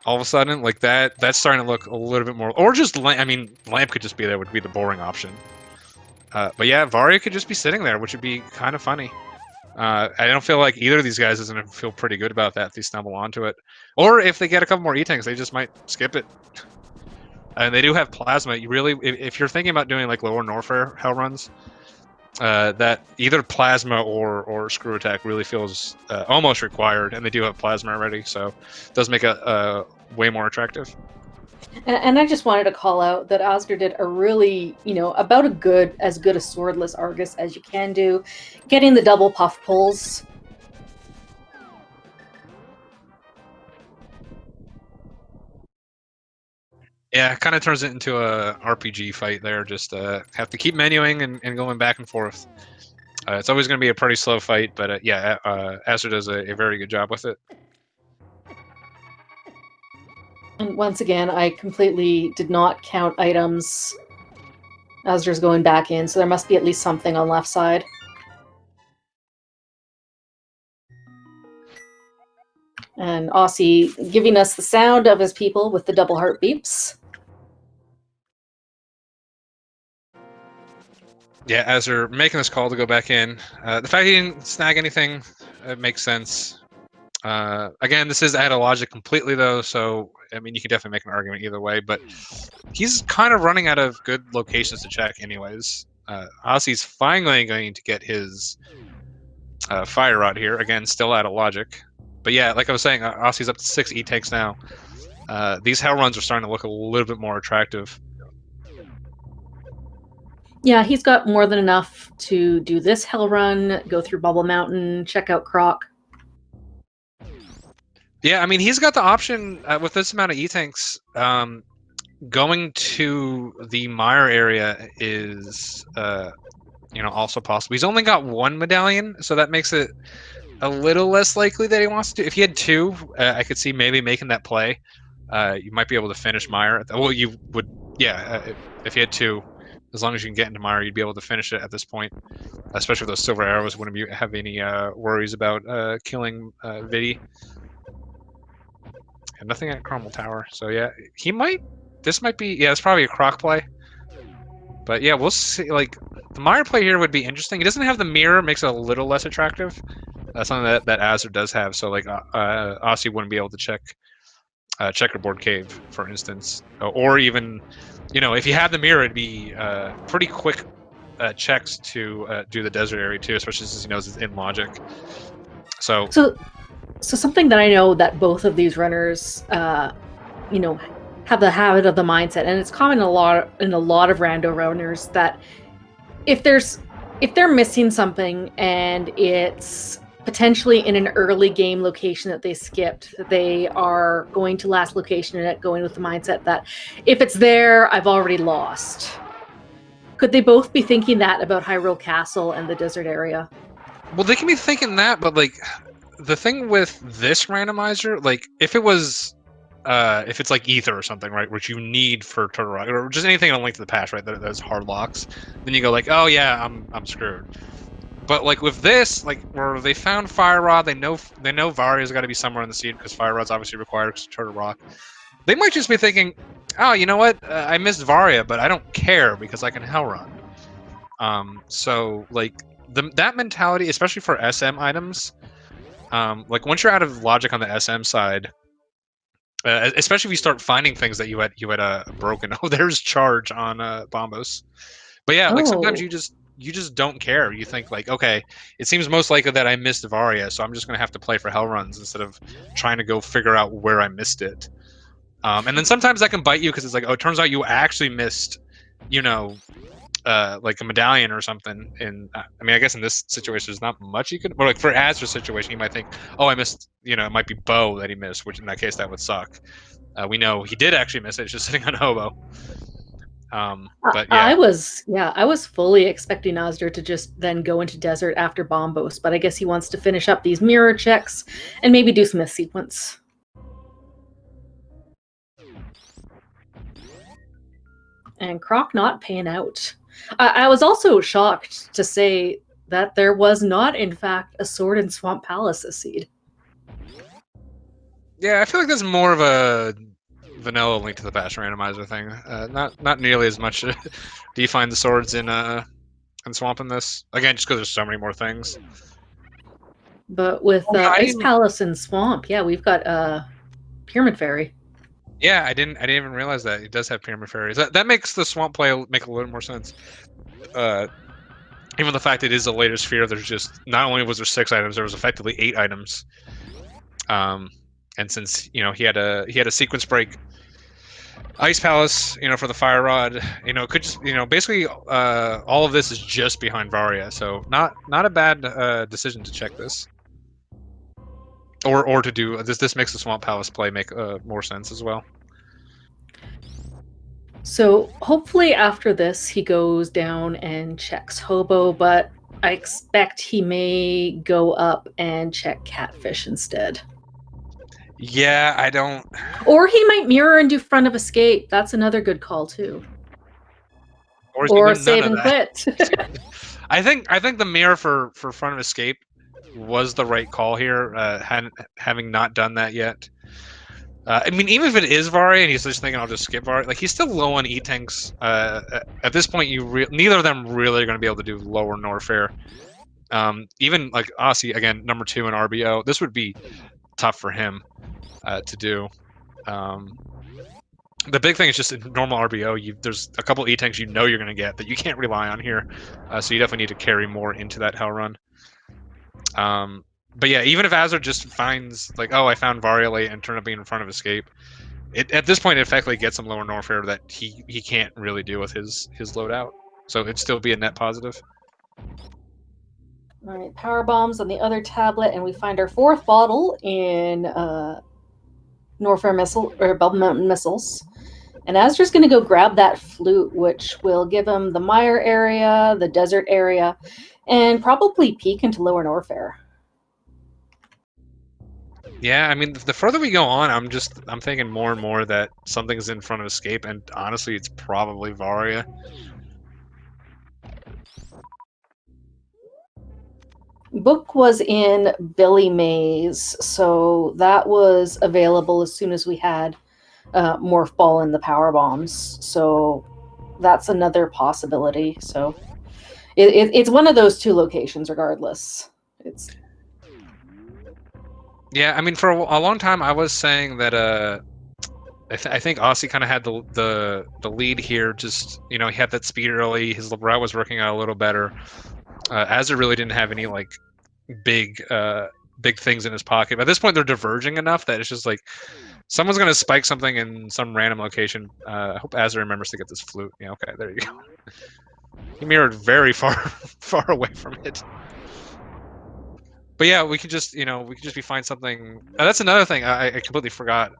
All of a sudden, like that's starting to look a little bit more, or just I mean, Lamp could just be there, would be the boring option. But yeah, Varia could just be sitting there, which would be kind of funny. I don't feel like either of these guys is going to feel pretty good about that if they stumble onto it. Or if they get a couple more E-Tanks, they just might skip it. And they do have Plasma. You really, if you're thinking about doing like lower Norfair Hell runs, that either Plasma or Screw Attack really feels almost required, and they do have Plasma already, so it does make it way more attractive. And I just wanted to call out that Oscar did a really, about as good a swordless Argus as you can do, getting the double puff pulls. Yeah, it kind of turns it into a RPG fight there. Just have to keep menuing and going back and forth. It's always going to be a pretty slow fight, but yeah, Azure does a very good job with it. And once again, I completely did not count items. Azur's going back in, so there must be at least something on left side. And Aussie giving us the sound of his people with the double heart beeps. Yeah, Azure making this call to go back in. The fact he didn't snag anything, it makes sense. Again, this is out of logic completely, though, so I mean, you can definitely make an argument either way, but he's kind of running out of good locations to check anyways. Ossie's finally going to get his Fire Rod here. Again, still out of logic. But yeah, like I was saying, Ossie's up to 6 E-Takes now. These Hell runs are starting to look a little bit more attractive. Yeah, he's got more than enough to do this Hell run, go through Bubble Mountain, check out Croc. Yeah, I mean, he's got the option with this amount of E-Tanks. Going to the Mire area is, also possible. He's only got 1 medallion, so that makes it a little less likely that he wants to. If he had 2, I could see maybe making that play. You might be able to finish Mire. Well, you would, yeah. If he had 2, as long as you can get into Mire, you'd be able to finish it at this point. Especially with those silver arrows, wouldn't have any worries about killing Vidi. And nothing at Carmel Tower. So yeah, he might. This might be. Yeah, it's probably a Croc play. But yeah, we'll see. Like the Mire play here would be interesting. He doesn't have the mirror, makes it a little less attractive. That's something that azder does have. So like Osse wouldn't be able to check checkerboard cave, for instance, or even, if you had the mirror, it'd be pretty quick checks to do the desert area too, especially since he knows it's in logic. So something that I know that both of these runners, have the habit of the mindset, and it's common in a lot of rando runners, that if they're missing something and it's potentially in an early game location that they skipped, they are going to last location and going with the mindset that if it's there, I've already lost. Could they both be thinking that about Hyrule Castle and the desert area? Well, they can be thinking that, but like the thing with this randomizer, like if it's like Ether or something, right, which you need for Turtle Rock, or just anything on Link to the Past, right, that's hard locks, then you go like, oh yeah, I'm screwed. But like with this, like where they found Fire Rod, they know Varia's got to be somewhere in the seed because Fire Rod's obviously required because Turtle Rock. They might just be thinking, oh, you know what, I missed Varia, but I don't care because I can Hell Run. So like that mentality, especially for SM items, like once you're out of logic on the SM side. Especially if you start finding things that you had broken. Oh, there's charge on Bombos. But yeah, like sometimes you just don't care. You think like, okay, it seems most likely that I missed Varia, so I'm just gonna have to play for Hell Runs instead of trying to go figure out where I missed it. And then sometimes that can bite you because it's like, oh, it turns out you actually missed, like a medallion or something. And I mean, I guess in this situation, there's not much you can. Or like for Azder's situation, you might think, oh, I missed. It might be Bo that he missed, which in that case that would suck. We know he did actually miss it. It's just sitting on Hobo. But yeah, I was fully expecting azder to just then go into desert after Bombos, but I guess he wants to finish up these mirror checks and maybe do some sequence. And Croc not paying out. I was also shocked to say that there was not, in fact, a Sword and Swamp Palace seed. Yeah, I feel like that's more of a vanilla Link to the Past randomizer thing. Not nearly as much. Do you find the swords in Swamp in this? Again, just because there's so many more things. But with Ice Palace and Swamp, yeah, we've got Pyramid Fairy. Yeah, I didn't even realize that it does have Pyramid Fairies. That makes the Swamp play make a little more sense. Even the fact it is a later sphere, there's just not only was there 6 items, there was effectively 8 items. And since he had a sequence break, Ice Palace, for the Fire Rod, it could just basically all of this is just behind Varia, so not a bad decision to check this. Or to do this. This makes the Swamp Palace play make more sense as well. So hopefully after this he goes down and checks Hobo, but I expect he may go up and check Catfish instead. Yeah, I don't. Or he might mirror and do Front of Escape. That's another good call too. Or save and quit. I think the mirror for Front of Escape was the right call here, having not done that yet. I mean, even if it is Varia and he's just thinking I'll just skip Varia, like he's still low on E-Tanks. At this point, neither of them really are going to be able to do lower Norfair. Even like Osse, again, number 2 in RBO, this would be tough for him to do. The big thing is just in normal RBO, there's a couple E-Tanks you're going to get that you can't rely on here. So you definitely need to carry more into that Hell Run. But yeah, even if azder just finds like, oh, I found Varia late and turned up being in Front of Escape, at this point it effectively gets some lower Norfair that he can't really deal with his loadout. So it'd still be a net positive. All right, power bombs on the other tablet, and we find our 4th bottle in Norfair missile or Bubble Mountain missiles. And azder's going to go grab that flute, which will give him the Mire area, the desert area, and probably peek into lower Norfair. Yeah, I mean, the further we go on, I'm thinking more and more that something's in Front of Escape, and honestly, it's probably Varia. Book was in Billy Mays, so that was available as soon as we had Morph Ball and the Power Bombs. So that's another possibility. So it's one of those two locations, regardless. It's Yeah, I mean, for a long time, I was saying that I think Aussie kind of had the lead here. Just he had that speed early. His route was working out a little better. Azzer really didn't have any like big things in his pocket. But at this point, they're diverging enough that it's just like someone's gonna spike something in some random location. I hope Azzer remembers to get this flute. Yeah, okay, there you go. He mirrored very far far away from it. But yeah, we could just be find something. That's another thing I completely forgot.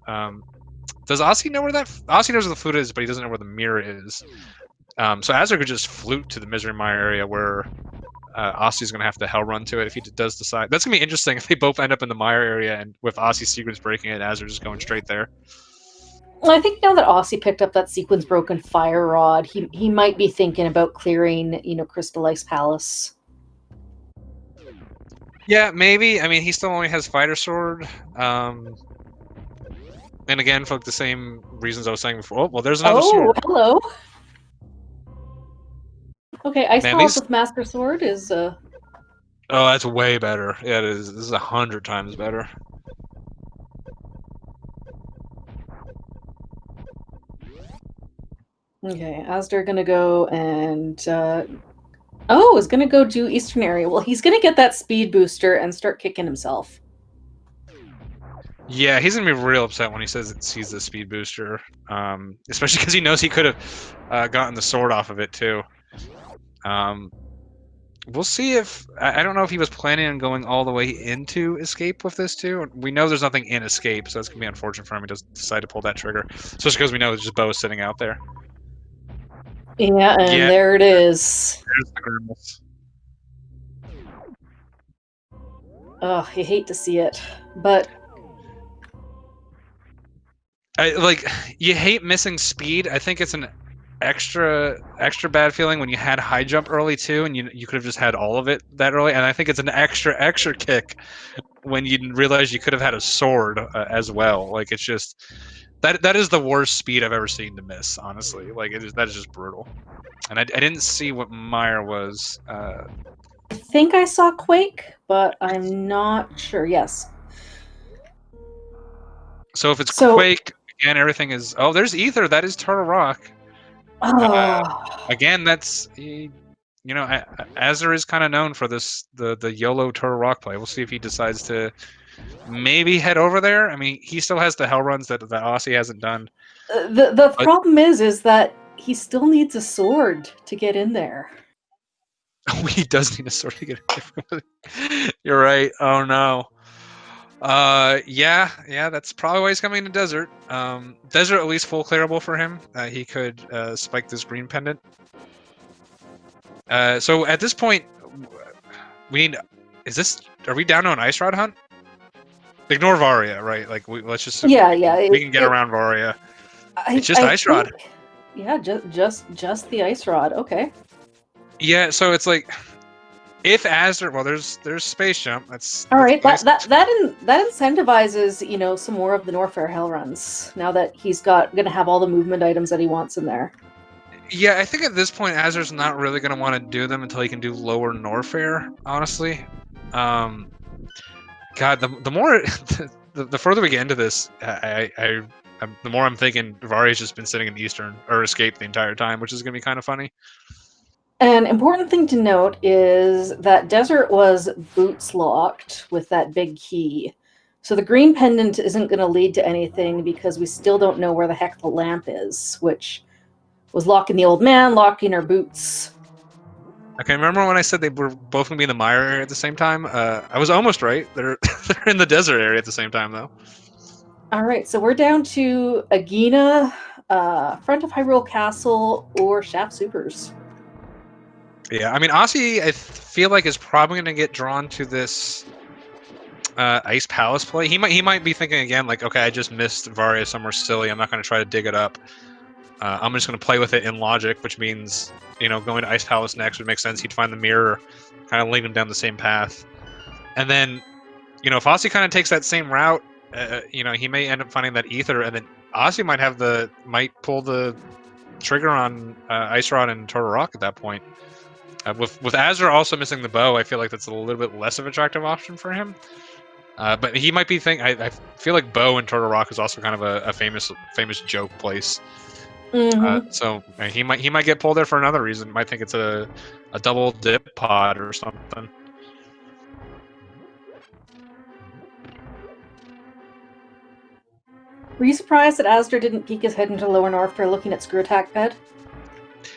Does Aussie know where Aussie knows where the flute is, but he doesn't know where the mirror is. So Azure could just flute to the Misery Mire area where Aussie's going to have to hell run to it if he does decide. That's going to be interesting if they both end up in the Mire area and with Aussie's sequence breaking it, Azure just going straight there. Well, I think now that Aussie picked up that sequence broken fire rod, he might be thinking about clearing, Crystal Ice Palace. Yeah, maybe. I mean, he still only has Fighter Sword. And again, for the same reasons I was saying before. Oh, well, there's another sword. Hello. Okay, Ice Man, Palace with Master Sword is Oh, that's way better. Yeah, it is. This is 100 times better. Okay, Azder gonna go and is gonna go do Eastern area. Well, he's gonna get that speed booster and start kicking himself. Yeah, he's gonna be real upset when he says it sees the speed booster, especially because he knows he could have gotten the sword off of it too. We'll see if I don't know if he was planning on going all the way into Escape with this too. We know there's nothing in Escape, so that's gonna be unfortunate for him. He doesn't decide to pull that trigger, especially because we know it's just Bo sitting out there. Yeah, and there it is. There's the grimace. Oh, you hate to see it, but you hate missing speed. I think it's an extra bad feeling when you had high jump early too, and you could have just had all of it that early. And I think it's an extra kick when you realize you could have had a sword as well. Like it's just that is the worst speed I've ever seen to miss. Honestly, that is just brutal. And I didn't see what Mire was. I think I saw Quake, but I'm not sure. Yes. So if it's Quake again, everything is. Oh, there's Ether. That is Turtle Rock. Again, that's Azzer is kind of known for the YOLO Turtle Rock play. We'll see if he decides to maybe head over there. I mean, he still has the hell runs that Aussie hasn't done. The problem is that he still needs a sword to get in there. Oh, he does need a sword to get in there. You're right. Oh no. Yeah, that's probably why he's coming to Desert. Desert at least full clearable for him. He could spike this green pendant. So at this point, we need. Are we down to an Ice Rod hunt? Ignore Varia, right? Like let's just. Yeah. We can get around Varia. It's just Ice Rod. Yeah, just the Ice Rod. Okay. Yeah, so it's like. If Azder, well, there's Space Jump. That's all right. That incentivizes some more of the Norfair Hell runs. Now that he's gonna have all the movement items that he wants in there. Yeah, I think at this point Azer's not really gonna want to do them until he can do lower Norfair. Honestly, God, the more the further we get into this, the more I'm thinking Varia's just been sitting in Eastern or Escape the entire time, which is gonna be kind of funny. An important thing to note is that Desert was boots locked with that big key. So the green pendant isn't going to lead to anything because we still don't know where the heck the lamp is, which was locking the old man, locking our boots. Okay, remember when I said they were both going to be in the Mire area at the same time? I was almost right. They're in the Desert area at the same time, though. All right, so we're down to Agina, Front of Hyrule Castle, or Shaft Supers. Yeah, I mean, Aussie, I feel like is probably going to get drawn to this Ice Palace play. He might be thinking again, like, okay, I just missed Varia somewhere silly. I'm not going to try to dig it up. I'm just going to play with it in logic, which means, going to Ice Palace next would make sense. He'd find the mirror, kind of lead him down the same path. And then, if Osse kind of takes that same route, he may end up finding that ether, and then Osse might pull the trigger on Ice Rod and Turtle Rock at that point. With azder also missing the bow, I feel like that's a little bit less of an attractive option for him. But he might be thinking. I feel like bow and Turtle Rock is also kind of a famous joke place. So he might get pulled there for another reason. Might think it's a double dip pod or something. Were you surprised that azder didn't peek his head into Lower North for looking at Screw Attack Ped?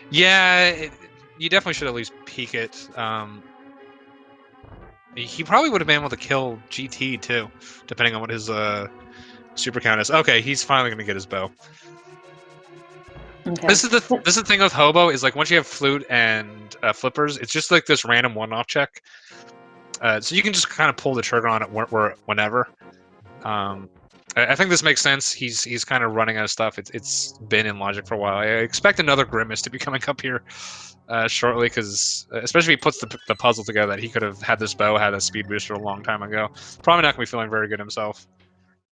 Yeah, you definitely should at least peek it. He probably would have been able to kill GT too, depending on what his super count is. Okay, he's finally going to get his bow. Okay. This is the thing with Hobo is like once you have flute and flippers, it's just like this random one-off check. So you can just kind of pull the trigger on it whenever. I think this makes sense. He's kind of running out of stuff. It's been in Logic for a while. I expect another Grimace to be coming up here shortly, because especially if he puts the puzzle together that he could have had this bow, had a speed booster a long time ago. Probably not gonna be feeling very good himself.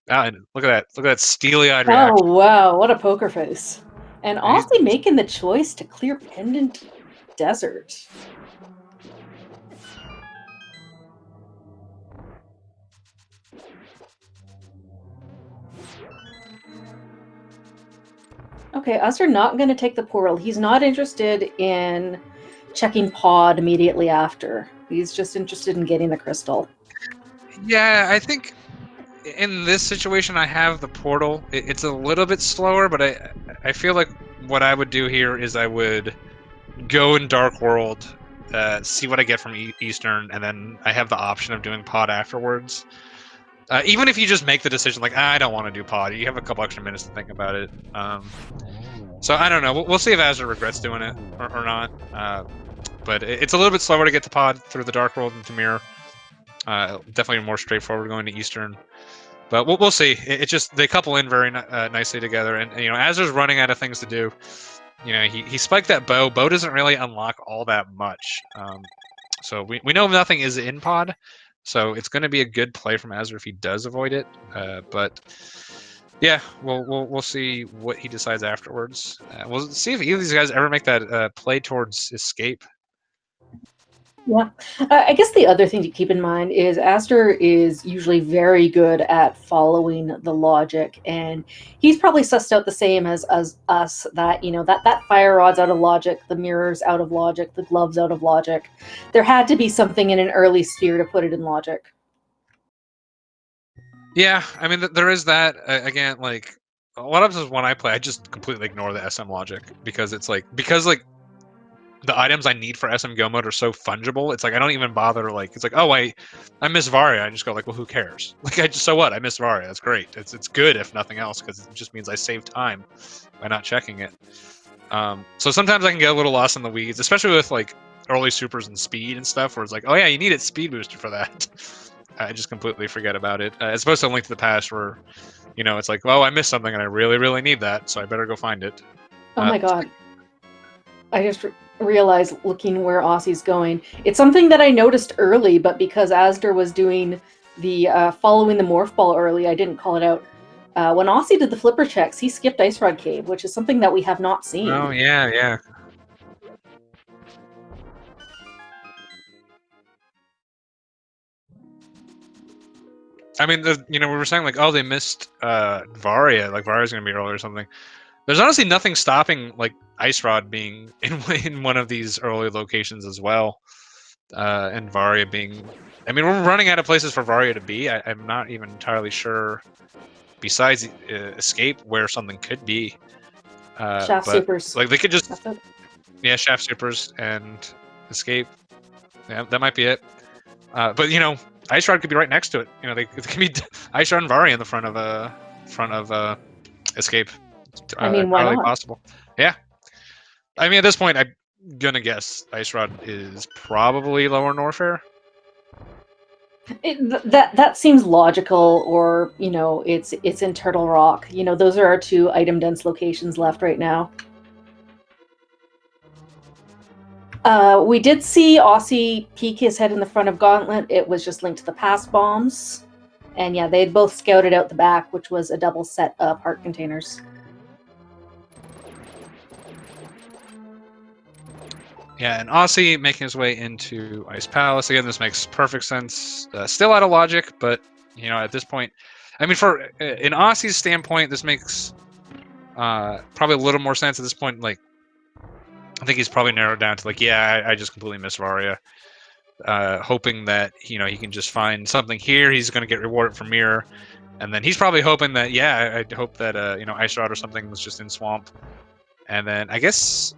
And look at that steely-eyed reaction. Oh wow, what a poker face! And Osse making the choice to clear Pendant Desert. Okay, azder not going to take the portal. He's not interested in checking pod immediately after. He's just interested in getting the crystal. Yeah, I think in this situation I have the portal. It's a little bit slower, but I feel like what I would do here is I would go in Dark World, see what I get from Eastern, and then I have the option of doing pod afterwards. Even if you just make the decision, like, I don't want to do pod, you have a couple extra minutes to think about it. So I don't know. We'll see if azder regrets doing it or not. But it's a little bit slower to get to pod through the Dark World and to Mirror. Definitely more straightforward going to Eastern. But we'll see. It just, they couple in very nicely together. And, azder's running out of things to do. He spiked that bow. Bow doesn't really unlock all that much. So we know nothing is in pod. So it's going to be a good play from azder if he does avoid it. But yeah, we'll see what he decides afterwards. We'll see if either of these guys ever make that play towards escape. Yeah. I guess the other thing to keep in mind is azder is usually very good at following the logic, and he's probably sussed out the same as us that, that fire rod's out of logic, the mirror's out of logic, the glove's out of logic. There had to be something in an early sphere to put it in logic. Yeah, I mean, there is that. Again, like, a lot of times when I play, I just completely ignore the SM logic, because it's like, the items I need for SM Go mode are so fungible. It's like I don't even bother. Like, it's like, oh, I miss Varia. I just go like, well, who cares? Like, so what? I miss Varia. That's great. It's good if nothing else, because it just means I save time by not checking it. So sometimes I can get a little lost in the weeds, especially with like early supers and speed and stuff, where it's like, oh yeah, you need a speed booster for that. I just completely forget about it. As opposed to Link to the Past, where it's like, oh, I missed something and I really, really need that, so I better go find it. Oh my god. I just realized, looking where Osse's going, it's something that I noticed early, but because azder was doing the following the morph ball early, I didn't call it out. When Osse did the flipper checks, he skipped Ice Rod Cave, which is something that we have not seen. Oh yeah. I mean, we were saying like, oh, they missed Varia, like Varia's gonna be early or something. There's honestly nothing stopping like Ice Rod being in one of these early locations as well, and Varia being. I mean, we're running out of places for Varia to be. I'm not even entirely sure, besides Escape, where something could be. Shaft but, Supers. Like, they could just, Shaft Supers and Escape. Yeah, that might be it. But Ice Rod could be right next to it. They could be Ice Rod and Varia in the front of Escape. I mean, why not? Possible. Yeah. I mean, at this point, I'm gonna guess Ice Rod is probably Lower Norfair. That seems logical, or it's in Turtle Rock. Those are our two item dense locations left right now. We did see Osse peek his head in the front of Gauntlet. It was just linked to the pass bombs. And yeah, they had both scouted out the back, which was a double set of heart containers. Yeah, and Osse making his way into Ice Palace. Again, this makes perfect sense. Still out of logic, but, at this point... I mean, in Osse's standpoint, this makes probably a little more sense at this point. Like, I think he's probably narrowed down to, like, yeah, I just completely missed Varia. Hoping that, he can just find something here. He's going to get rewarded for Mirror. And then he's probably hoping that, I hope that, Ice Rod or something was just in Swamp. And then, I guess...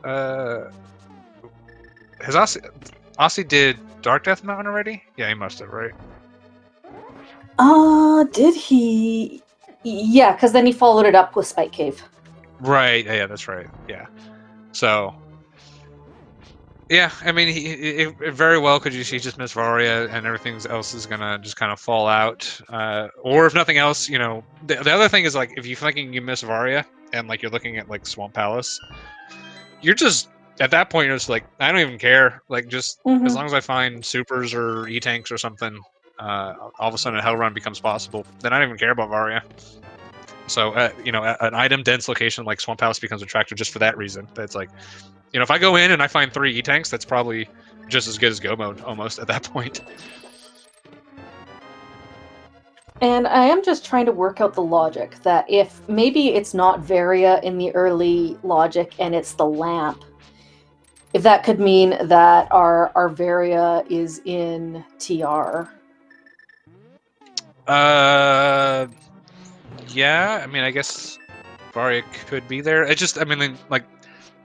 Has Osse did Dark Death Mountain already? Yeah, he must have, right? Did he? Yeah, because then he followed it up with Spike Cave. Right. Yeah, that's right. Yeah. So. Yeah, I mean, it very well could he just miss Varia and everything else is gonna just kind of fall out. Or if nothing else, the other thing is, like, if you're thinking you miss Varia and, like, you're looking at, like, Swamp Palace, you're just... At that point, you're just like, I don't even care. Like, just as long as I find supers or E-tanks or something, all of a sudden a Hell Run becomes possible. Then I don't even care about Varia. So, an item-dense location like Swamp Palace becomes attractive just for that reason. That's like, if I go in and I find 3 E-tanks, that's probably just as good as Go Mode, almost, at that point. And I am just trying to work out the logic that if maybe it's not Varia in the early logic and it's the lamp, if that could mean that our Varia is in TR. Yeah, I mean, I guess Varia could be there. It just, I mean, like,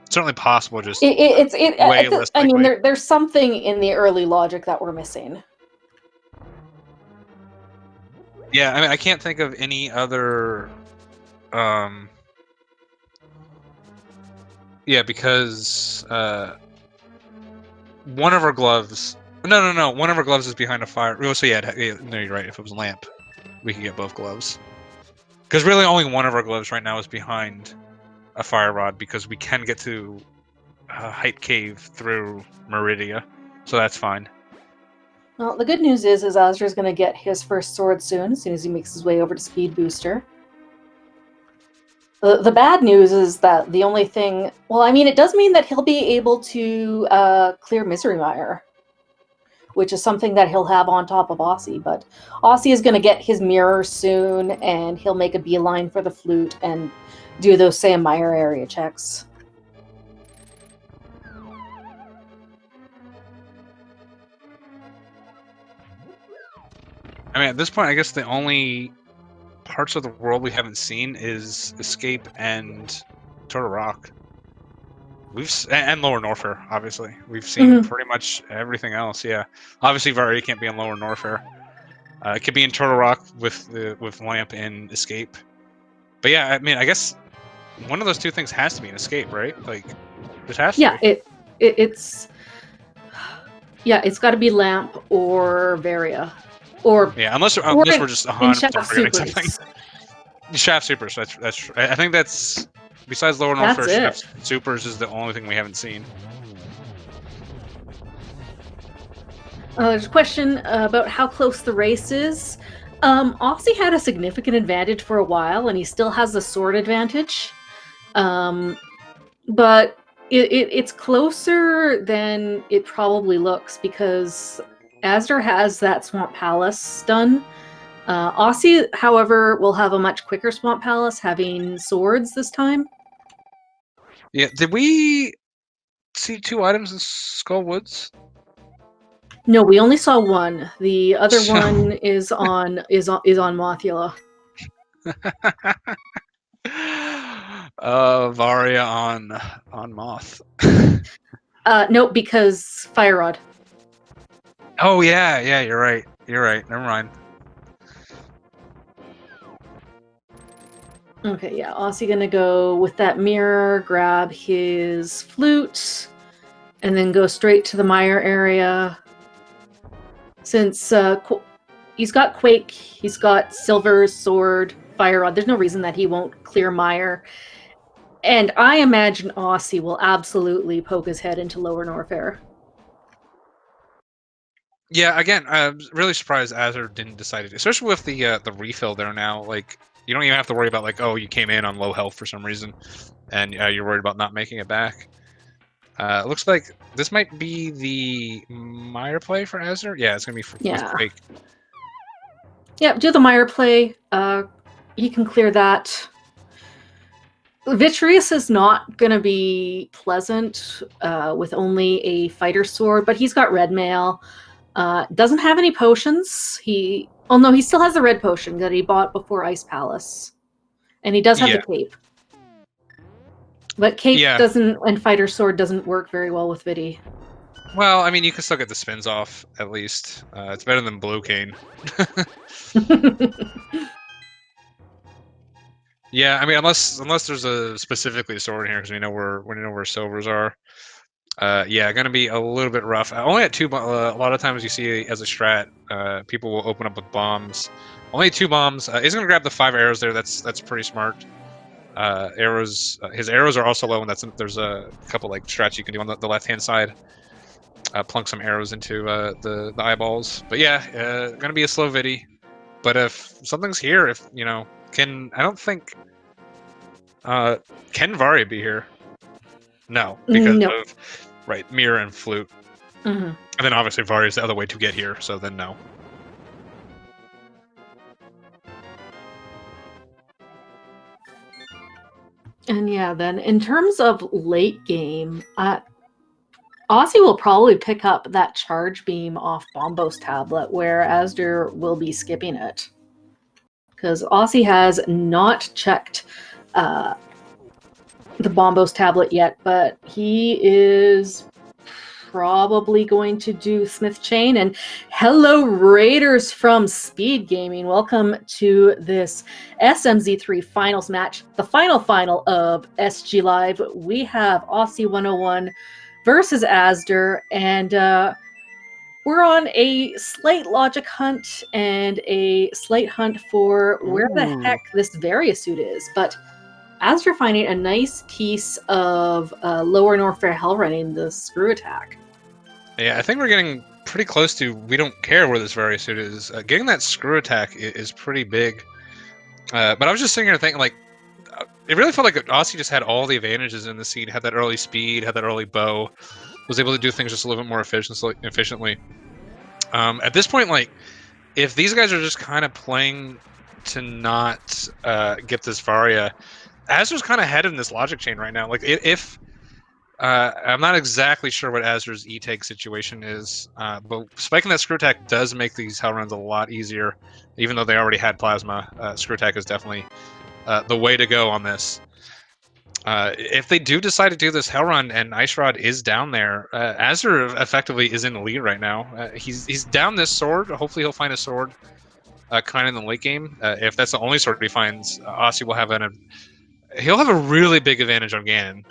certainly possible, just way less likely. I mean, there's something in the early logic that we're missing. Yeah, I mean, I can't think of any other... Yeah, because one of our gloves... No. One of our gloves is behind a fire... Oh, so yeah, no, you're right. If it was a lamp, we could get both gloves. Because really only one of our gloves right now is behind a fire rod, because we can get to Height Cave through Meridia. So that's fine. Well, the good news is Azder's going to get his first sword soon as he makes his way over to Speed Booster. The bad news is that the only thing... Well, I mean, it does mean that he'll be able to clear Misery Mire, which is something that he'll have on top of Osse, but Osse is going to get his mirror soon, and he'll make a beeline for the flute and do those same Mire area checks. I mean, at this point, I guess the only parts of the world we haven't seen is Escape and Turtle Rock. And Lower Norfair, obviously. We've seen pretty much everything else. Yeah, obviously Varia can't be in Lower Norfair. It could be in Turtle Rock with Lamp and Escape. But yeah, I mean, I guess one of those two things has to be an Escape, right? Like, it has to be. It's got to be Lamp or Varia. Or yeah, unless we're just 100% forgetting something. Shaft Supers. That's. I think that's, besides Lower Norfair, Shaft Supers is the only thing we haven't seen. There's a question about how close the race is. Osse had a significant advantage for a while, and he still has the sword advantage. But it's closer than it probably looks, because Azder has that Swamp Palace done. Osse, however, will have a much quicker Swamp Palace, having swords this time. Yeah, did we see 2 items in Skull Woods? No, we only saw one. The other one is on Mothula. Varia on Moth. No, because Fire Rod. Oh yeah, you're right. Never mind. Okay, yeah, Osse gonna go with that mirror, grab his flute, and then go straight to the Mire area. Since he's got Quake, he's got Silver's sword, Fire Rod, there's no reason that he won't clear Mire. And I imagine Aussie will absolutely poke his head into Lower Norfair. Yeah, again, I'm really surprised azder didn't decide it, especially with the refill there now. Like, you don't even have to worry about like, oh, you came in on low health for some reason, and you're worried about not making it back. It looks like this might be the Meyer play for azder. Yeah, it's gonna be with Quake. Yep, do the Meyer play. You can clear that. Vitreous is not going to be pleasant with only a fighter sword, but he's got red mail. Doesn't have any potions. He still has the red potion that he bought before Ice Palace, and he does have the cape. But cape doesn't, and fighter sword doesn't work very well with Vidi. Well, I mean, you can still get the spins off at least. It's better than Blue Cane. Yeah, I mean, unless there's a specifically a sword in here, because we know where silvers are. Yeah, gonna be a little bit rough. Only at 2. A lot of times you see as a strat, people will open up with bombs. Only 2 bombs. He's gonna grab the 5 arrows there. That's pretty smart. Arrows. His arrows are also low, and there's a couple like strats you can do on the left hand side. Plunk some arrows into the eyeballs. But yeah, gonna be a slow Vidi. But if something's here, if I don't think. Can Varia be here? No, because of Mirror and Flute. And then obviously Varia is the other way to get here, so then no. And yeah, then in terms of late game, Aussie will probably pick up that charge beam off Bombos tablet, where azder will be skipping it. Because Aussie has not checked the Bombos tablet yet, but he is probably going to do Smith Chain. And hello, Raiders from SpeedGaming. Welcome to this SMZ3 finals match, the final of SG Live. We have Osse101 versus azder, and we're on a slight logic hunt and a slight hunt for where the heck this Varia suit is. But azder finding a nice piece of Lower Norfair Hell running the screw attack. Yeah, I think we're getting pretty close to we don't care where this Varia suit is. Getting that screw attack is pretty big. But I was just sitting here thinking, like, it really felt like Aussie just had all the advantages in the scene. Had that early speed, had that early bow, was able to do things just a little bit more efficiently. At this point, like, if these guys are just kind of playing to not get this Varia, azder's kind of ahead in this logic chain right now. Like, if I'm not exactly sure what azder's E-take situation is, but spiking that screw attack does make these hell runs a lot easier, even though they already had plasma. Screw attack is definitely the way to go on this. If they do decide to do this hell run and Ice Rod is down there, azder effectively is in the lead right now. He's down this sword. Hopefully he'll find a sword kind of in the late game. If that's the only sword he finds, Aussie will have he'll have a really big advantage on Ganon,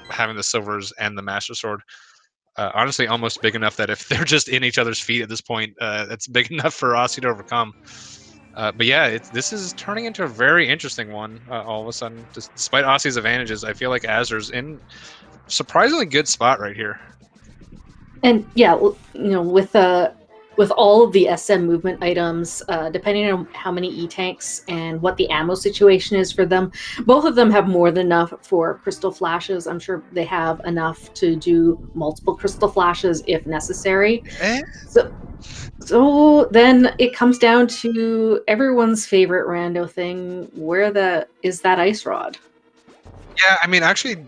having the silvers and the Master Sword. Honestly, almost big enough that if they're just in each other's feet at this point, that's big enough for Aussie to overcome. But yeah, this is turning into a very interesting one all of a sudden. Despite Aussie's advantages, I feel like azder's in surprisingly good spot right here. And yeah, with all of the SM movement items, depending on how many E-tanks and what the ammo situation is for them, both of them have more than enough for crystal flashes. I'm sure they have enough to do multiple crystal flashes if necessary. So then it comes down to everyone's favorite rando thing. Where is that Ice Rod? Yeah, I mean, actually,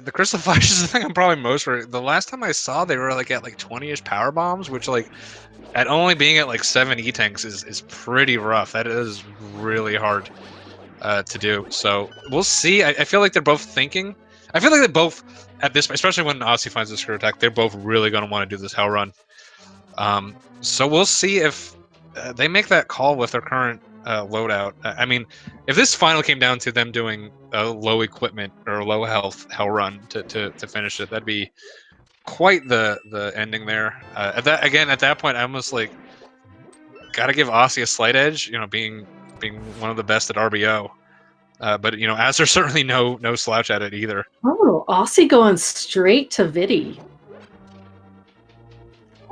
the crystal flash is the thing I'm probably most for. The last time I saw, they were like at like 20-ish power bombs, which like at only being at like 7 E-tanks is pretty rough. That is really hard to do. So we'll see. I feel like they're both thinking. I feel like they both at this, especially when Aussie finds the screw attack, they're both really going to want to do this hell run. So we'll see if they make that call with their current loadout. I mean, if this final came down to them doing a low equipment or low health hell run to finish it, that'd be quite the ending there. At that point, I almost like gotta give Aussie a slight edge. You know, being one of the best at RBO. But you know, azder's certainly no slouch at it either. Oh, Aussie going straight to Vidi.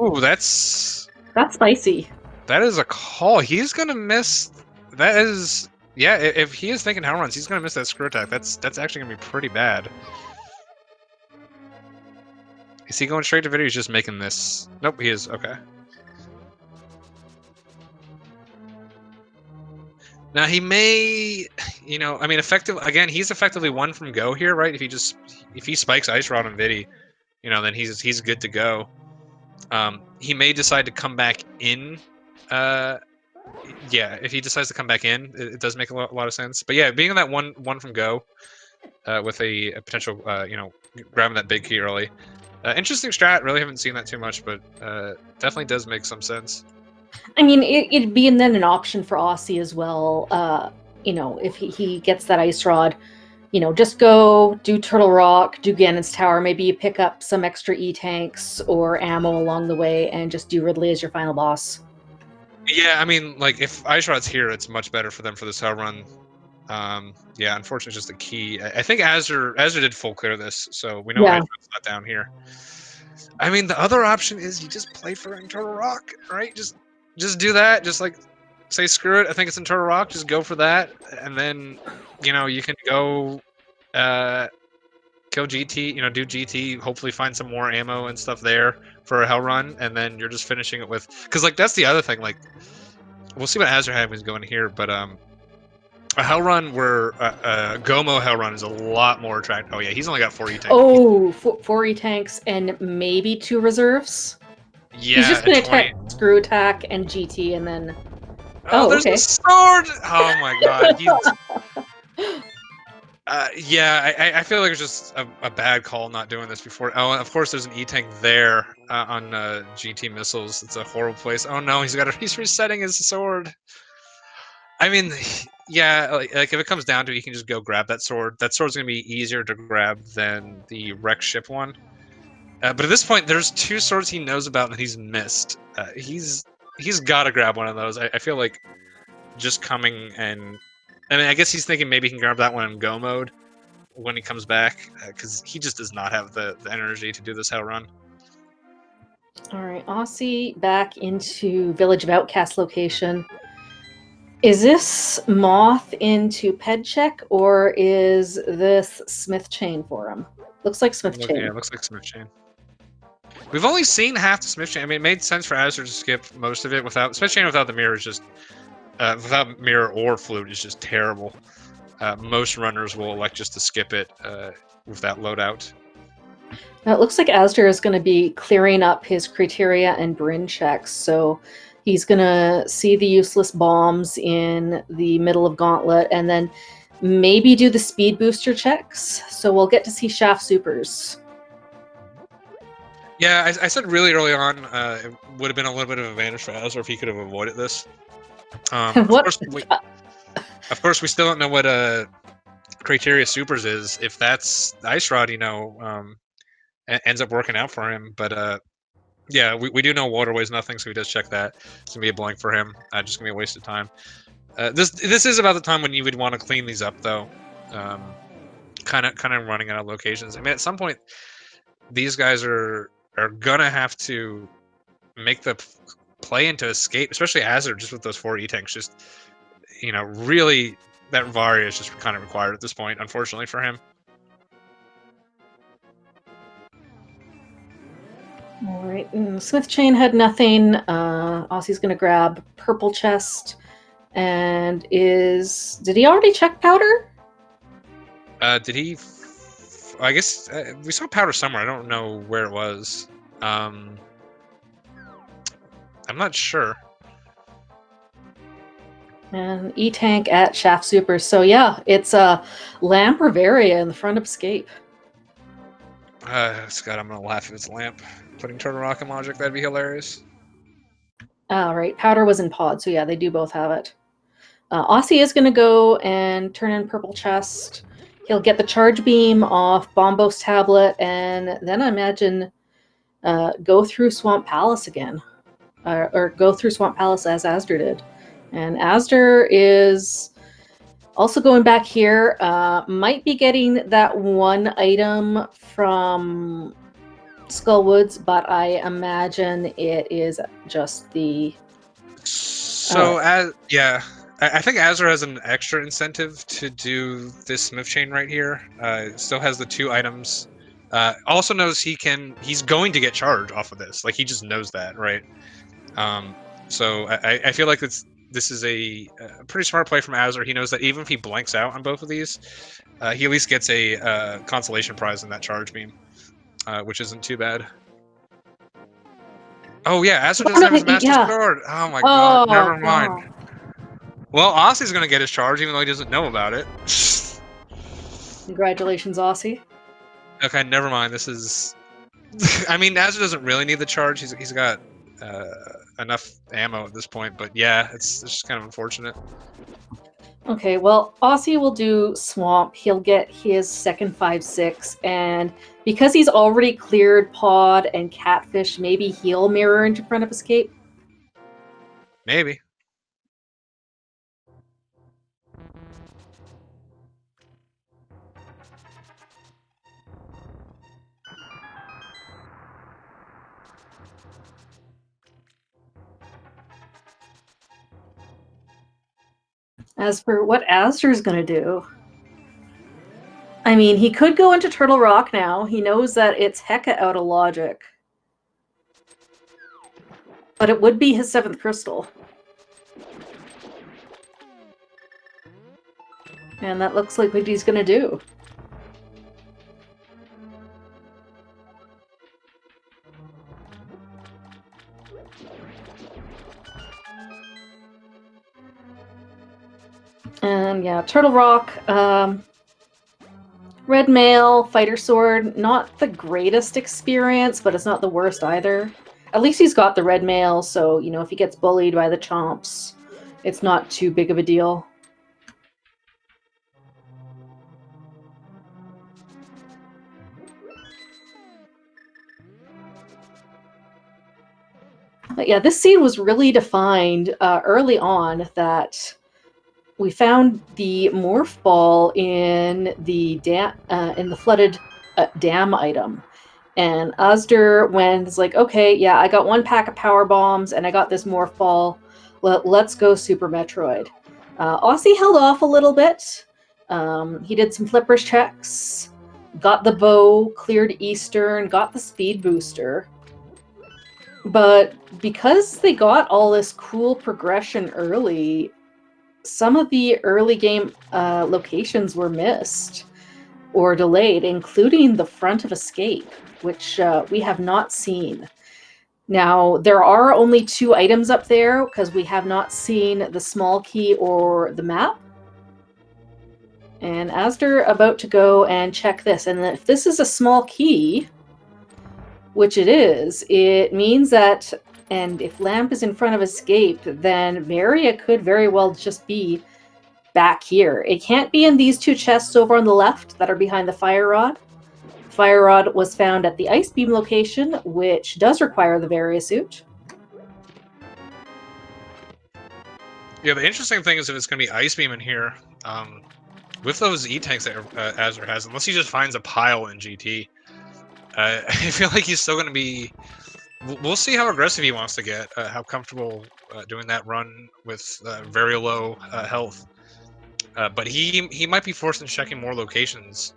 Ooh, that's spicy. that is a call. He's gonna miss. That is, yeah. If he is thinking hell runs, he's gonna miss that screw attack. That's actually gonna be pretty bad. Is he going straight to video? He's just making this. Nope, he is. Okay. Now he may, you know, I mean, he's effectively one from go here, right? If he spikes Ice Rod on Vidi, you know, then he's good to go. He may decide to come back in. Yeah, if he decides to come back in, it does make a lot of sense. But yeah, being on that one from go, with a potential, you know, grabbing that big key early. Interesting strat. Really haven't seen that too much, but definitely does make some sense. I mean, it'd be then an option for Aussie as well. You know, if he gets that Ice Rod, you know, just go do Turtle Rock, do Ganon's Tower. Maybe you pick up some extra E-tanks or ammo along the way and just do Ridley as your final boss. Yeah, I mean, like, if Ice Rod's here, it's much better for them for this hell run. Yeah, unfortunately, just the key. I think azder did full clear this, so we know Ice Rod's not down here. I mean, the other option is you just play for Turtle Rock, right? Just do that. Just like say screw it. I think it's in Turtle Rock. Just go for that, and then you know you can go kill GT. You know, do GT. Hopefully, find some more ammo and stuff there for a hell run, and then you're just finishing it with. Because like that's the other thing. Like we'll see what azder had when he's going here, but a hell run where a Gomo hell run is a lot more attractive. Oh yeah, he's only got 4 E-tanks. Oh, 4 E-tanks and maybe 2 reserves. Yeah, he's just gonna attack screw attack and GT and then. Oh, there's a sword! Oh my god. Yeah, I feel like it's just a bad call not doing this before. Oh, and of course there's an E-tank there on GT missiles. It's a horrible place. Oh no, he's resetting his sword. I mean, yeah, like if it comes down to it, you can just go grab that sword. That sword's gonna be easier to grab than the wreck ship one. But at this point, there's 2 swords he knows about that he's missed. He's got to grab one of those. I feel like just coming and... I mean, I guess he's thinking maybe he can grab that one in go mode when he comes back, because he just does not have the energy to do this hell run. All right, Aussie back into Village of Outcast location. Is this Moth into Pedcheck, or is this Smith Chain for him? Looks like Smith Chain. Yeah, it looks like Smith Chain. We've only seen half the Smith Chain. I mean, it made sense for azder to skip most of it. Smith Chain without the mirror is just... without mirror or flute is just terrible. Most runners will elect just to skip it with that loadout. Now it looks like azder is going to be clearing up his criteria and Bryn checks, so he's going to see the useless bombs in the middle of Gauntlet and then maybe do the speed booster checks, so we'll get to see Shaft Supers. Yeah, I said really early on it would have been a little bit of an advantage for azder if he could have avoided this. Of course, we still don't know what criteria supers is. If that's Ice Rod, you know, ends up working out for him. But yeah, we do know waterway's nothing, so he does check that. It's gonna be a blank for him. Just gonna be a waste of time. This is about the time when you would want to clean these up, though. Kind of running out of locations. I mean, at some point, these guys are gonna have to make the play into escape, especially azder, just with those 4 E-tanks. Just, you know, really, that Varia is just kind of required at this point, unfortunately for him. All right, Smith Chain had nothing. Aussie's going to grab purple chest, and did he already check powder? Did he? I guess we saw powder somewhere. I don't know where it was. I'm not sure. And E-tank at Shaft Super. So yeah, it's a Lamp or Varia in the front of Escape. Scott, I'm gonna laugh if it's Lamp. Putting Turtle Rock in Logic, that'd be hilarious. All right, powder was in pod, so yeah, they do both have it. Aussie is going to go and turn in purple chest. He'll get the charge beam off Bombos tablet, and then I imagine go through Swamp Palace again, or go through Swamp Palace as azder did. And azder is Also going back here, might be getting that one item from Skullwoods, but I imagine it is just the... So, I think Azure has an extra incentive to do this Smith chain right here. Still has the 2 items. Also knows he's going to get charged off of this. Like, he just knows that, right? So I feel like this is a pretty smart play from Azure. He knows that even if he blanks out on both of these, he at least gets a consolation prize in that charge beam, which isn't too bad. Oh yeah, Azure doesn't have his Master Sword. Oh my god, never mind. God. Well, Osse's gonna get his charge even though he doesn't know about it. Congratulations, Aussie. Okay, never mind. This is... I mean, Azure doesn't really need the charge. He's got enough ammo at this point, but yeah, it's just kind of unfortunate. Okay, well, Aussie will do Swamp. He'll get his second 5/6, and because he's already cleared Pod and Catfish, maybe he'll mirror into front of Escape. Maybe. As for what Azder's gonna do, I mean, he could go into Turtle Rock now. He knows that it's hecka out of logic. But it would be his 7th crystal. And that looks like what he's gonna do. And yeah, Turtle Rock, Red Mail, Fighter Sword, not the greatest experience, but it's not the worst either. At least he's got the Red Mail, so, you know, if he gets bullied by the Chomps, it's not too big of a deal. But yeah, this scene was really defined early on that we found the morph ball in the flooded dam item, and azder went like, okay, yeah, I got 1 pack of power bombs and I got this morph ball. Let's go Super Metroid. Aussie held off a little bit. He did some flippers checks, got the bow, cleared Eastern, got the speed booster. But because they got all this cool progression early, some of the early game locations were missed or delayed, including the front of Escape, which we have not seen. Now, there are only 2 items up there because we have not seen the small key or the map. And azder about to go and check this. And if this is a small key, which it is, it means that, and if Lamp is in front of Escape, then Varia could very well just be back here. It can't be in these 2 chests over on the left that are behind the Fire Rod. Fire Rod was found at the Ice Beam location, which does require the Varia suit. Yeah, the interesting thing is if it's going to be Ice Beam in here, with those E-tanks that Azure has, unless he just finds a pile in GT, I feel like he's still going to be... We'll see how aggressive he wants to get, how comfortable doing that run with very low health. But he might be forced into checking more locations.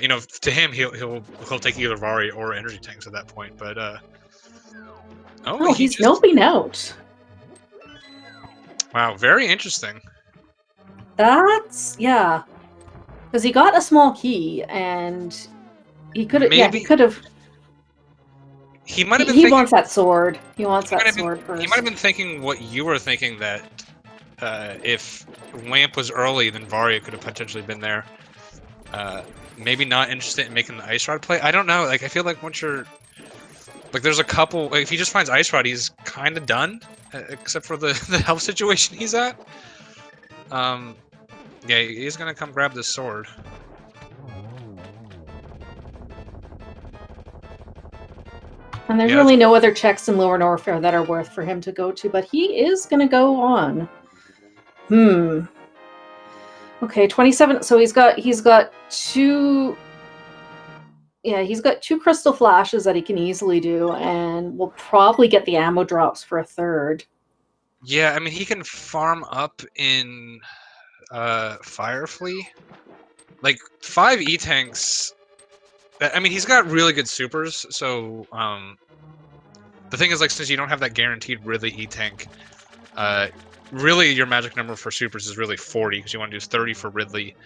You know, to him, he'll take either Vari or energy tanks at that point. But he's noping out. Wow, very interesting. That's because he got a small key and he could have. Yeah, he could have. He might have been. He wants that sword. He wants that sword first. He might have been thinking what you were thinking, that if Lamp was early, then Varia could have potentially been there. Maybe not interested in making the Ice Rod play. I don't know. Like, I feel like once you're... Like, there's a couple... Like, if he just finds Ice Rod, he's kind of done. Except for the health situation he's at. Yeah, he's going to come grab this sword. And there's really no other checks in Lower Norfair that are worth for him to go to, but he is going to go on. Okay, 27. So he's got two. Yeah, he's got two crystal flashes that he can easily do, and we'll probably get the ammo drops for a third. Yeah, I mean he can farm up in Fire Flea. Like 5 E-tanks. I mean he's got really good supers, so the thing is, like, since you don't have that guaranteed Ridley E-tank, really your magic number for supers is really 40, because you want to do 30 for Ridley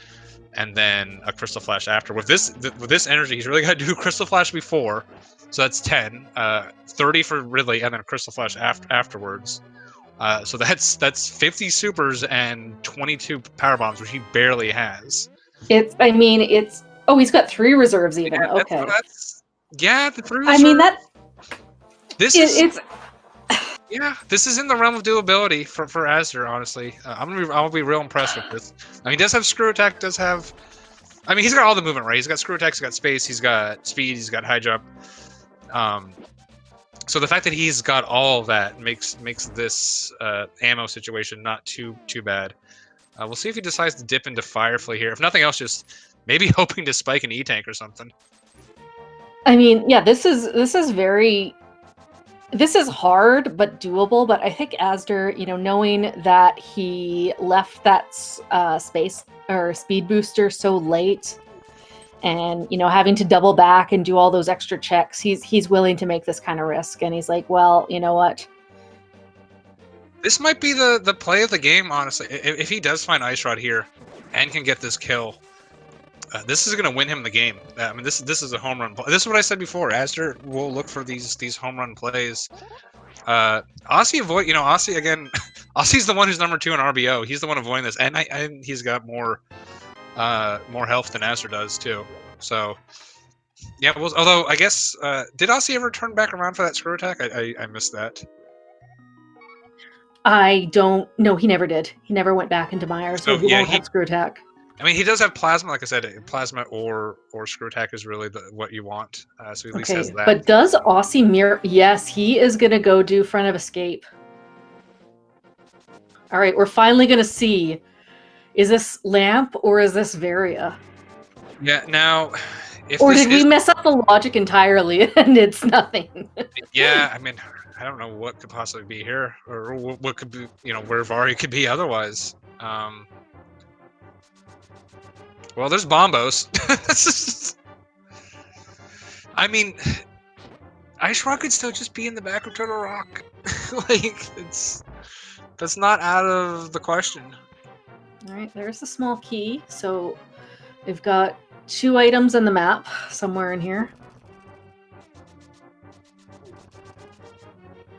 and then a Crystal Flash after. With this energy, he's really got to do Crystal Flash before, so that's 10. 30 for Ridley, and then a Crystal Flash afterwards. So that's 50 supers and 22 power bombs, which he barely has. I mean, it's. Oh, he's got 3 reserves even. Yeah, Okay. Yeah, the 3 I reserves. mean that. It's. Yeah, this is in the realm of doability for azder, honestly. I'll be real impressed with this. I mean, he does have screw attack, does have. I mean, he's got all the movement, right? He's got screw attack, he's got space, he's got speed, he's got high jump. So the fact that he's got all of that makes this ammo situation not too bad. We'll see if he decides to dip into Firefly here. If nothing else, just maybe hoping to spike an E-tank or something. I mean, yeah, this is hard but doable. But I think azder, knowing that he left that space or speed booster so late, and having to double back and do all those extra checks, he's willing to make this kind of risk. And he's like, well, you know what? This might be the play of the game, honestly. If he does find Ice Rod here and can get this kill, this is going to win him the game. I mean, this is a home run play. This is what I said before. azder will look for these home run plays. Osse Osse again. Osse's the one who's number 2 in RBO. He's the one avoiding this, and he's got more health than azder does too. So yeah. Well, although I guess did Osse ever turn back around for that screw attack? I missed that. I don't know. He never did. He never went back into Meyer, so he won't have screw attack. I mean, he does have plasma, like I said. Plasma or screw attack is really what you want. So he at least has that. But does Osse mirror? Yes, he is going to go do front of escape. All right, we're finally going to see. Is this Lamp or is this Varia? Yeah, now... Or did we mess up the logic entirely and it's nothing? Yeah, I mean, I don't know what could possibly be here, or what could be, where Varia could be otherwise. Well, there's Bombos. I mean, Ice Rock could still just be in the back of Turtle Rock. That's not out of the question. All right, there's the small key. So we've got 2 items on the map somewhere in here.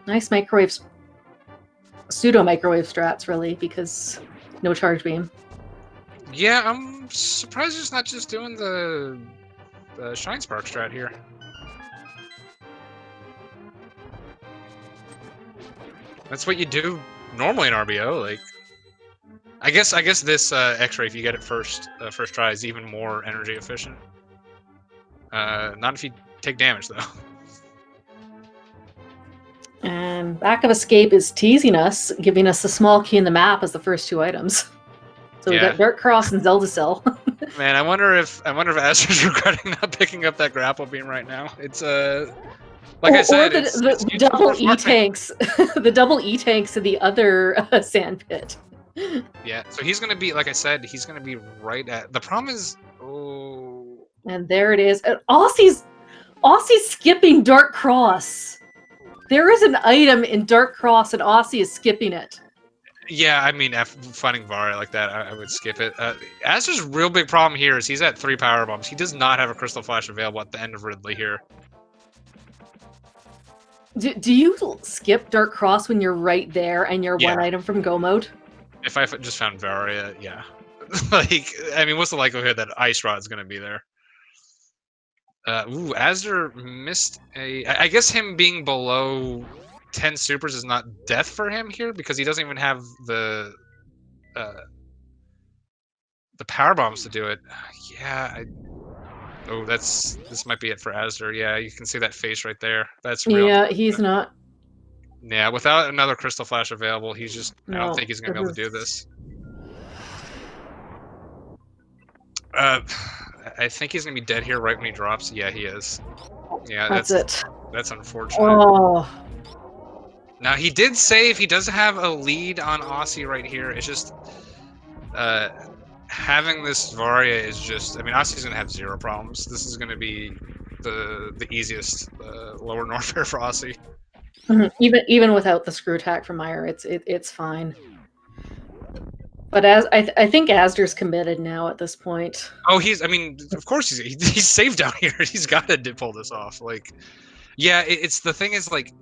Nice microwaves, pseudo microwave strats, really, because no charge beam. Yeah, I'm surprised it's not just doing the Shine Spark strat here. That's what you do normally in RBO. Like, I guess this X-ray, if you get it first try, is even more energy efficient. Not if you take damage though. And Back of Escape is teasing us, giving us the small key in the map as the first 2 items. So we got Dark Cross and Zelda Cell. Man, I wonder if azder's regretting not picking up that grapple beam right now. It's like I said, the double E-tanks, the double E-tanks in the other sand pit. Yeah, so he's gonna be, like I said, he's gonna be right at. The problem is, and there it is. And Osse's skipping Dark Cross. There is an item in Dark Cross, and Osse is skipping it. Yeah, I mean, after finding Varia like that, I would skip it. Azder's real big problem here is he's at 3 power bombs. He does not have a Crystal Flash available at the end of Ridley here. Do you skip Dark Cross when you're right there and you're 1 item from go mode? If I just found Varia, yeah. Like, I mean, what's the likelihood that Ice Rod's going to be there? azder missed a... I guess him being below 10 supers is not death for him here, because he doesn't even have the power bombs to do it. Yeah, oh, this might be it for azder. Yeah, you can see that face right there. That's real. Yeah, he's not. Yeah, without another Crystal Flash available, he's just... I don't think he's going to be able to do this. I think he's gonna be dead here right when he drops. Yeah, he is. Yeah, That's it. that's unfortunate. Oh. Now he did save. He does have a lead on Aussie right here. It's just having this Varia is just. I mean, Aussie's gonna have zero problems. This is gonna be the easiest lower Norfair for Aussie. Even without the screw attack from Meyer, it's fine. But I think Asder's committed now at this point. Oh, I mean, of course he's safe down here. He's got to pull this off. Like, yeah, it's the thing is like,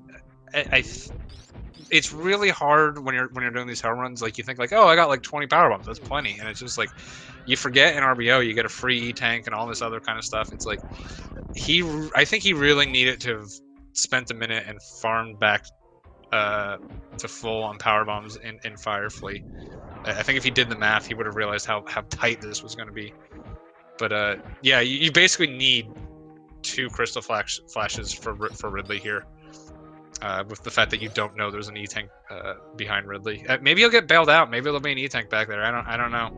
it's really hard when you're doing these hell runs. Like you think like, oh, I got like 20 power bombs. That's plenty. And it's just like, you forget in RBO you get a free E tank and all this other kind of stuff. It's like I think he really needed to have spent a minute and farmed back to full on power bombs in Firefly. I think if he did the math, he would have realized how tight this was going to be. But yeah, you basically need 2 crystal flashes for Ridley here. With the fact that you don't know there's an E-tank behind Ridley. Maybe he'll get bailed out. Maybe there'll be an E-tank back there. I don't know.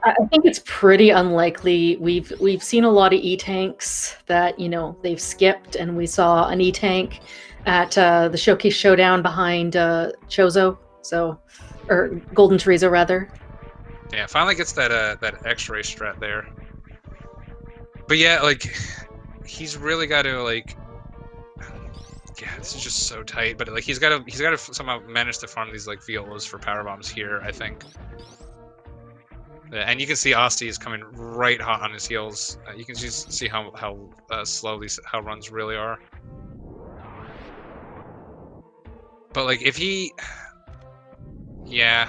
I think it's pretty unlikely. We've seen a lot of E-tanks that, you know, they've skipped, and we saw an E-tank at the Showcase Showdown behind Chozo, or Golden Teresa rather. Yeah, finally gets that X-ray strat there. But yeah, like he's really got to like. Yeah, this is just so tight. But like he's got to somehow manage to farm these like Violas for power bombs here. I think. And you can see Aussie is coming right hot on his heels. You can just see how slow these runs really are. But like if he, yeah,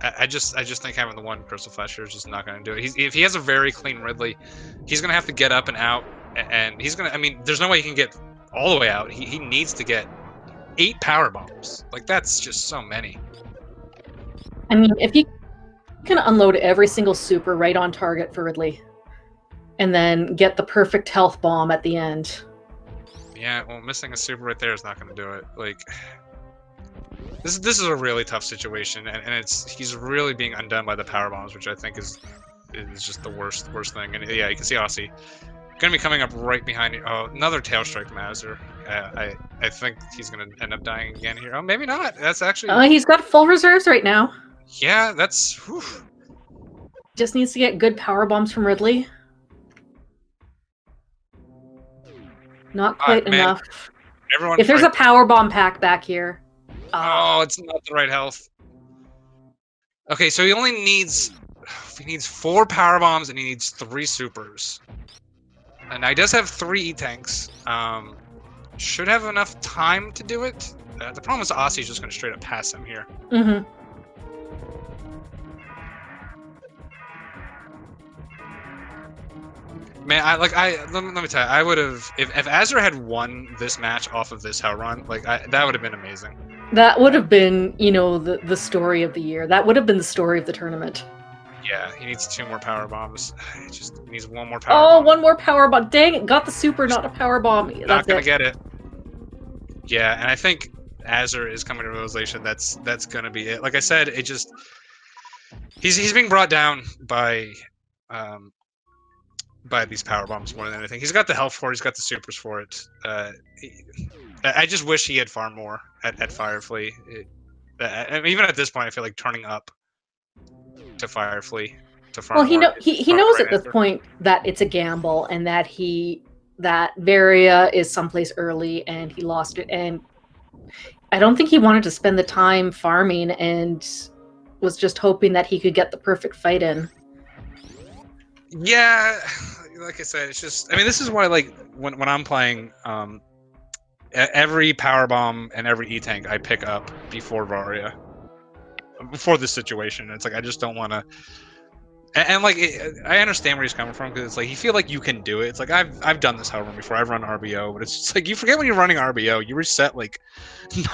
I just think having the 1 crystal flasher is just not going to do it. If he has a very clean Ridley, he's going to have to get up and out, and he's going to. I mean, there's no way he can get all the way out. He needs to get 8 power bombs. Like that's just so many. I mean, if he can unload every single super right on target for Ridley, and then get the perfect health bomb at the end. Yeah, well, missing a super right there is not going to do it. Like, this is a really tough situation, and he's really being undone by the power bombs, which I think is just the worst thing. And yeah, you can see Aussie gonna be coming up right behind you. Oh, another tail strike from azder. I think he's gonna end up dying again here. Oh, maybe not. That's actually. He's got full reserves right now. Yeah, that's. Whew. Just needs to get good power bombs from Ridley. Not quite enough. Everyone. If there's a power bomb pack back here. Oh, it's not the right health. Okay, so he only needs 4 power bombs and he needs 3 supers. And he does have 3 E-tanks. Should have enough time to do it. The problem is Aussie's just going to straight up pass him here. Mm-hmm. Man, let me tell you, I would have if azder had won this match off of this hell run, like that would have been amazing. That would have been, you know, the story of the year. That would have been the story of the tournament. Yeah, he needs 2 more power bombs. He just needs 1 more power bomb. 1 more power bomb. Dang it, got the super, not a power bomb. Not gonna get it. Yeah, and I think azder is coming to realization that's gonna be it. Like I said, it just he's being brought down by these power bombs more than anything. He's got the health for it. He's got the supers for it. I just wish he had farmed more at Firefly. Even at this point, I feel like turning up to Firefly to farm. Well, he knows at this point that it's a gamble and that that Varia is someplace early and he lost it. And I don't think he wanted to spend the time farming and was just hoping that he could get the perfect fight in. Yeah, like I said, it's just. I mean, this is why, like, when I'm playing, every power bomb and every E-tank I pick up before Varia, before this situation. It's like I just don't want to. And like, I understand where he's coming from because it's like you feel like you can do it. It's like I've done this hell run before. I've run RBO, but it's just like you forget when you're running RBO, you reset like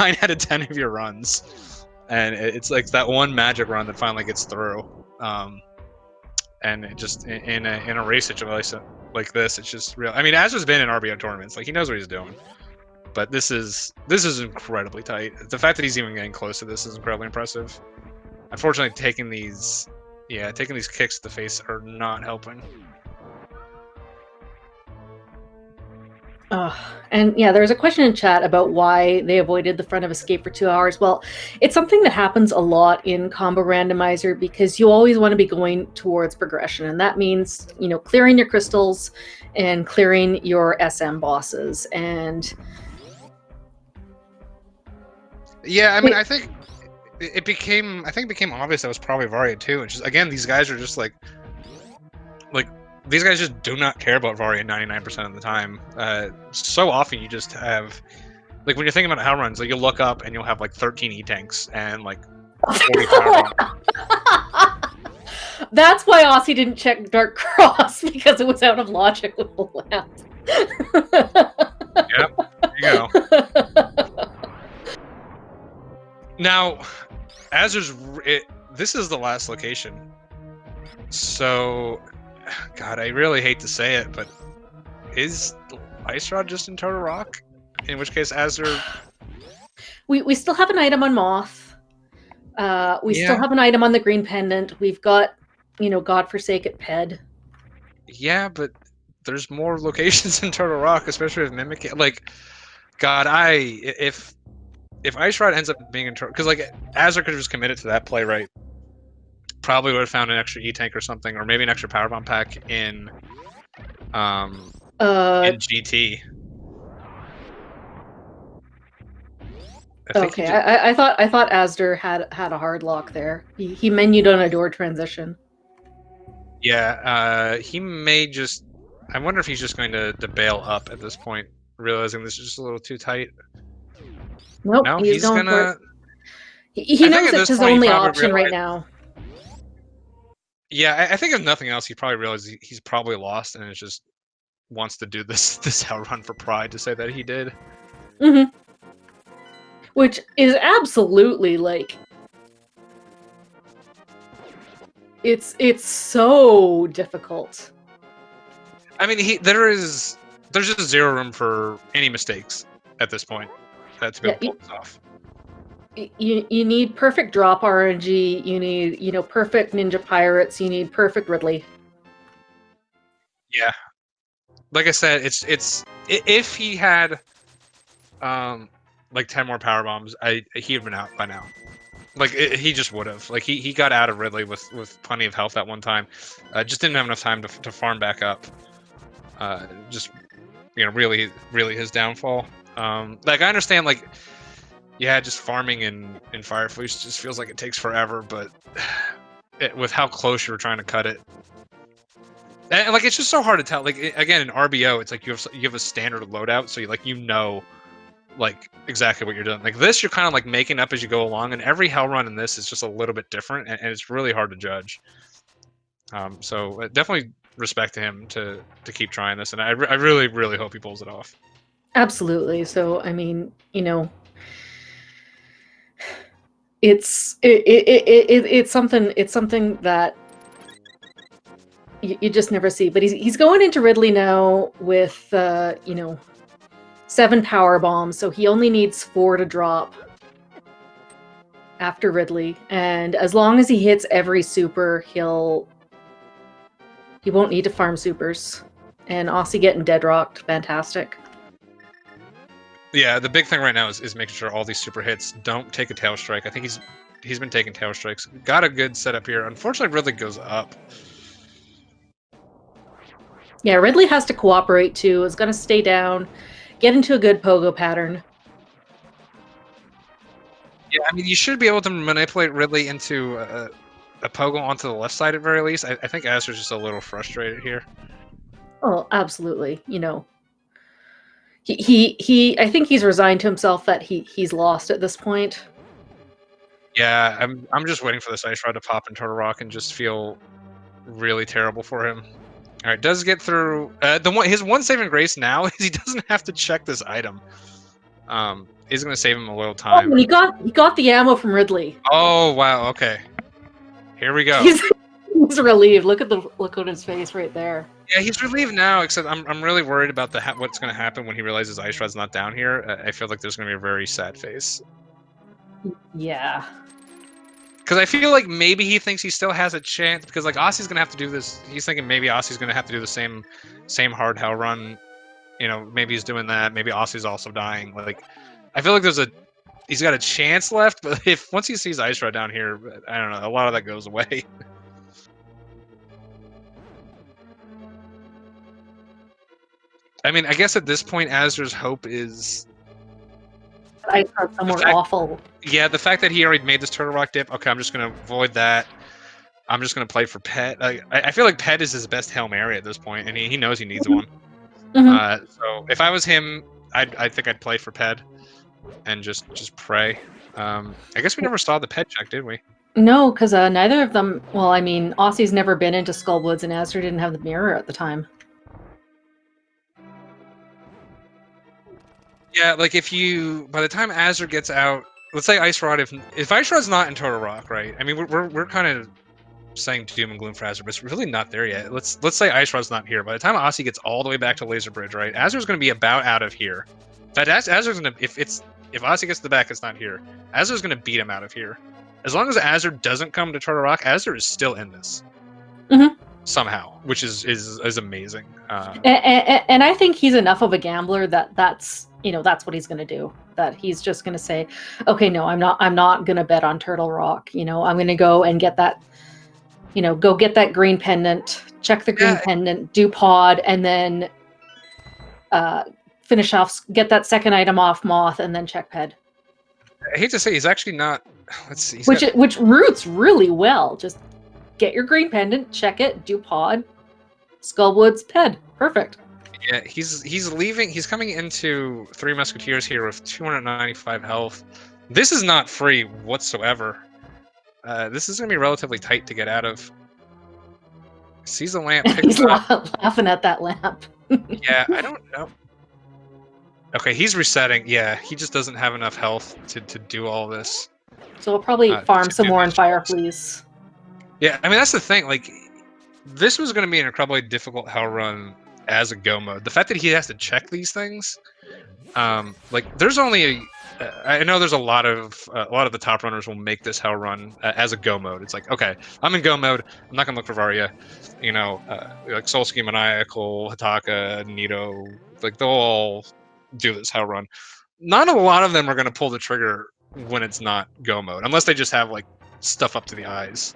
9 out of 10 of your runs, and it's like that one magic run that finally gets through. And it just in a race situation like this, it's just real. I mean, azder's been in RBO tournaments, like he knows what he's doing. But this is incredibly tight. The fact that he's even getting close to this is incredibly impressive. unfortunately, taking these kicks to the face are not helping. And yeah, there's a question in chat about why they avoided the front of escape for 2 hours. Well, it's something that happens a lot in combo randomizer because you always want to be going towards progression, and that means, you know, clearing your crystals and clearing your SM bosses. And yeah, I mean, I think it became obvious that was probably Varia too. And just again, these guys are just like these guys just do not care about Varia 99% of the time. So often you just have, like, when you're thinking about hell runs, like, you'll look up and you'll have like 13 E-tanks and like 40 power bombs. That's why Osse didn't check Dark Cross, because it was out of logic with the lamp. Yep, there you go. Now, this is the last location. So, God, I really hate to say it, but is Ice Rod just in Total Rock? In which case, azder. We still have an item on Moth. We still have an item on the Green Pendant. We've got, you know, Godforsaken Ped. Yeah, but there's more locations in Turtle Rock, especially with Mimic. Like, God, if Ice Rod ends up being in Turtle, because like azder could have just committed to that play, right? Probably would have found an extra E-tank or something, or maybe an extra power bomb pack in GT. Okay, I thought azder had a hard lock there. He menued on a door transition. Yeah, he may just. I wonder if he's just going to bail up at this point, realizing this is just a little too tight. Nope, No, he's going gonna. For it. He knows it's his only option right now. Yeah, I think if nothing else, he probably realizes he's probably lost, and it just wants to do this hell run for pride to say that he did. Mm-hmm. Which is absolutely like, it's so difficult. I mean, there's just zero room for any mistakes at this point. To be able to pull this off. You need perfect drop RNG. You need, you know, perfect Ninja Pirates. You need perfect Ridley. Yeah, like I said, it's if he had like 10 more power bombs, he'd been out by now. Like he just would have. Like he got out of Ridley with plenty of health at one time. Just didn't have enough time to farm back up. Just, you know, really his downfall. Like I understand, like, yeah, just farming in Firefleece just feels like it takes forever, but with how close you're trying to cut it, and like it's just so hard to tell. Like again, in RBO, it's like you have a standard loadout, so you know like exactly what you're doing. Like this, you're kind of like making up as you go along, and every hell run in this is just a little bit different, and it's really hard to judge. So definitely respect to him to keep trying this, and I really hope he pulls it off. Absolutely. So I mean, you know, it's something that you just never see. But he's going into Ridley now with you know, 7 power bombs, so he only needs 4 to drop after Ridley, and as long as he hits every super, he won't need to farm supers. And Osse getting dead rocked, fantastic. Yeah, the big thing right now is making sure all these super hits don't take a tail strike. I think he's been taking tail strikes. Got a good setup here. Unfortunately, Ridley goes up. Yeah, Ridley has to cooperate too. Is going to stay down, get into a good pogo pattern. Yeah, I mean, you should be able to manipulate Ridley into a pogo onto the left side at very least. I think azder's just a little frustrated here. Oh, absolutely. You know, he I think he's resigned to himself that he's lost at this point. Yeah, I'm just waiting for this Ice Rod to pop in Turtle Rock and just feel really terrible for him. All right, does get through. His one saving grace now is he doesn't have to check this item. He's gonna save him a little time. Oh, he got the ammo from Ridley. Oh wow, okay. Here we go. He's relieved. Look at his face right there. Yeah, he's relieved now. Except I'm really worried about what's gonna happen when he realizes Ice Rod's not down here. I feel like there's gonna be a very sad face. Yeah. Because I feel like maybe he thinks he still has a chance. Because like Osse's gonna have to do this. He's thinking maybe Osse's gonna have to do the same hard hell run. You know, maybe he's doing that. Maybe Osse's also dying. Like, I feel like he's got a chance left. But if once he sees Ice Rod down here, I don't know. A lot of that goes away. I mean, I guess at this point, Azder's hope is I thought somewhere awful. Yeah, the fact that he already made this Turtle Rock dip. Okay, I'm just gonna avoid that. I'm just gonna play for Pet. I feel like Pet is his best Hail Mary at this point, and he knows he needs one. So if I was him, I think I'd play for Pet and just pray. I guess we never saw the Pet check, did we? No, because neither of them. Well, I mean, Osse's never been into Skullwoods, and Azder didn't have the mirror at the time. Yeah, like by the time Azder gets out, let's say Ice Rod. If Ice Rod's not in Turtle Rock, right? I mean, we're kind of saying doom and gloom for Azder, but it's really not there yet. Let's say Ice Rod's not here. By the time Osse gets all the way back to Laser Bridge, right? Azder's going to be about out of here. In fact, Azder's going to if Osse gets to the back, it's not here. Azder's going to beat him out of here. As long as Azder doesn't come to Turtle Rock, Azder is still in this somehow, which is amazing. And I think he's enough of a gambler that's what he's going to do. That he's just going to say, okay, no, I'm not going to bet on Turtle Rock. I'm going to go and get that. Go get that green pendant, check the green pendant, do pod, and then finish off, get that second item off Moth, and then check Ped. I hate to say, he's actually not. Let's see. Which roots really well. Just get your green pendant, check it, do pod, Skullwoods, Ped, perfect. Yeah, he's leaving. He's coming into Three Musketeers here with 295 health. This is not free whatsoever. This is going to be relatively tight to get out of. Sees the lamp. He's laughing at that lamp. Yeah, I don't know. Okay, he's resetting. Yeah, he just doesn't have enough health to do all this. So we'll probably farm some more in Fire Fleece. Yeah, I mean, that's the thing. Like, this was going to be an incredibly difficult hell run as a go mode. The fact that he has to check these things, like, there's only I know there's a lot of the top runners will make this hell run as a go mode. It's like, okay, I'm in go mode. I'm not gonna look for Varia. Like Solski, Maniacal, Hataka, Nito, like they'll all do this hell run. Not a lot of them are gonna pull the trigger when it's not go mode, unless they just have like stuff up to the eyes.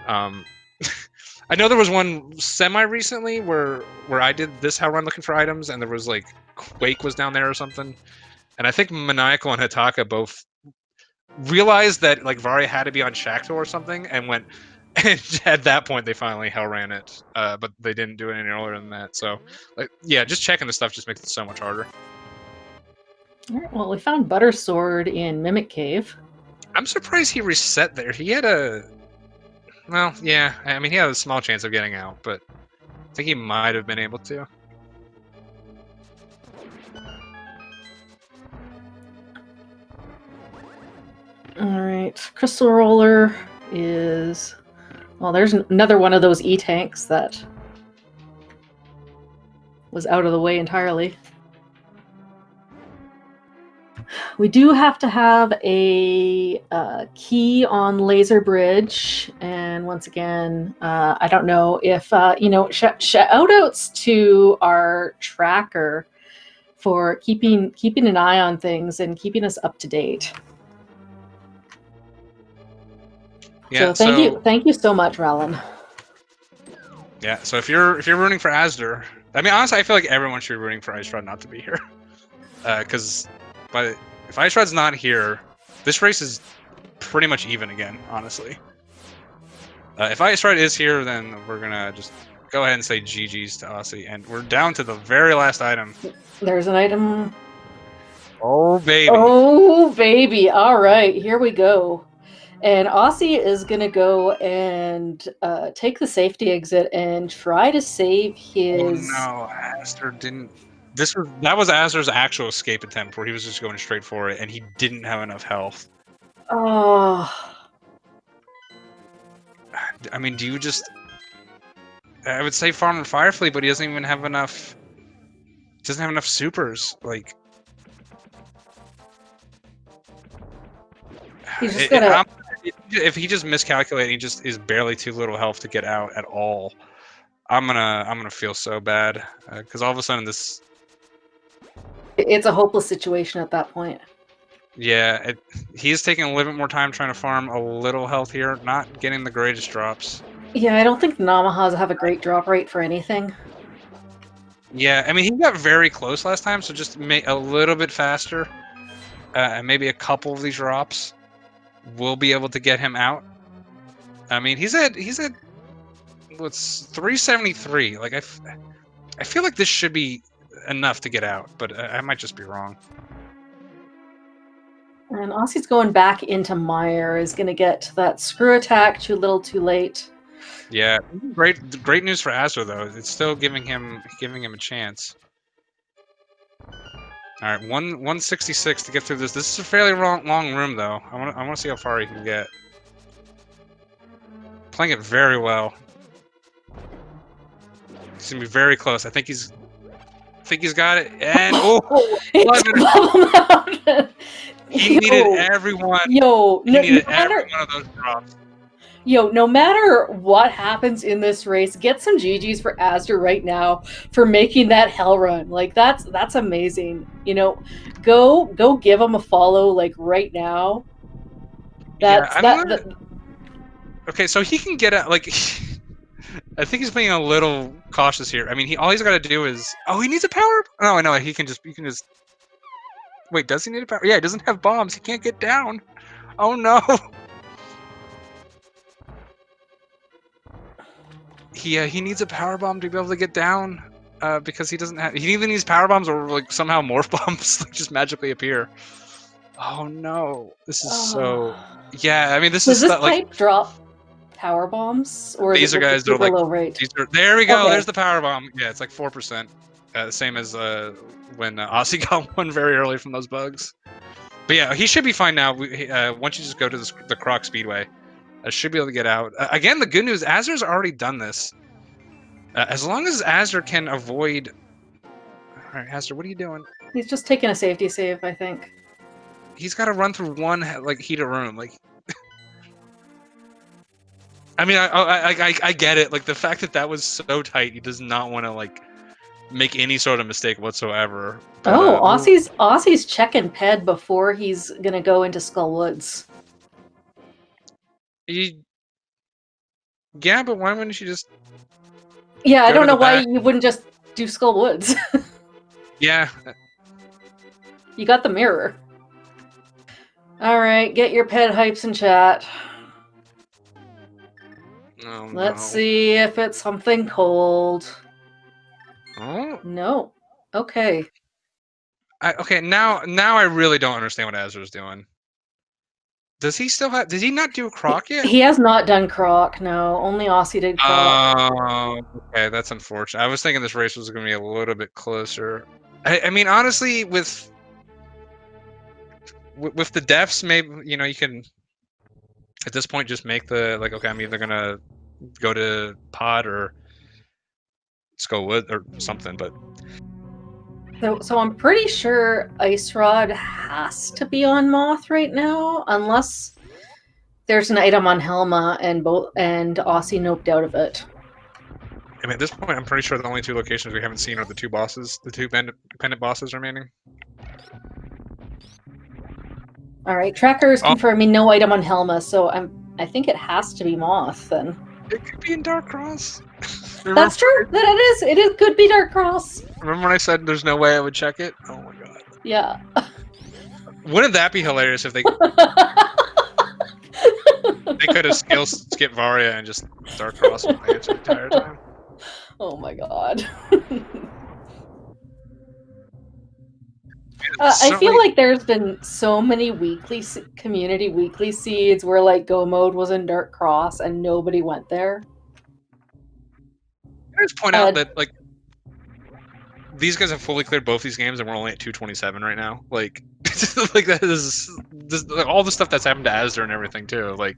I know there was one semi-recently where I did this hell run looking for items, and there was like Quake was down there or something. And I think Maniacal and Hataka both realized that like Varia had to be on Shakto or something, and went. And at that point, they finally hell ran it, but they didn't do it any earlier than that. So, like, yeah, just checking the stuff just makes it so much harder. All right, well, we found Butter Sword in Mimic Cave. I'm surprised he reset there. He had well, yeah. I mean, he had a small chance of getting out, but I think he might have been able to. All right, Crystal Roller is... Well, there's another one of those E-tanks that was out of the way entirely. We do have to have a key on Laser Bridge, and once again, I don't know if shout-outs to our tracker for keeping an eye on things and keeping us up to date. Yeah, so thank you so much, Rallen. Yeah, so if you're rooting for Azder, I mean, honestly, I feel like everyone should be rooting for Ice Rod not to be here, because if Ice Rod's not here, this race is pretty much even again, honestly. If Ice Rod is here, then we're gonna just go ahead and say GG's to Osse, and we're down to the very last item. There's an item. Oh baby! Oh baby! All right, here we go. And Osse is going to go and take the safety exit and try to save his... Oh no, Azder didn't... That was Azder's actual escape attempt, where he was just going straight for it, and he didn't have enough health. Oh. I mean, do you just... I would say farm and Firefly, but he doesn't even have enough... He doesn't have enough supers, like... He's just gonna... if he just miscalculates, he just is barely too little health to get out at all. I'm gonna feel so bad because all of a sudden this. It's a hopeless situation at that point. Yeah, he's taking a little bit more time trying to farm a little health here, not getting the greatest drops. Yeah, I don't think Namahas have a great drop rate for anything. Yeah, I mean, he got very close last time, so just make a little bit faster, and maybe a couple of these drops will be able to get him out. I mean, he's at what's 373. Like I feel like this should be enough to get out, but I might just be wrong. And Ossie's going back into Mire, is going to get that screw attack too little too late. Yeah, great news for azder though. It's still giving him a chance. All right, 166 to get through this. This is a fairly long room though. I want to see how far he can get. Playing it very well. He's gonna be very close. I think he's got it. And he needed everyone. Yo, he needed every one of those drops. Yo, no matter what happens in this race, get some GGs for azder right now for making that hell run. Like that's amazing. You know, go give him a follow like right now. Okay, so he can get out. Like, I think he's being a little cautious here. I mean, all he's got to do is. Oh, he needs a power. Oh, no, he can just. Wait, does he need a power? Yeah, he doesn't have bombs. He can't get down. Oh no. He needs a power bomb to be able to get down, because he doesn't have. He either needs power bombs or like somehow morph bombs like just magically appear. Oh no, this is so. Yeah, I mean this Does is this like drop power bombs or these are guys that are like low rate? There we go. Okay. There's the power bomb. Yeah, it's like 4%, same as when Ossie got one very early from those bugs. But yeah, he should be fine now. Once you just go to the Croc Speedway. I should be able to get out. Again, the good news, azder's already done this. As long as azder can avoid... Alright, azder, what are you doing? He's just taking a safety save, I think. He's got to run through one heated room. Like, I mean, I get it. Like, the fact that was so tight, he does not want to, like, make any sort of mistake whatsoever. But, Ossie's checking Ped before he's going to go into Skull Woods. Yeah, but why wouldn't you just... Yeah, I don't know why you wouldn't just do Skull Woods. Yeah. You got the mirror. Alright, get your Ped hypes in chat. Oh, Let's see if it's something cold. Oh? No. Okay. Okay, now I really don't understand what azder's doing. Does he still have... Did he not do Croc yet? He has not done Croc, no. Only Ossie did Croc. Oh, okay, that's unfortunate. I was thinking this race was going to be a little bit closer. I mean, honestly, with the defs, maybe, you know, you can, at this point, just make the, like, okay, I'm either going to go to Pod or Skull Wood or something, but... So I'm pretty sure Ice Rod has to be on Moth right now, unless there's an item on Helma and Ossie noped out of it. I mean, at this point, I'm pretty sure the only two locations we haven't seen are the two bosses, the two pendant bosses remaining. All right, Tracker is confirming no item on Helma, so I think it has to be Moth then. It could be in Dark Cross. That's true. That it is. It could be Dark Cross. Remember when I said there's no way I would check it? Oh my god. Yeah. Wouldn't that be hilarious if they they could have skipped Varia and just Dark Cross and play it the entire time? Oh my god. I feel like there's been so many community weekly seeds where like Go Mode was in Dark Cross and nobody went there. I just point out that like these guys have fully cleared both these games and we're only at 227 right now. Like, like that is like, all the stuff that's happened to azder and everything too. Like,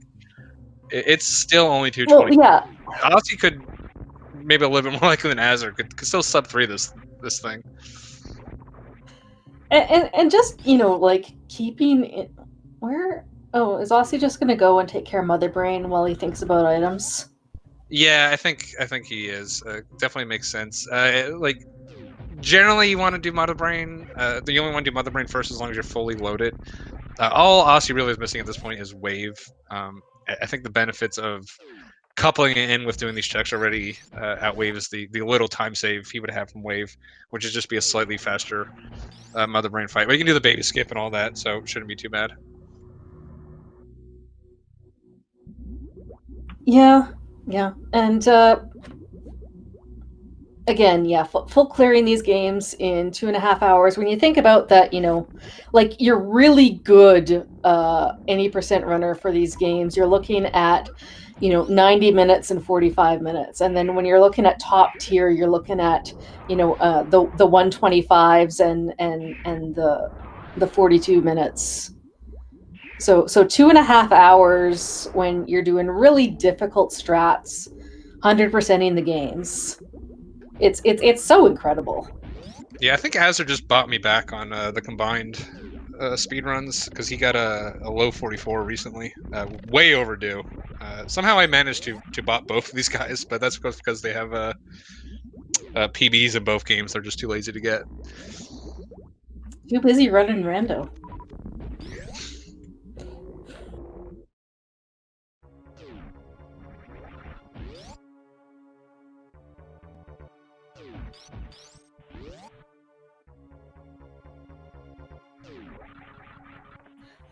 it's still only 220. Well, yeah. Ossie could maybe a little bit more likely than azder could still sub 3 this thing. And just, you know, like keeping it where Oh, is Aussie just gonna go and take care of Mother Brain while he thinks about items? Yeah, I think he is. Definitely makes sense. Like generally, you want to do Mother Brain. You only want to do Mother Brain first as long as you're fully loaded. All Aussie really is missing at this point is Wave. I think the benefits of coupling it in with doing these checks already outweighs the little time save he would have from Wave, which is just be a slightly faster Mother Brain fight. But you can do the baby skip and all that, so it shouldn't be too bad. Yeah, yeah, and again, yeah, full clearing these games in 2.5 hours. When you think about that, like you're really good any percent runner for these games, you're looking at 90 minutes and 45 minutes, and then when you're looking at top tier, you're looking at the 125s and the 42 minutes. So 2.5 hours when you're doing really difficult strats, 100%ing the games. It's so incredible. Yeah, I think azder just bought me back on the combined speed runs because he got a low 44 recently, way overdue. Somehow I managed to bot both of these guys, but that's because they have PBs in both games. They're just too lazy to get. Too busy running rando.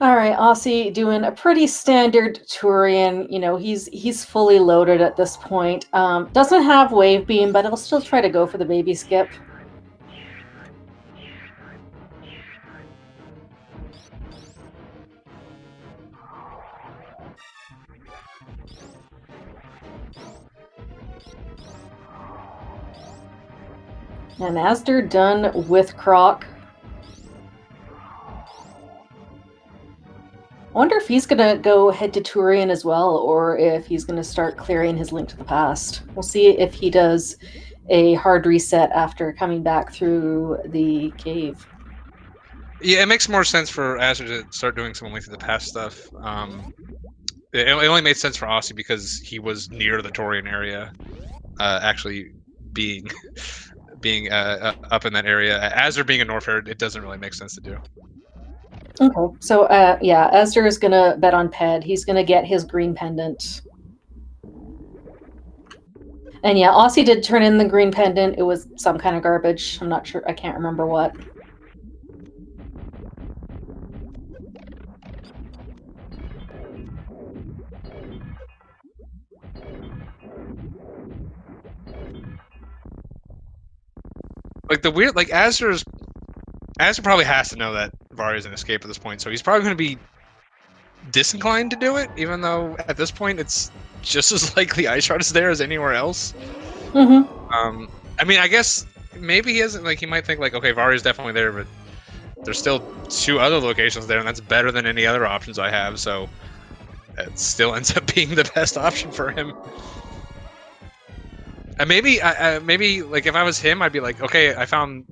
All right, Aussie doing a pretty standard Turian. He's fully loaded at this point. Doesn't have wave beam, but he'll still try to go for the baby skip. And azder done with Croc. I wonder if he's gonna go head to Turian as well, or if he's gonna start clearing his Link to the Past. We'll see if he does a hard reset after coming back through the cave. Yeah, it makes more sense for azder to start doing some Link to the Past stuff. It only made sense for Aussie because he was near the Torian area, actually being up in that area. Azder being a Norfair, it doesn't really make sense to do. Okay, so yeah, azder is gonna bet on Ped. He's gonna get his green pendant. And yeah, Aussie did turn in the green pendant. It was some kind of garbage. I'm not sure. I can't remember what. Like the weird, like azder probably has to know that Varya's an escape at this point, so he's probably going to be disinclined to do it, even though at this point it's just as likely Ice Shard is there as anywhere else. Mm-hmm. I mean, I guess maybe he isn't. Like he might think like, okay, Varya's definitely there, but there's still 2 other locations there, and that's better than any other options I have. So it still ends up being the best option for him. And maybe like if I was him, I'd be like, okay, I found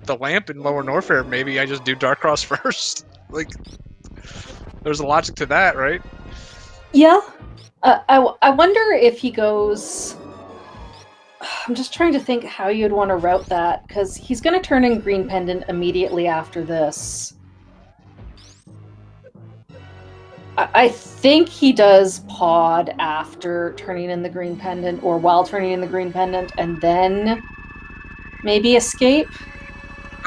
the lamp in Lower Norfair. Maybe I just do Dark Cross first. Like, there's a logic to that, right? Yeah. I wonder if he goes. I'm just trying to think how you'd want to route that, because he's going to turn in green pendant immediately after this. I think he does pod after turning in the green pendant, or while turning in the green pendant, and then maybe escape.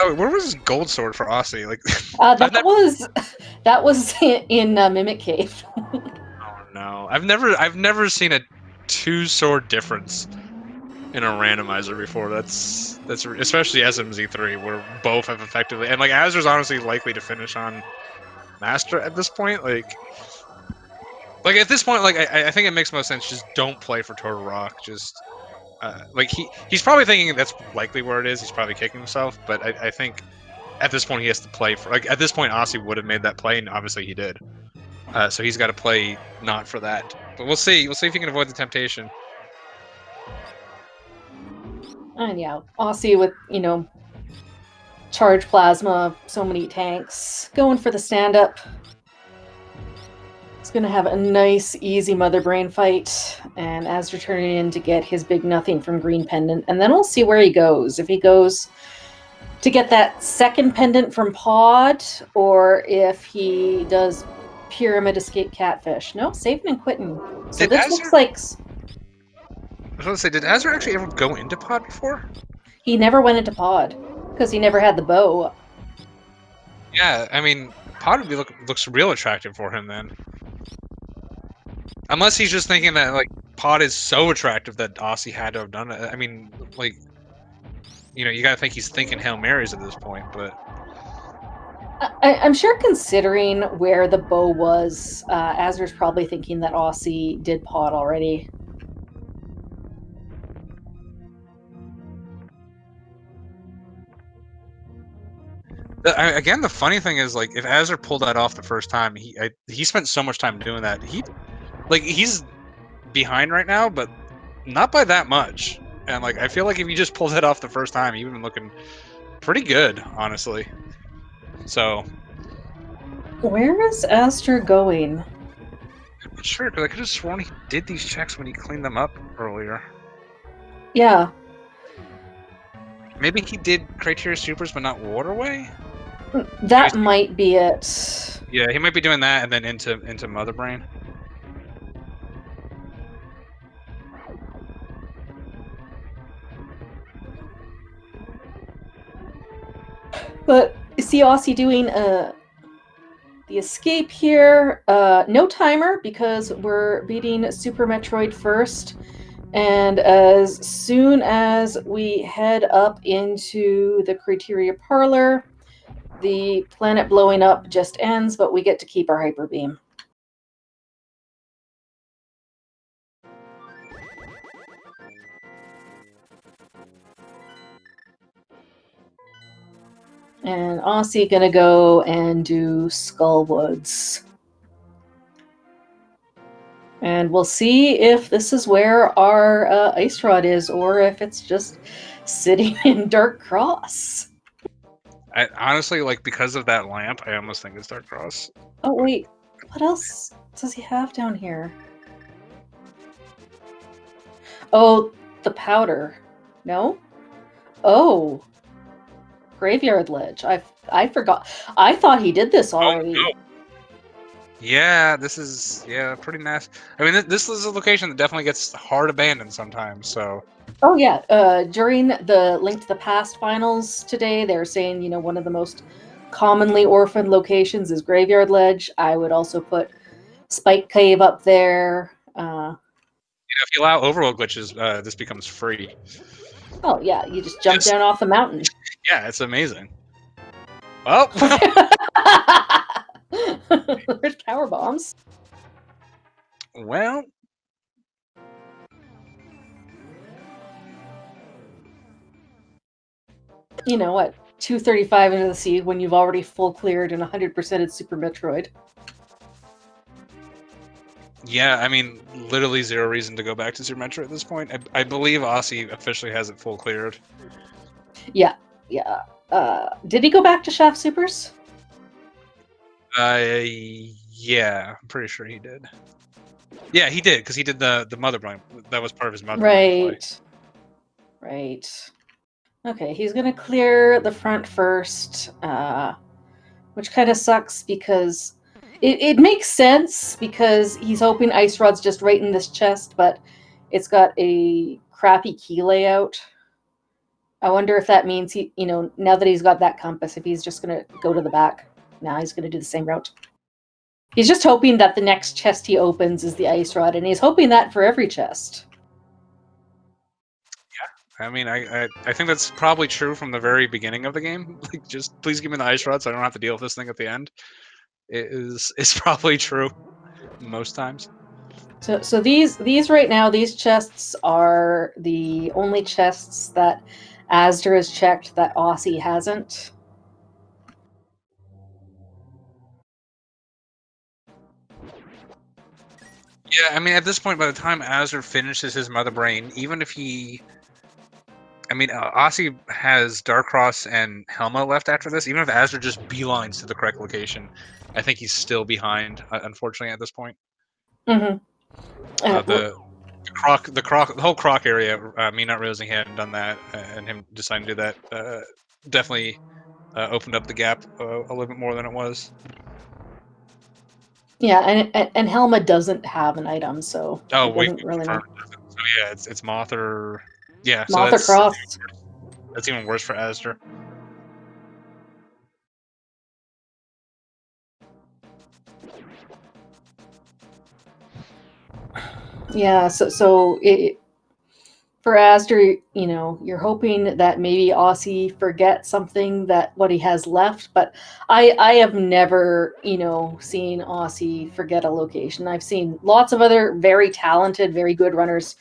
Oh, where was his gold sword for Aussie? Like, that was in Mimic Cave. oh no, I've never seen a 2-sword difference in a randomizer before. That's especially SMZ3, where both have effectively, and like azder's honestly likely to finish on master at this point. Like at this point, like I think it makes most sense. Just don't play for Turtle Rock. Just like he's probably thinking that's likely where it is. He's probably kicking himself, but I think at this point he has to play for. Like at this point, Aussie would have made that play, and obviously he did. So he's got to play not for that. But we'll see. We'll see if he can avoid the temptation. And yeah, Aussie with charge plasma, so many tanks, going for the stand up. He's gonna have a nice, easy Mother Brain fight, and Azder turning in to get his big nothing from Green Pendant, and then we'll see where he goes. If he goes to get that second pendant from Pod, or if he does Pyramid Escape Catfish. No, saving and quitting. So Did this looks like I was going to say, did Azure actually ever go into Pod before? he never went into Pod because he never had the bow. Yeah, I mean, Pod would be looks real attractive for him then. Unless he's just thinking that like Pod is so attractive that Aussie had to have done it. I mean, like, you know, you gotta think he's thinking Hail Marys at this point, but I'm sure considering where the bow was, Azer's probably thinking that Aussie did Pod already. again, the funny thing is, like, if Azure pulled that off the first time, he spent so much time doing that. He's behind right now, but not by that much. And like, I feel like if you just pulled it off the first time, you've been looking pretty good, honestly. So, Where is Aster going? I'm not sure, because I could have sworn he did these checks when he cleaned them up earlier. Yeah. Maybe he did Criteria Supers, but not Waterway? That might be it. Yeah, he might be doing that and then into Mother Brain. But see Aussie doing the escape here. No timer because we're beating Super Metroid first. And as soon as we head up into the Criteria Parlor, the planet blowing up just ends, but we get to keep our Hyper Beam. And Aussie gonna go and do Skullwoods. And we'll see if this is where our Ice Rod is, or if it's just sitting in Dark Cross. I honestly, like, because of that lamp, I almost think it's Dark Cross. Oh wait, what else does he have down here? Oh, the powder. No? Oh. Graveyard Ledge. I forgot. I thought he did this already. Oh, no. Yeah, this is pretty nasty. I mean, this is a location that definitely gets hard abandoned sometimes. So. Oh yeah. During the Link to the Past finals today, they were saying one of the most commonly orphaned locations is Graveyard Ledge. I would also put Spike Cave up there. If you allow overworld glitches, this becomes free. Oh yeah, you just jump down off the mountain. Yeah, it's amazing. Well. There's power bombs. Well. You know what? 235 into the sea when you've already full cleared and 100%ed Super Metroid. Yeah, I mean, literally zero reason to go back to Super Metroid at this point. I believe Aussie officially has it full cleared. Yeah. Did he go back to Shaft Supers? Yeah, I'm pretty sure he did. Yeah, he did, because he did the Mother Brain. That was part of his Mother Brain play. Right. Okay, he's gonna clear the front first, which kind of sucks because it makes sense because he's hoping Ice Rod's just right in this chest, but it's got a crappy key layout. I wonder if that means he, now that he's got that compass, if he's just gonna go to the back. Now he's gonna do the same route. He's just hoping that the next chest he opens is the Ice Rod, and he's hoping that for every chest. Yeah, I mean, I think that's probably true from the very beginning of the game. Like, just please give me the Ice Rod so I don't have to deal with this thing at the end. It's probably true most times. So these right now, these chests are the only chests that Azder has checked that Aussie hasn't. Yeah, I mean, at this point, by the time Azure finishes his Mother Brain, even if he I mean, Aussie has Darkross and Helma left after this. Even if azder just beelines to the correct location, I think he's still behind. Unfortunately, at this point, Mm-hmm. the whole Croc area. Me not realizing he hadn't done that, and him deciding to do that, definitely opened up the gap a little bit more than it was. Yeah, and Helma doesn't have an item, so Oh, it we wouldn't really confirmed. matter. So yeah, it's Moth or yeah. So Moth or Cross. that's even worse for azder. Yeah, so for azder, you know, you're hoping that maybe Aussie forgets something that what he has left, but I have never, you know, seen Aussie forget a location. I've seen lots of other very talented, very good runners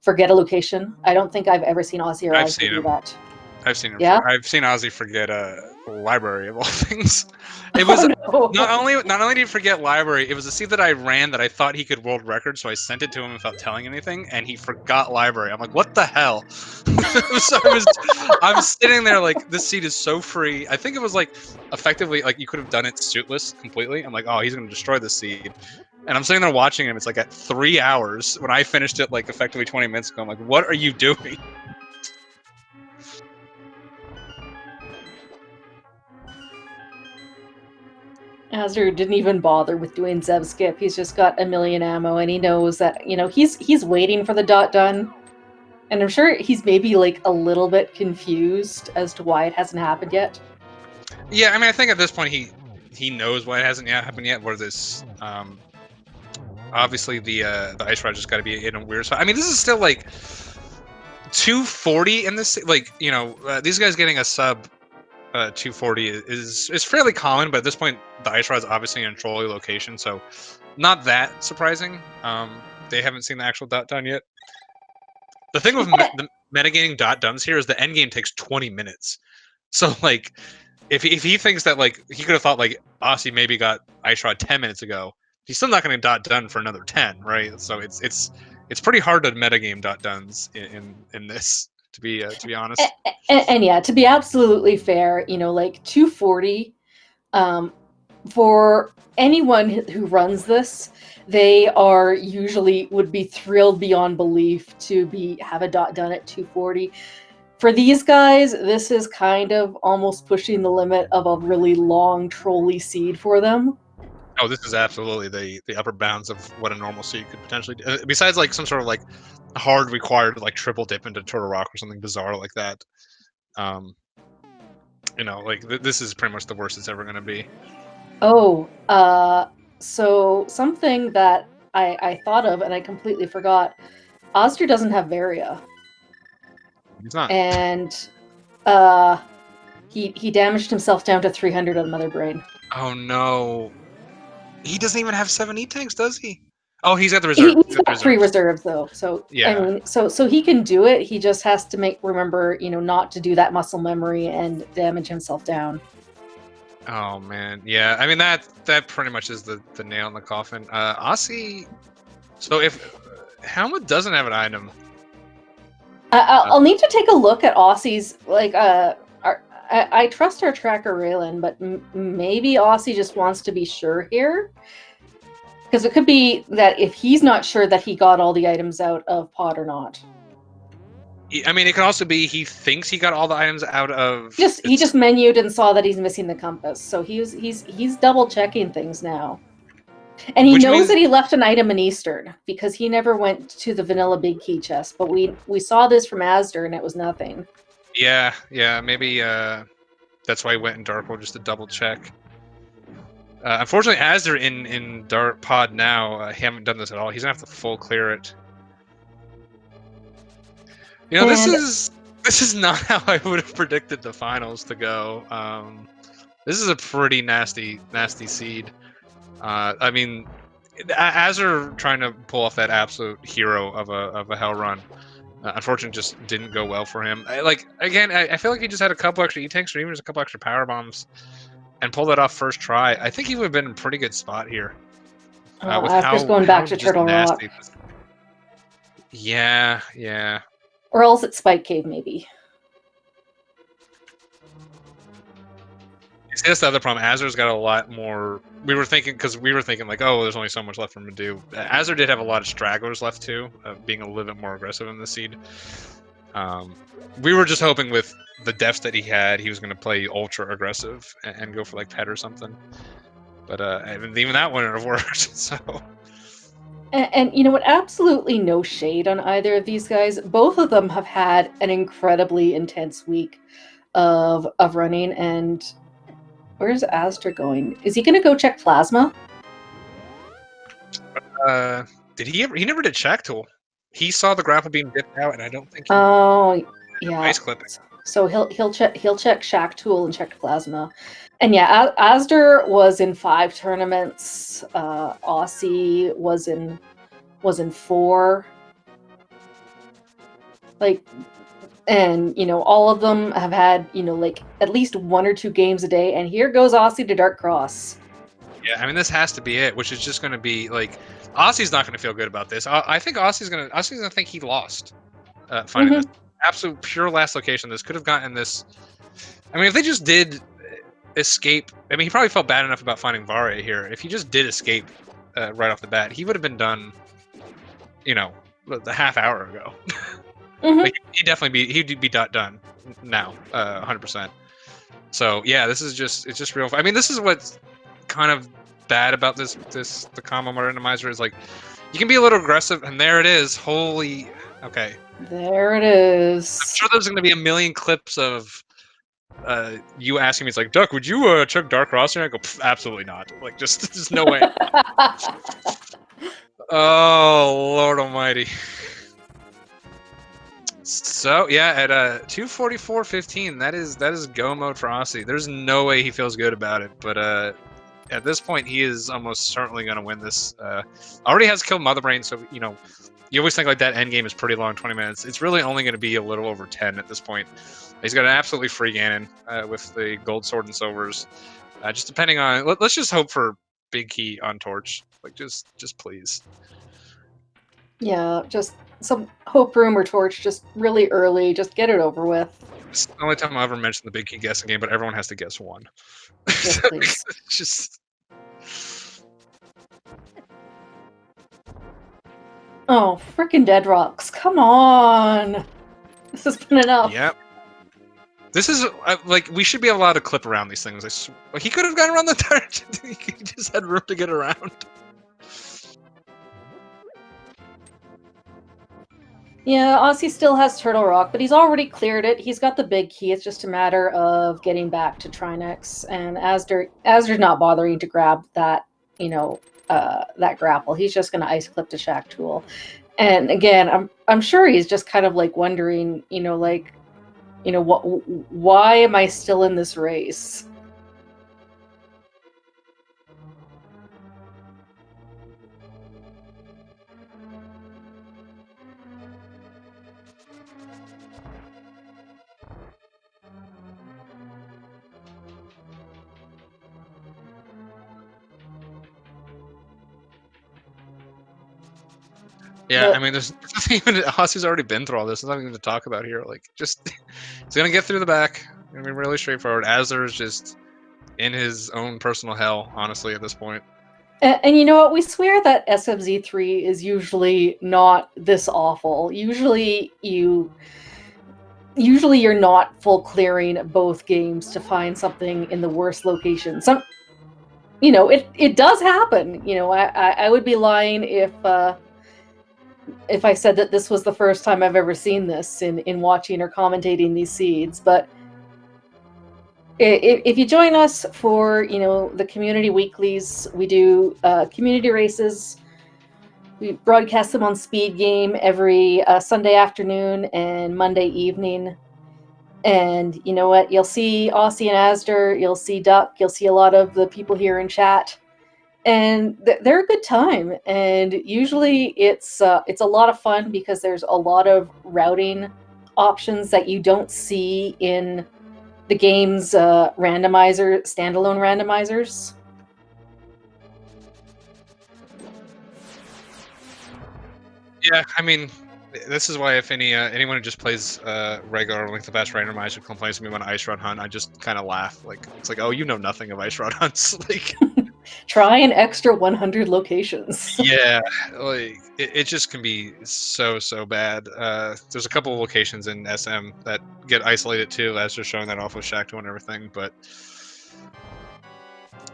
forget a location. I don't think I've ever seen Aussie or I've azder seen do him. that. I've seen him. Yeah. I've seen Ozzy forget a library of all things. It Oh was no. not only did he forget library, it was a seed that I ran that I thought he could world record, so I sent it to him without telling anything, and he forgot library. I'm like, what the hell? So I'm sitting there like this seed is so free. I think it was like effectively like you could have done it suitless completely. I'm like, oh, he's gonna destroy this seed. And I'm sitting there watching him. It's like at 3 hours when I finished it like effectively 20 minutes ago. I'm like, what are you doing? azder didn't even bother with doing Zev skip. He's just got a million ammo, and he knows that, you know, he's waiting for the dot done. And I'm sure he's maybe like a little bit confused as to why it hasn't happened yet. Yeah, I mean, I think at this point he knows why it hasn't yet happened yet. Where this, obviously the ice rod just got to be in a weird spot. I mean, this is still like 240 in this. Like you know, these guys getting a sub 240 is fairly common, but at this point the ice rod's obviously in a trolley location, so not that surprising. They haven't seen the actual dot done yet. The thing with the metagaming dot duns here is the end game takes 20 minutes. So like if he thinks that like he could have thought like Aussie maybe got ice rod 10 minutes ago, he's still not going to dot done for another 10, right? So it's pretty hard to metagame dot duns in this to be honest. And yeah, to be absolutely fair, you know, like 240, for anyone who runs this, they are usually would be thrilled beyond belief to be have a dot done at 240. For these guys, this is kind of almost pushing the limit of a really long trolley seed for them. Oh, this is absolutely the upper bounds of what a normal seed could potentially do. Besides like some sort of like hard required like triple dip into Turtle Rock or something bizarre like that. Um, you know, like this is pretty much the worst it's ever going to be. Oh, so something that I thought of and I completely forgot. Azder doesn't have Varia, He's not. and uh, he damaged himself down to 300 on Mother Brain. Oh no, he doesn't even have 7 E-tanks, does he? Oh, he's got the He, reserve. he's got 3 reserves though, so I Yeah. mean, so he can do it. He just has to remember, you know, not to do that muscle memory and damage himself down. Oh man, yeah. I mean that pretty much is the nail in the coffin. Aussie. So if Helmut doesn't have an item, I'll need to take a look at Aussie's like I trust our tracker Raylan, but maybe Aussie just wants to be sure here. Because it could be that if he's not sure that he got all the items out of Pod or not. I mean, it can also be he thinks he got all the items out of. He just menued and saw that he's missing the compass, so he's double checking things now, and he knows that he left an item in Eastern because he never went to the vanilla big key chest. But we saw this from Asder and it was nothing. Yeah, maybe that's why he went in Dark World just to double check. Unfortunately, as they're in Dark Pod now, he haven't done this at all. He's gonna have to full clear it. You know, this is not how I would have predicted the finals to go. This is a pretty nasty seed. I mean, as they're trying to pull off that absolute hero of a hell run, unfortunately, just didn't go well for him. I feel like he just had a couple extra E-tanks or even just a couple extra power bombs and pulled that off first try. I think he would have been in a pretty good spot here. With Asder's going back to Turtle Rock. Yeah. Or else it's Spike Cave, maybe. See, that's the other problem. Azer's got a lot more. We were thinking like, oh, there's only so much left for him to do. Azer did have a lot of stragglers left too, being a little bit more aggressive in the seed. We were just hoping with the defs that he had, he was going to play ultra aggressive and go for like pet or something. But even that wouldn't have worked. So. And you know what? Absolutely no shade on either of these guys. Both of them have had an incredibly intense week of running. And where's azder going? Is he going to go check plasma? Did he ever? He never did Shack Tool. He saw the grapple beam dipped out, and I don't think. Oh, yeah. Ice clipping. So he'll check Shack Tool and check plasma. And yeah, azder was in 5 tournaments. Osse was in 4. Like, and you know, all of them have had, you know, like at least 1 or 2 games a day. And here goes Osse to Dark Cross. Yeah, I mean, this has to be it, which is just going to be like, Osse's not going to feel good about this. I think Osse's going to think he lost finding this absolute pure last location. This could have gotten this. I mean, if they just did escape, I mean, he probably felt bad enough about finding Vare here. If he just did escape right off the bat, he would have been done, you know, the half hour ago. Like, he'd be done now, 100%. So yeah, it's just real. I mean, this is what's kind of bad about the combo randomizer is like, you can be a little aggressive, and there it is. Holy, okay. There it is. I'm sure there's going to be a million clips of you asking me, it's like, Duck, would you check Dark Cross? And I go, absolutely not. Like, just no way. Oh, Lord Almighty. So yeah, at 244.15, that is go mode for Osse. There's no way he feels good about it, but at this point, he is almost certainly going to win this. Already has killed Motherbrain, so you know, you always think like that end game is pretty long, 20 minutes. It's really only going to be a little over 10 at this point. He's got an absolutely free Ganon with the gold sword and silvers. Just depending on, let's just hope for big key on Torch. Like, just please. Yeah, just some Hope Room or Torch, just really early. Just get it over with. It's the only time I'll ever mention the big key guessing game, but everyone has to guess one. Yes, please. Just. Oh, frickin' Dead Rocks! Come on, this has been enough. Yep. This is like, we should be allowed to clip around these things. He could have gone around the entire. He just had room to get around. Yeah, Osse still has Turtle Rock, but he's already cleared it. He's got the big key. It's just a matter of getting back to Trinex, and azder's not bothering to grab that, you know, that grapple. He's just going to ice clip to Shack Tool. And again, I'm sure he's just kind of like wondering, you know, like, you know, why am I still in this race? Yeah, I mean, there's nothing even. Osse's already been through all this. There's nothing even to talk about here. Like, just he's gonna get through the back. I mean, really straightforward. Azder is just in his own personal hell, honestly, at this point. And you know what? We swear that SMZ3 is usually not this awful. Usually you're not full clearing both games to find something in the worst location. You know, it does happen. You know, I would be lying if I said that this was the first time I've ever seen this in watching or commentating these seeds. But if you join us for, you know, the community weeklies, we do community races. We broadcast them on SpeedGame every Sunday afternoon and Monday evening. And you know what? You'll see Osse and azder, you'll see Duck, you'll see a lot of the people here in chat. And they're a good time, and usually it's a lot of fun because there's a lot of routing options that you don't see in the game's standalone randomizers. Yeah, I mean, This is why if anyone who just plays regular Link to the Past Randomizer complains to me when Ice Run Hunt, I just kind of laugh. Like it's like, oh, you know nothing of Ice Run Hunts. Like, Try an extra 100 locations. yeah, like it just can be so bad. There's a couple of locations in SM that get isolated too, as they're showing that off with Shacto and everything. But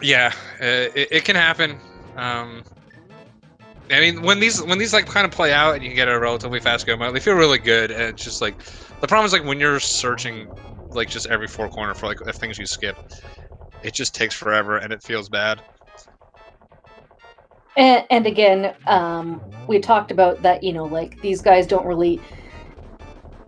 yeah, it can happen. I mean, when these like kind of play out and you get a relatively fast go mode, they feel really good. And it's just like the problem is like when you're searching like just every four corner for like things you skip, it just takes forever and it feels bad. And again, we talked about that. Like these guys don't really.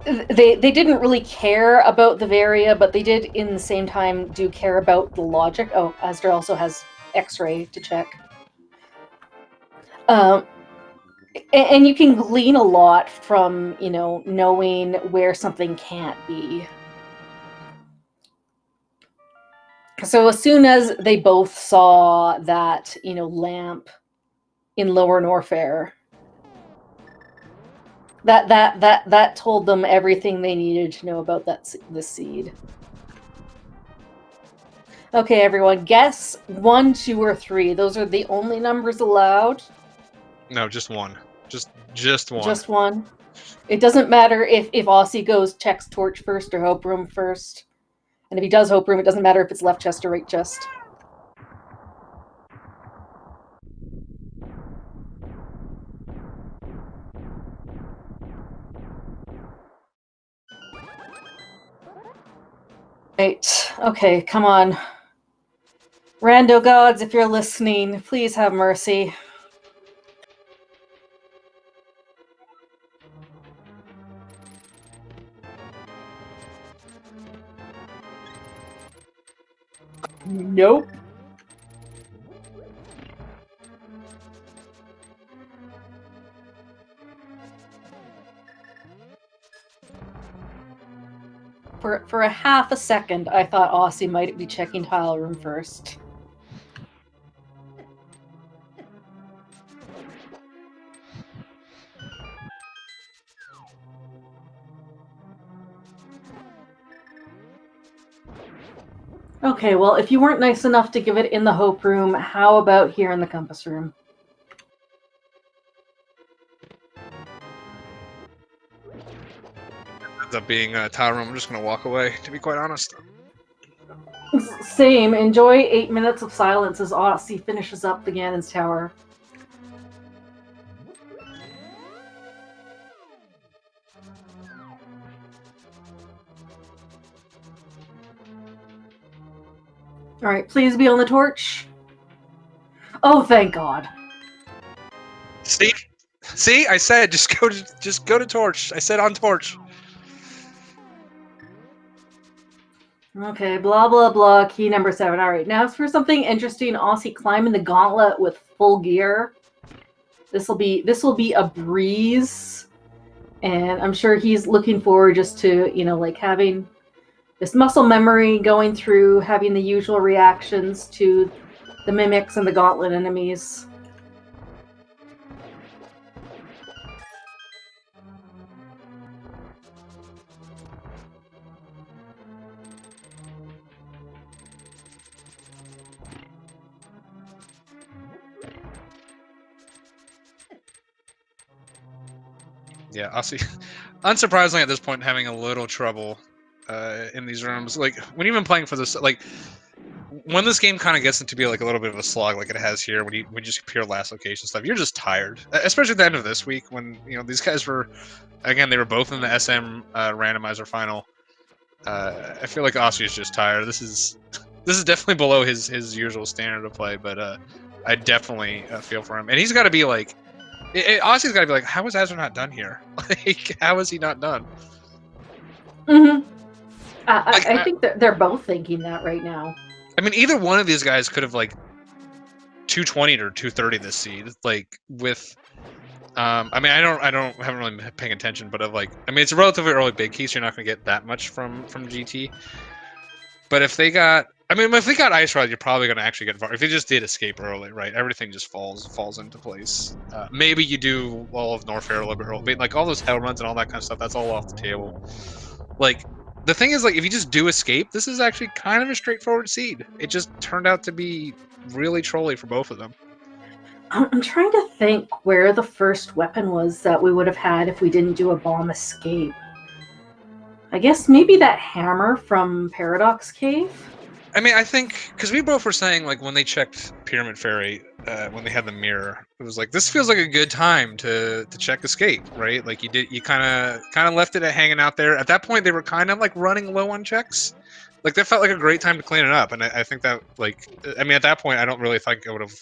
They didn't really care about the Varia, but they did in the same time do care about the logic. Oh, azder also has X-ray to check. And you can glean a lot from knowing where something can't be. So as soon as they both saw that lamp in Lower Norfair, that told them everything they needed to know about the seed. Okay, everyone, guess 1, 2, or 3. Those are the only numbers allowed. No, just one. Just one. Just one. It doesn't matter if Osse checks torch first or hope room first. And if he does hope room, it doesn't matter if it's left chest or right chest. Right. Okay, come on. Rando gods, if you're listening, please have mercy. Nope. For a half a second, I thought Osse might be checking tile room first. Okay, well, if you weren't nice enough to give it in the hope room, how about here in the compass room? Ends up being a tile room. I'm just gonna walk away, to be quite honest. Same. Enjoy 8 minutes of silence as Osse finishes up the Ganon's Tower. All right, please be on the torch. Oh, thank God. See, I said just go to torch. I said on torch. Okay, blah blah blah. Key number 7. All right, now for something interesting. Osse climbing the gauntlet with full gear. This will be a breeze, and I'm sure he's looking forward just to like having this muscle memory, going through, having the usual reactions to the mimics and the gauntlet enemies. Yeah, Osse, unsurprisingly at this point, having a little trouble in these rooms. Like when you've been playing for this, like when this game kind of gets into be like a little bit of a slog, like it has here, when you just compare last location stuff, you're just tired. Especially at the end of this week, when these guys were, again, they were both in the SM randomizer final. I feel like Osse is just tired. This is definitely below his usual standard of play, but I definitely feel for him, and he's got to be like. Osse's got to be like, how is azder not done here? Like, how is he not done? Mm-hmm. I think they're both thinking that right now. I mean, either one of these guys could have like 220 or 230 this seed. Like with, I mean, haven't really been paying attention, but I mean, it's a relatively early big key, so you're not going to get that much from GT. But if they got I mean, if they got Ice Rod, you're probably going to actually get Var. If you just did escape early, right? Everything just falls into place. Maybe you do all of Norfair a little bit early. But, like, all those hell runs and all that kind of stuff, that's all off the table. Like, the thing is, like, if you just do escape, this is actually kind of a straightforward seed. It just turned out to be really trolly for both of them. I'm trying to think where the first weapon was that we would have had if we didn't do a bomb escape. I guess maybe that hammer from Paradox Cave? I mean, I think because we both were saying, like, when they checked Pyramid Fairy, when they had the mirror, it was like, this feels like a good time to check escape, right? Like, you kind of left it hanging out there. At that point, they were kind of like running low on checks. Like, that felt like a great time to clean it up, and I think that, like, I mean, at that point, I don't really think it would have.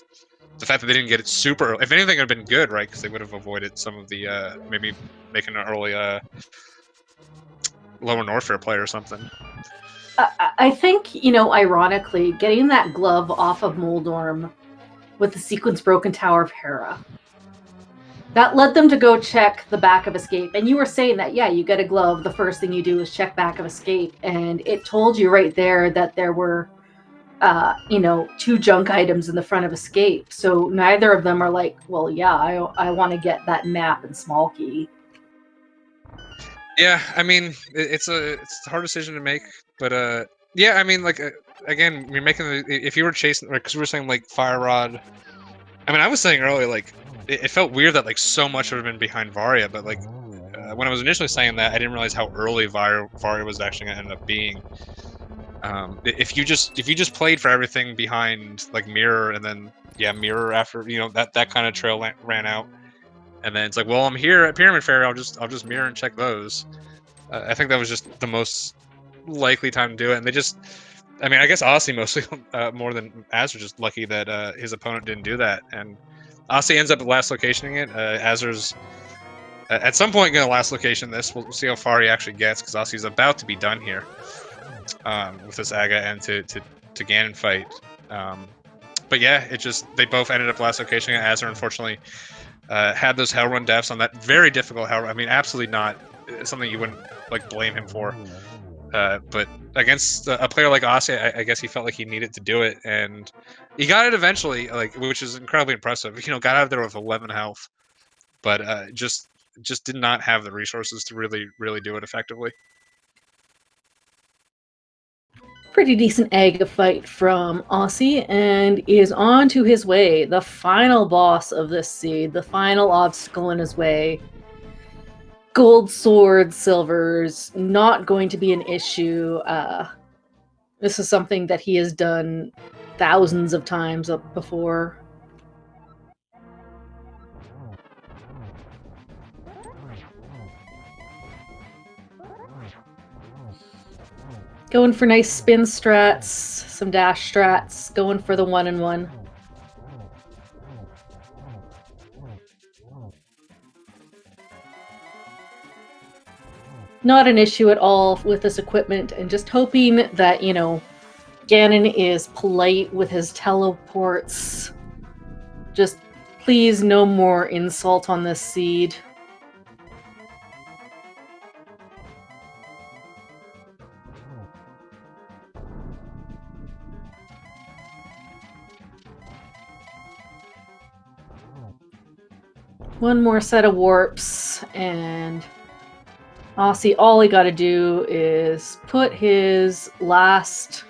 The fact that they didn't get it super early, if anything, it would have been good, right? Because they would have avoided some of the maybe making an early lower Norfair play or something. I think, ironically, getting that glove off of Moldorm with the sequence Broken Tower of Hera, that led them to go check the back of escape. And you were saying that, yeah, you get a glove, the first thing you do is check back of escape. And it told you right there that there were, 2 junk items in the front of escape. So neither of them are like, well, yeah, I want to get that map and small key. Yeah, I mean, it's a hard decision to make, but yeah, I mean, like, again, you're making if you were chasing, because we were saying, like, Fire Rod. I mean, I was saying earlier, like, it felt weird that, like, so much would have been behind Varia, but, like, when I was initially saying that, I didn't realize how early Varia was actually gonna end up being. If you just played for everything behind, like, Mirror, and then Mirror after, that kind of trail ran out. And then it's like, well, I'm here at Pyramid Fairy. I'll just mirror and check those. I think that was just the most likely time to do it. And they just, I mean, I guess Aussie mostly more than Azzer, just lucky that his opponent didn't do that. And Aussie ends up at last locationing it. Azzer's at some point going to last location this. We'll see how far he actually gets, because Aussie's about to be done here with this Aga and to Ganon fight. But yeah, they both ended up last locationing it. Azzer, unfortunately, had those hell run deaths on that very difficult hell run. I mean, absolutely not something you wouldn't, like, blame him for. But against a player like Osse, I guess he felt like he needed to do it, and he got it eventually, like, which is incredibly impressive. Got out of there with 11 health, but just did not have the resources to really do it effectively. Pretty decent egg fight from Aussie, and is on to his way. The final boss of this seed, the final obstacle in his way. Gold sword, silvers, not going to be an issue. This is something that he has done thousands of times up before. Going for nice spin strats, some dash strats, going for the 1-in-1. Not an issue at all with this equipment, and just hoping that, Ganon is polite with his teleports. Just please, no more insult on this seed. One more set of warps, and Aussie, all he got to do is put his last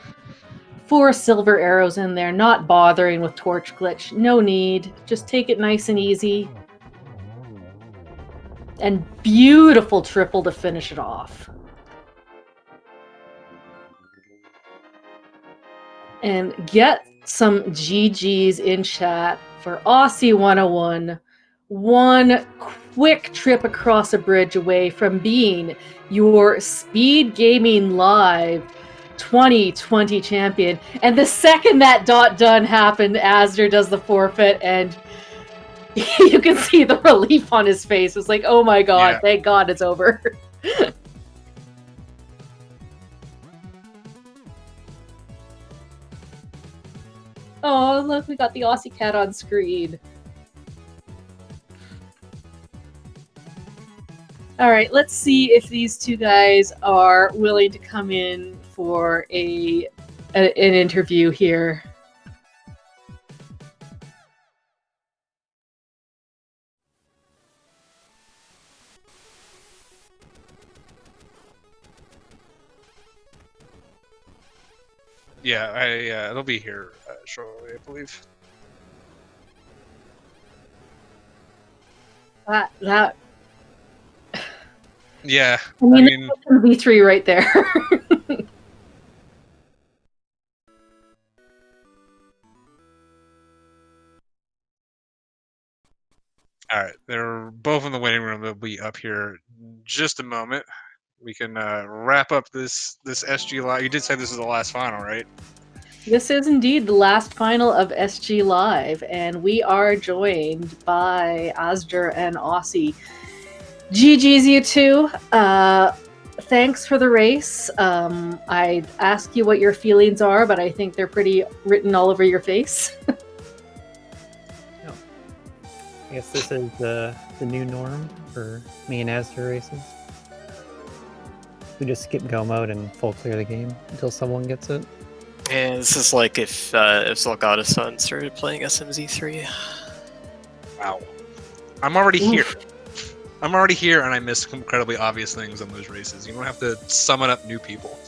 4 silver arrows in there, not bothering with torch glitch. No need. Just take it nice and easy. And beautiful triple to finish it off. And get some GGs in chat for Osse101. One quick trip across a bridge away from being your SpeedGaming Live 2020 champion. And the second that done happened, azder does the forfeit, and you can see the relief on his face. It's like, oh my god, yeah. Thank god it's over. Oh, look, we got the Aussie cat on screen. All right, let's see if these two guys are willing to come in for a an interview here. Yeah, it'll be here shortly, I believe. That Yeah, I mean V3 right there. All right, they're both in the waiting room. They'll be up here in just a moment. We can wrap up this SG Live. You did say this is the last final, right? This is indeed the last final of SG Live, and we are joined by Azder and Osse. GG's you two. Thanks for the race. I'd ask you what your feelings are, but I think they're pretty written all over your face. I guess this is the new norm for me and Azder races. We just skip go mode and full clear the game until someone gets it. Yeah, this is like if Zolgada's started playing SMZ3. Wow. I'm already here. I'm already here, and I miss incredibly obvious things on those races. You don't have to summon up new people.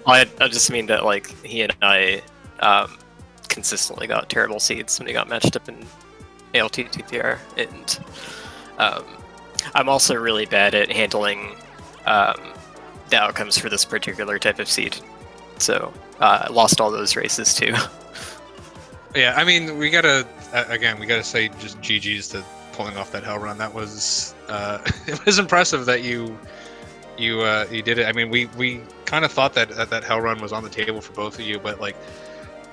I just mean that like he and I consistently got terrible seeds when he got matched up in ALT TPR, and I'm also really bad at handling the outcomes for this particular type of seed. So I lost all those races too. Yeah, I mean, we gotta say just GG's to pulling off that hell run. That was it was impressive that you did it. I mean, we kind of thought that hell run was on the table for both of you, but like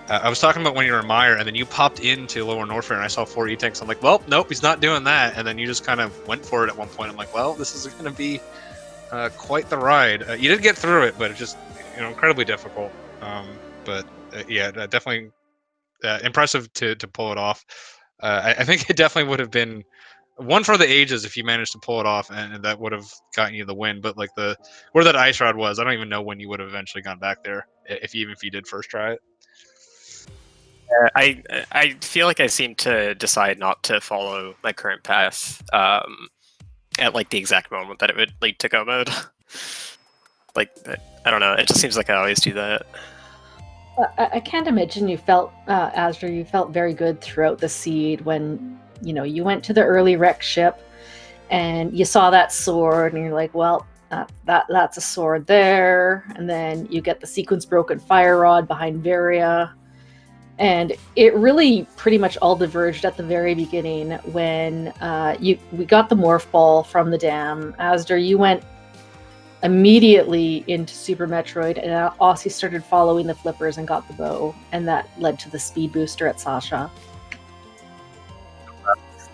I was talking about when you were in Meyer, and then you popped into Lower Norfair, and I saw 4 E-Tanks. I'm like, well, nope, he's not doing that. And then you just kind of went for it at one point. I'm like, well, this is going to be quite the ride. You did get through it, but it's just incredibly difficult. But yeah, definitely impressive to pull it off. I think it definitely would have been one for the ages if you managed to pull it off, and that would have gotten you the win. But like where that ice rod was, I don't even know when you would have eventually gone back there, if you did first try it. I feel like I seem to decide not to follow my current path at like the exact moment that it would lead to go mode. Like, I don't know, it just seems like I always do that. I can't imagine you felt, Azder, you felt very good throughout the seed when, you went to the early wreck ship and you saw that sword and you're like, well, that's a sword there. And then you get the sequence broken fire rod behind Varia. And it really pretty much all diverged at the very beginning when we got the morph ball from the dam. Azder, you went immediately into Super Metroid, and Osse started following the flippers and got the bow, and that led to the speed booster at Sasha.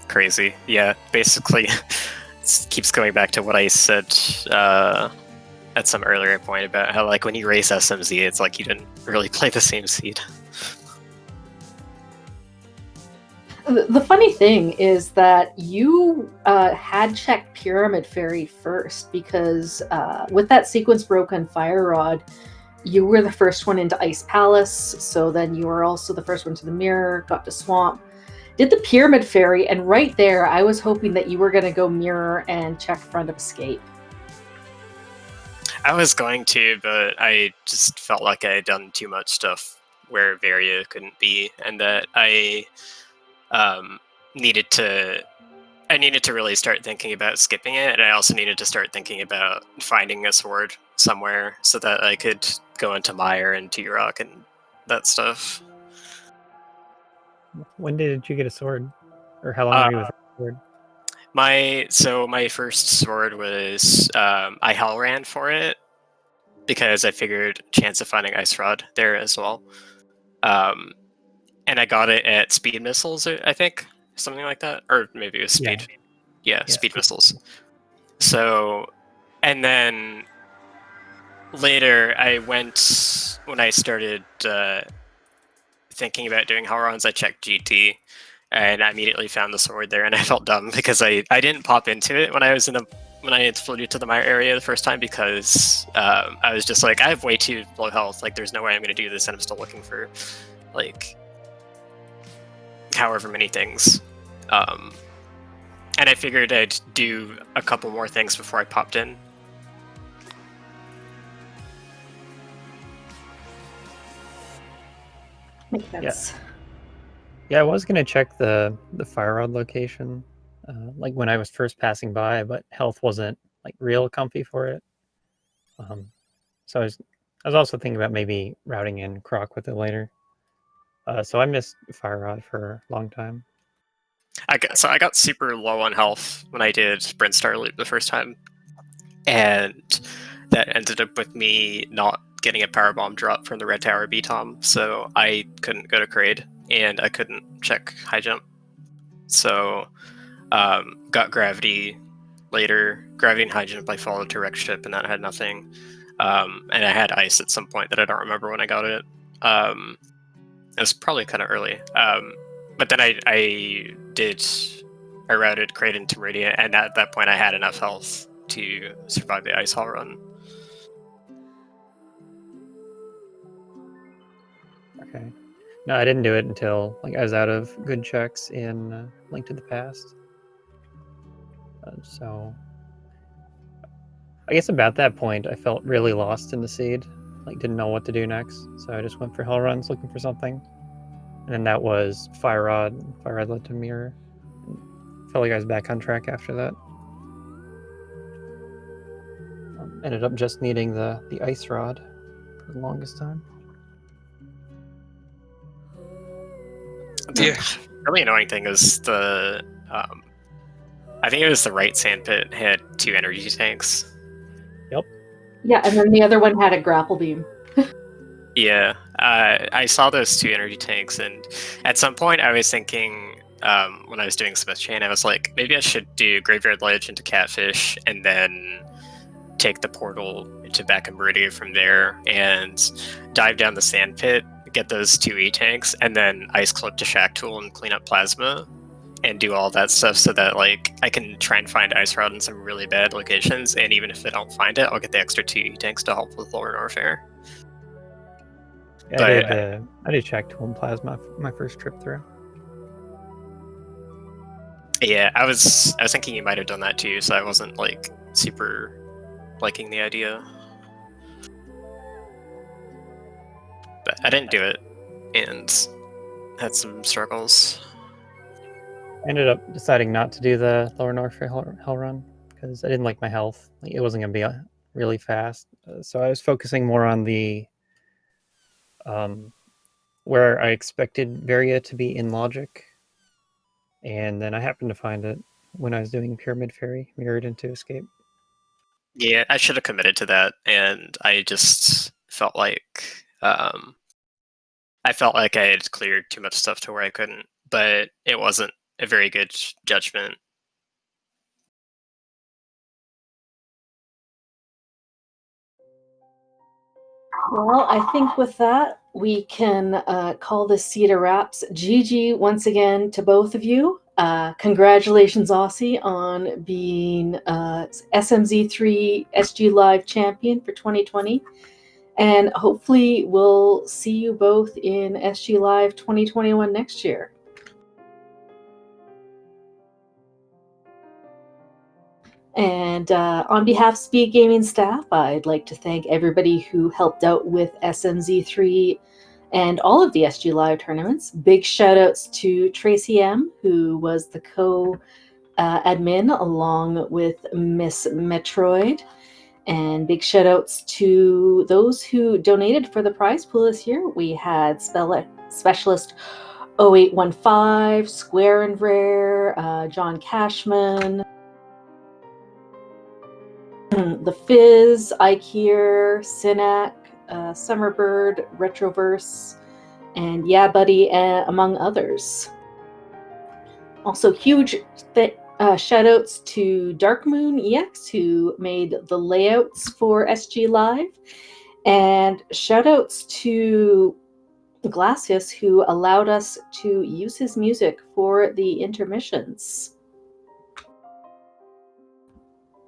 Crazy. Yeah, basically it keeps going back to what I said at some earlier point about how like when you race SMZ, it's like you didn't really play the same seed. The funny thing is that you had checked Pyramid Fairy first because with that sequence broken fire rod, you were the first one into Ice Palace, so then you were also the first one to the mirror, got to Swamp, did the Pyramid Fairy, and right there I was hoping that you were going to go mirror and check Front of Escape. I was going to, but I just felt like I had done too much stuff where Varia couldn't be, and that I needed to really start thinking about skipping it, and I also needed to start thinking about finding a sword somewhere so that I could go into Meyer and T-Rock and that stuff. When did you get a sword? Or how long were you with a sword? My first sword was I hell ran for it because I figured chance of finding Ice Rod there as well. And I got it at Speed Missiles, I think. Something like that. Or maybe it was Speed. Yeah, Speed Missiles. So, and then later I went, when I started thinking about doing hell runs, I checked GT, and I immediately found the sword there, and I felt dumb because I didn't pop into it when I was in when I floated to the mire area the first time because I was just like, I have way too low health. Like, there's no way I'm going to do this, and I'm still looking for, like, however many things. And I figured I'd do a couple more things before I popped in. Makes sense. Yeah, I was gonna check the fire rod location, like when I was first passing by, but health wasn't like real comfy for it. So I was also thinking about maybe routing in Croc with it later. So I missed fire rod for a long time. I got super low on health when I did Sprint Star Loop the first time, and that ended up with me not getting a power bomb drop from the Red Tower B-Tom, so I couldn't go to Crade, and I couldn't check high jump. So got Gravity later. Gravity and high jump I followed to Wreck Ship, and that had nothing. And I had Ice at some point that I don't remember when I got it. It was probably kind of early. But then I routed Crade into Meridian, and at that point I had enough health to survive the Ice Hall run. Okay. No, I didn't do it until like I was out of good checks in Link to the Past. So I guess about that point I felt really lost in the seed, like didn't know what to do next. So I just went for hell runs looking for something. And then that was Fire Rod. Fire Rod led to Mirror. Felt like I was back on track after that. Ended up just needing the Ice Rod for the longest time. Yeah. Really annoying thing is the I think it was the right sandpit had 2 energy tanks. Yeah, and then the other one had a grapple beam. Yeah, I saw those 2 energy tanks, and at some point I was thinking, when I was doing Smith Chain, I was like, maybe I should do Graveyard Ledge into Catfish, and then take the portal into back in Meridian from there, and dive down the sand pit, get those 2 E-tanks, and then Ice Clip to Shack Tool and clean up Plasma, and do all that stuff so that like I can try and find Ice Rod in some really bad locations, and even if I don't find it, I'll get the extra 2 E-tanks to help with Lower Norfair. Yeah, I did Shack Tool and Plasma my first trip through. Yeah, I was thinking you might have done that too, so I wasn't like super liking the idea. But I didn't do it, and had some struggles. I ended up deciding not to do the Lower Norfair hell run because I didn't like my health. Like, it wasn't going to be really fast. So I was focusing more on the where I expected Varia to be in logic. And then I happened to find it when I was doing Pyramid Fairy, mirrored into Escape. Yeah, I should have committed to that, and I just felt like I had cleared too much stuff to where I couldn't, but it wasn't a very good judgment. Well, I think with that, we can call this seed a wraps. GG once again to both of you. Congratulations, Aussie, on being SMZ3 SG Live champion for 2020. And hopefully we'll see you both in SG Live 2021 next year. And on behalf of SpeedGaming staff, I'd like to thank everybody who helped out with SMZ3 and all of the SG Live tournaments. Big shout outs to Tracy M, who was the co-admin along with Miss Metroid. And big shout outs to those who donated for the prize pool this year. We had Specialist 0815, Square and Rare, John Cashman, The Fizz, Ikeer, Synac, Summerbird, Retroverse, and Yeah Buddy, among others. Also, huge shout outs to Dark Moon EX, who made the layouts for SG Live, and shout outs to Glacius, who allowed us to use his music for the intermissions.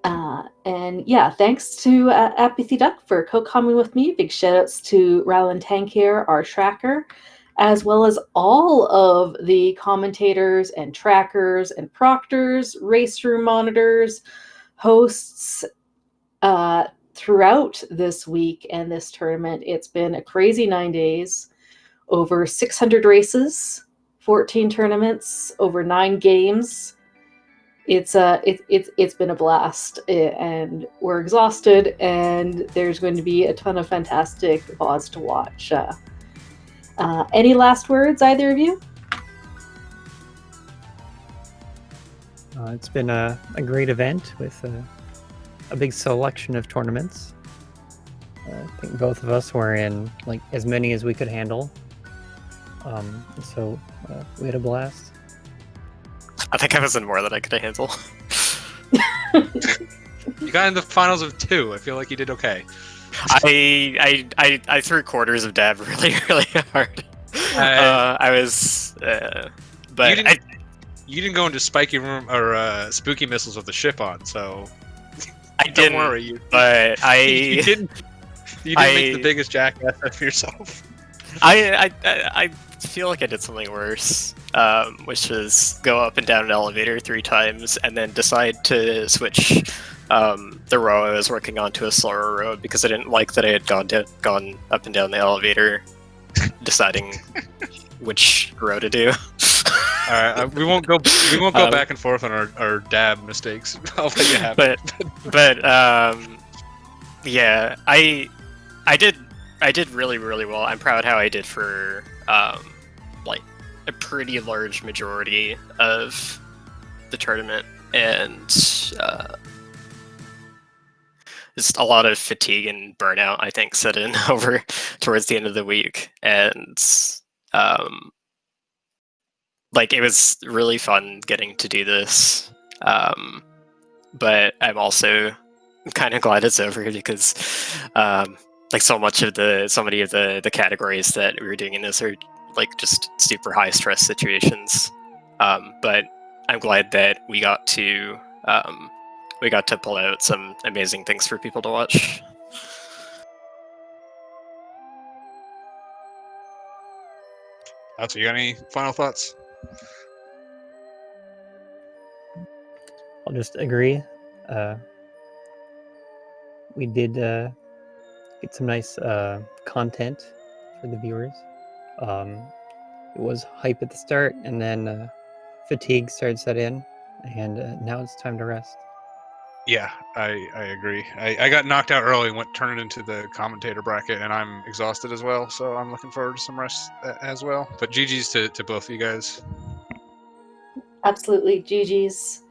And yeah, thanks to Apathy Duck for co-commenting with me. Big shout outs to Rylan Tankier, our tracker, as well as all of the commentators and trackers and proctors, race room monitors, hosts throughout this week and this tournament. It's been a crazy 9 days, over 600 races, 14 tournaments, over 9 games. It's been a blast, and we're exhausted, and there's going to be a ton of fantastic VODs to watch. Any last words, either of you? It's been a great event with a big selection of tournaments. I think both of us were in like as many as we could handle. So we had a blast. I think I was in more than I could handle. You got in the finals of 2. I feel like you did okay. I threw quarters of dab really hard. I was, but you didn't go into spiky room or spooky missiles with the ship on, so I didn't. Don't worry, but you didn't make the biggest jackass of yourself. I feel like I did something worse, which is go up and down an elevator 3 times and then decide to switch the row I was working on to a slower road because I didn't like that I had gone up and down the elevator, deciding which row to do. All right, we won't go back and forth on our dab mistakes. I'll let you have it. But yeah, I did really well. I'm proud how I did for like a pretty large majority of the tournament, and just a lot of fatigue and burnout I think set in over towards the end of the week, and like it was really fun getting to do this, but I'm also kind of glad it's over because like so many of the categories that we were doing in this are like just super high stress situations, but I'm glad that we got to pull out some amazing things for people to watch. So you got any final thoughts? I'll just agree. We did get some nice content for the viewers. It was hype at the start, and then fatigue started set in, and now it's time to rest. Yeah, I agree. I got knocked out early and turned into the commentator bracket, and I'm exhausted as well, so I'm looking forward to some rest as well. But GG's to both of you guys. Absolutely, GG's.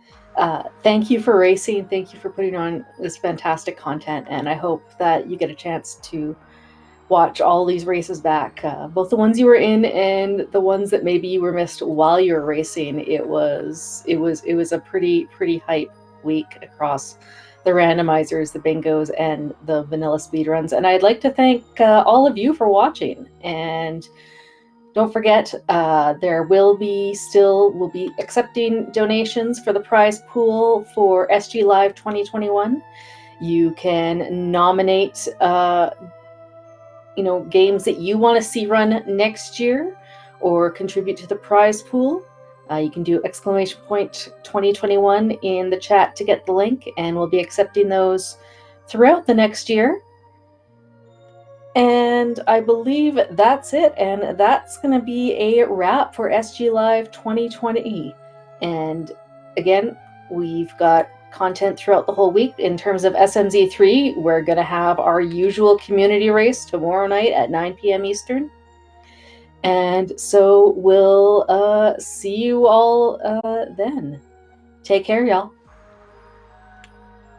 Thank you for racing. Thank you for putting on this fantastic content, and I hope that you get a chance to watch all these races back, both the ones you were in and the ones that maybe you were missed while you were racing. It was a pretty hype week across the randomizers, the bingos, and the vanilla speedruns. And I'd like to thank all of you for watching. And don't forget, we'll be accepting donations for the prize pool for SG Live 2021. You can nominate games that you want to see run next year or contribute to the prize pool. You can do ! 2021 in the chat to get the link, and we'll be accepting those throughout the next year. And I believe that's it, and that's going to be a wrap for SG Live 2020. And again, we've got content throughout the whole week. In terms of SMZ3, we're going to have our usual community race tomorrow night at 9 p.m. Eastern. And so we'll see you all then. Take care, y'all.